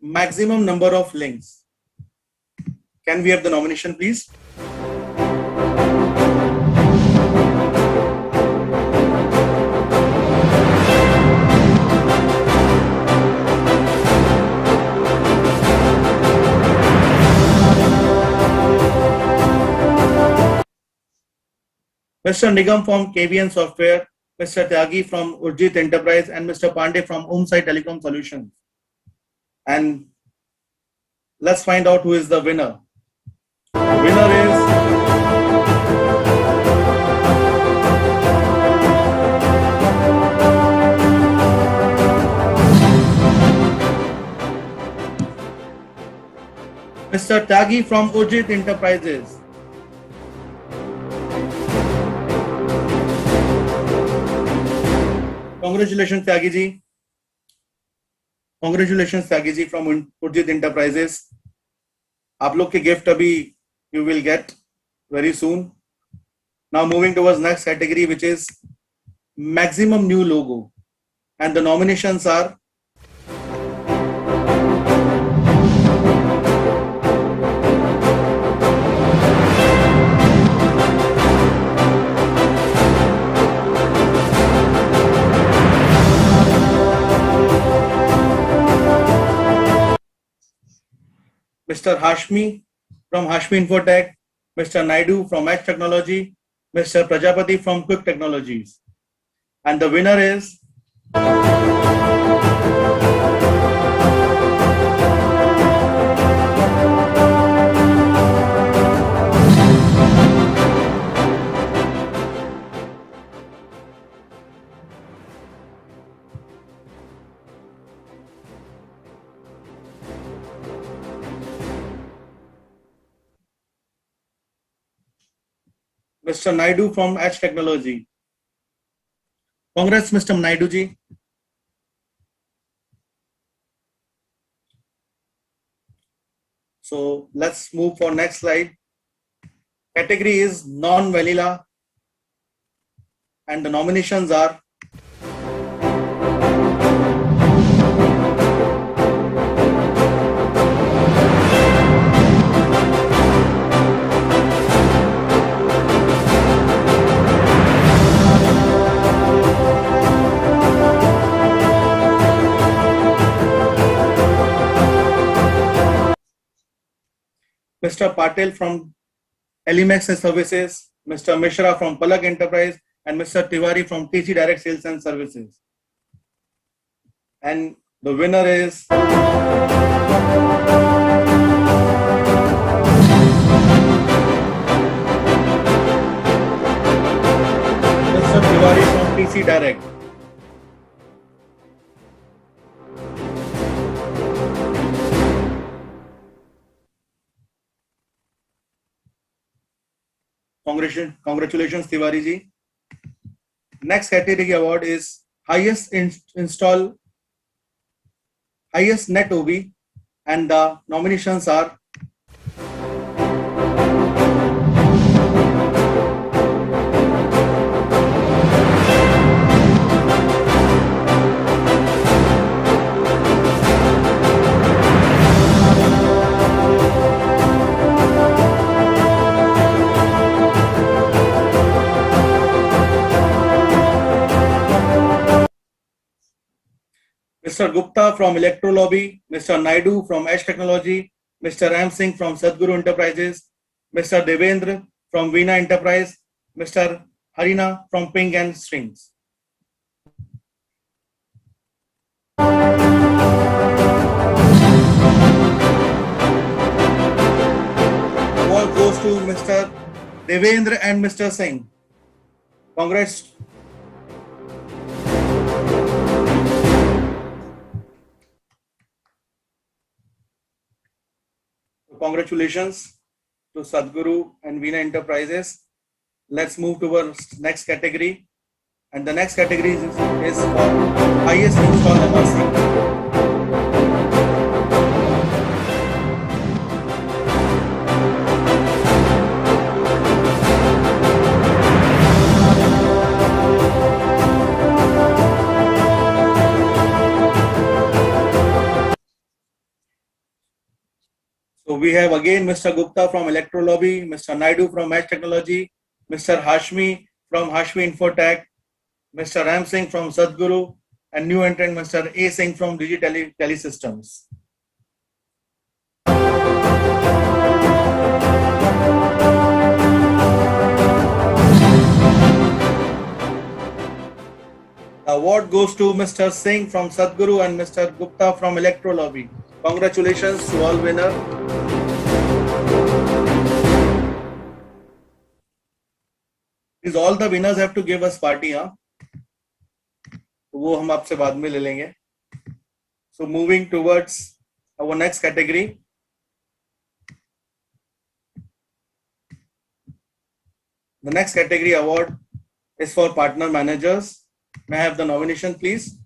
maximum number of links. Can we have the nomination, please? Mr. Nigam from KVN Software, Mr. Tyagi from Urjit Enterprise, and Mr. Pandey from Umsai Telecom Solutions. And let's find out who is the winner. The winner is Mr. Tyagi from Urjit Enterprises. Congratulations, Tyagi ji. Congratulations, Tyagi ji from Urjit Enterprises. आप लोग के gift अभी you will get very soon. Now moving towards next category, which is maximum new logo, and the nominations are Mr. Hashmi from Hashmi Infotech, Mr. Naidu from Edge Technology, Mr. Prajapati from Quick Technologies. And the winner is Mr. Naidu from Edge Technology. Congrats, Mr. Naidu ji. So let's move for next slide. Category is non-vanilla, and the nominations are Mr. Patel from Elimex Services, Mr. Mishra from Palak Enterprise, and Mr. Tiwari from TC Direct Sales and Services. And the winner is see direct. Congratulations, Tiwari ji. Next category award is highest net OB, and the nominations are Mr. Gupta from Electro Lobby, Mr. Naidu from Edge Technology, Mr. Ram Singh from Sadhguru Enterprises, Mr. Devendra from Veena Enterprise, Mr. Harina from Ping and Strings. Award goes to Mr. Devendra and Mr. Singh. Congrats. Congratulations to Sadhguru and Veena Enterprises. Let's move towards next category. And the next category is for highest install MRC. So we have again Mr. Gupta from Electro Lobby, Mr. Naidu from Edge Technology, Mr. Hashmi from Hashmi Infotech, Mr. Ram Singh from Sadhguru, and new entrant Mr. A Singh from Digitele Telesystems. The award goes to Mr. Singh from Sadhguru and Mr. Gupta from Electro Lobby. Congratulations to all winners. Is all the winners have to give us party, huh? वो हम आपसे बाद में ले लेंगे. So moving towards our next category. The next category award is for partner managers. May I have the nomination, please?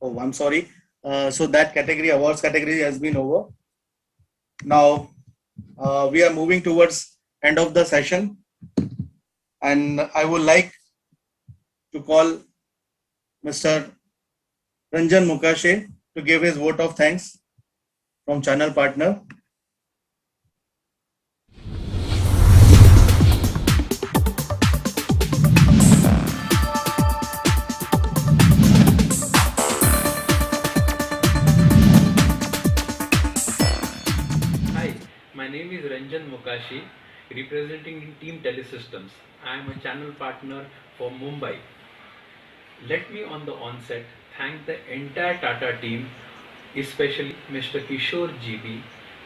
Oh, I'm sorry. So that category, awards category, has been over. Now we are moving towards end of the session, and I would like to call Mr. Ranjan Mukashe to give his vote of thanks from channel partner. My name is Ranjan Mukashi, representing Team Telesystems. I am a channel partner for Mumbai. Let me on the onset thank the entire TATA team, especially Mr. Kishore GB,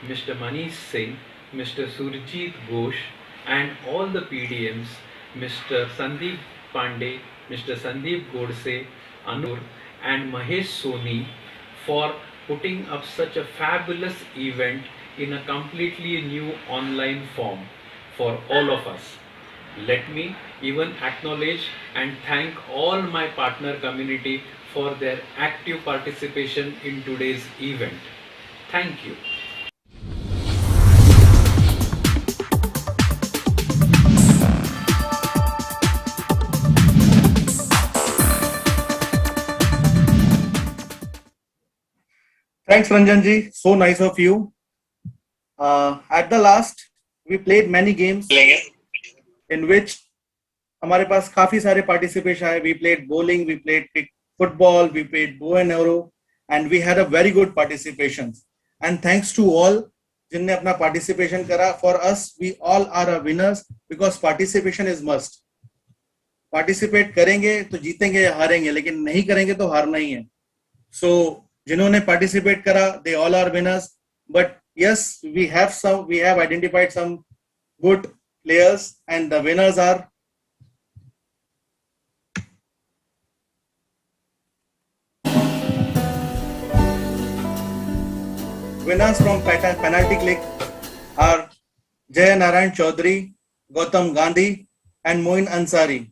Mr. Manish Singh, Mr. Surjit Ghosh, and all the PDMs, Mr. Sandeep Pandey, Mr. Sandeep Godse, Anur, and Mahesh Soni for putting up such a fabulous event in a completely new online form for all of us. Let me even acknowledge and thank all my partner community for their active participation in today's event. Thank you. Thanks, Ranjan ji. So nice of you. At the last, we played many games in which हमारे पास काफी सारे participation आए. We played bowling, we played football, we played bow and arrow, and we had a very good participation. And thanks to all जिनने अपना participation करा. For us, we all are a winners because participation is must. Participate करेंगे तो जीतेंगे या हारेंगे, लेकिन नहीं करेंगे तो हारना ही है. So जिन्होंने पार्टिसिपेट करा, they all are winners. But yes, we have identified some good players, and the winners are from penalty kick are Jaya Narayan Chaudhary, Gautam Gandhi, and Moin Ansari.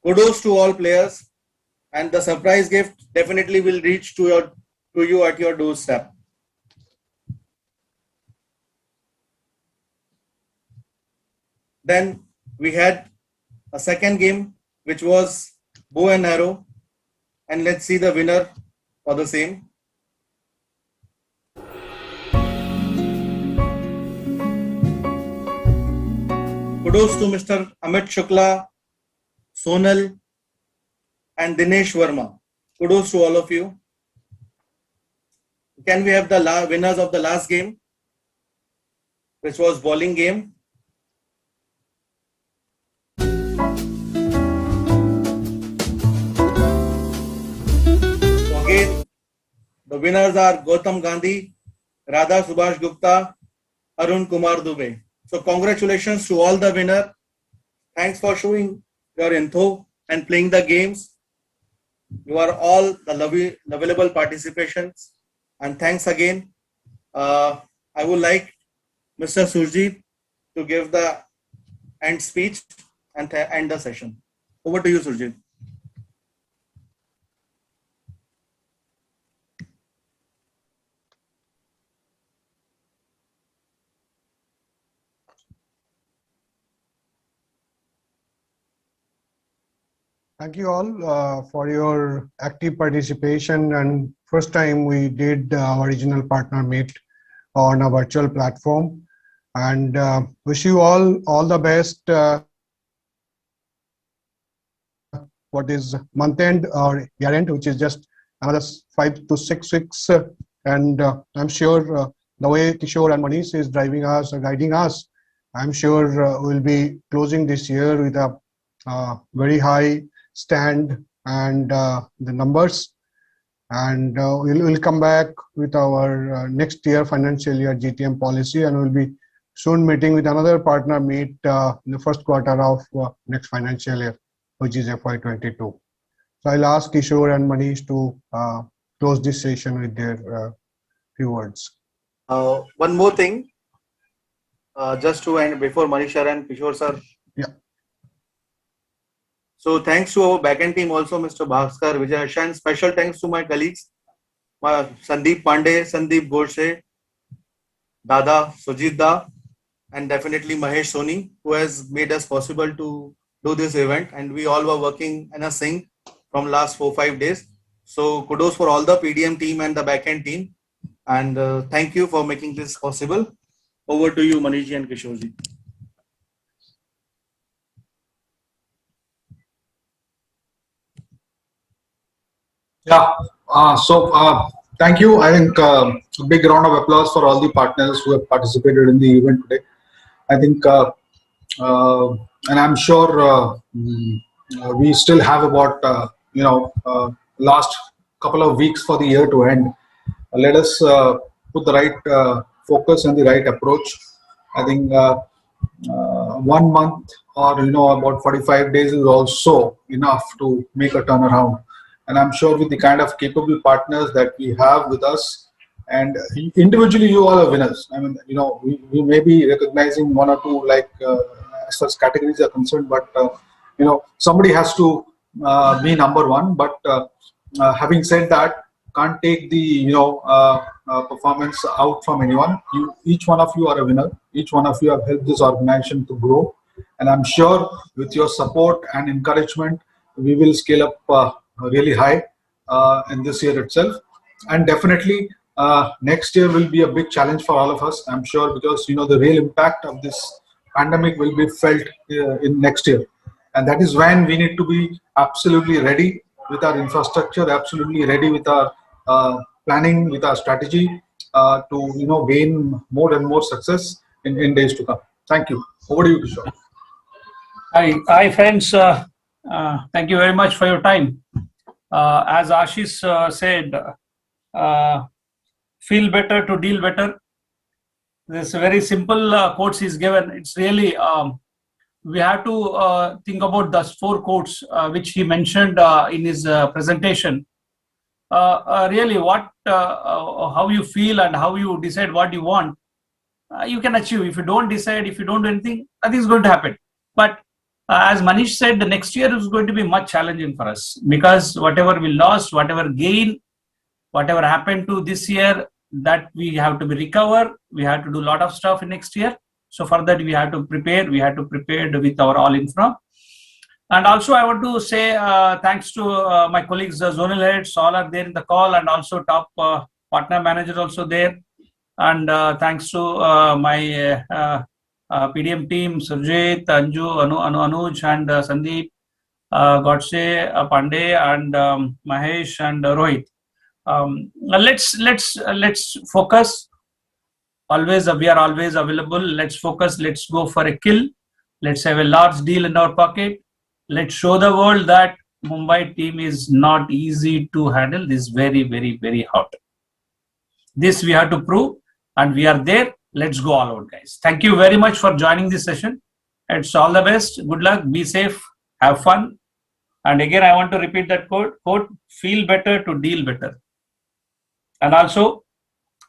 Kudos to all players, and the surprise gift definitely will reach to you at your doorstep. Then we had a second game, which was bow and arrow, and let's see the winner for the same. Kudos to Mr. Amit Shukla, Sonal, and Dinesh Verma. Kudos to all of you. Can we have the winners of the last game, which was bowling game? So again, the winners are Gautam Gandhi, Radha Subhash Gupta, Arun Kumar Dubey. So congratulations to all the winners. Thanks for showing your info and playing the games. You are all the lovable participations. And thanks again. I would like Mr. Surjit to give the end speech and end the session. Over to you, Surjit. Thank you all for your active participation, and first time we did our original partner meet on a virtual platform, and wish you all the best. What is month end or year end, which is just another 5 to 6 weeks, and I'm sure the way Kishore and Manish is driving us or guiding us, I'm sure we'll be closing this year with a very high stand and the numbers, and we'll come back with our next year financial year GTM policy, and we'll be soon meeting with another partner meet in the first quarter of next financial year, which is FY22. So I'll ask Kishore and Manish to close this session with their few words. One more thing, just to end before Manisha and Kishore sir. Yeah. So thanks to our backend team also, Mr. Bhaskar, Vijay Asha, and special thanks to my colleagues, Sandeep Pandey, Sandeep Gorshe, Dada, Sujit Da, and definitely Mahesh Soni, who has made us possible to do this event. And we all were working in a sync from last 4-5 days. So kudos for all the PDM team and the backend team. And thank you for making this possible. Over to you, Manishji and Kishorji. Yeah, thank you. I think a big round of applause for all the partners who have participated in the event today. I think, and I'm sure we still have about, last couple of weeks for the year to end. Let us put the right focus and the right approach. I think 1 month or about 45 days is also enough to make a turnaround. And I'm sure with the kind of capable partners that we have with us, and individually you all are winners. I mean, we may be recognizing one or two, like as far as categories are concerned, but somebody has to be number one. But having said that, can't take the performance out from anyone. Each one of you are a winner. Each one of you have helped this organization to grow, and I'm sure with your support and encouragement, we will scale up really high in this year itself. And definitely next year will be a big challenge for all of us, I'm sure, because the real impact of this pandemic will be felt in next year, and that is when we need to be absolutely ready with our infrastructure, absolutely ready with our planning, with our strategy to gain more and more success in days to come. Thank you. Over to you, Kishore. Hi friends. Thank you very much for your time. As Ashish said, feel better to deal better. This very simple quotes is given. It's really, we have to think about those 4 quotes which he mentioned in his presentation. Really, how you feel and how you decide what you want, you can achieve. If you don't decide, if you don't do anything, nothing is going to happen. But as Manish said, the next year is going to be much challenging for us, because whatever we lost, whatever gain, whatever happened to this year, that we have to be recover. We have to do a lot of stuff in next year. So for that, we have to prepare. We have to prepare with our all infra. And also, I want to say thanks to my colleagues, zonal heads, all are there in the call, and also top partner manager also there. And thanks to my PDM team, Surjit, Anju, Anuj, and Sandeep, Godse, Pandey, and Mahesh, and Rohit. Let's focus. Always, we are always available. Let's focus. Let's go for a kill. Let's have a large deal in our pocket. Let's show the world that Mumbai team is not easy to handle. This is very, very, very hot. This we have to prove, and we are there. Let's go all out, guys. Thank you very much for joining this session. It's all the best. Good luck. Be safe. Have fun. And again, I want to repeat that quote: feel better to deal better. And also,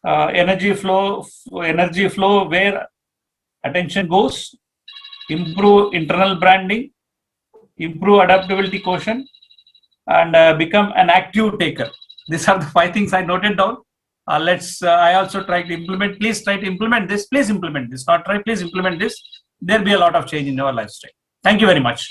energy flow where attention goes. Improve internal branding. Improve adaptability quotient, and become an active taker. These are the 5 things I noted down. I also try to implement. Please try to implement this. Please implement this. Not try. Please implement this. There'll be a lot of change in your lifestyle. Thank you very much.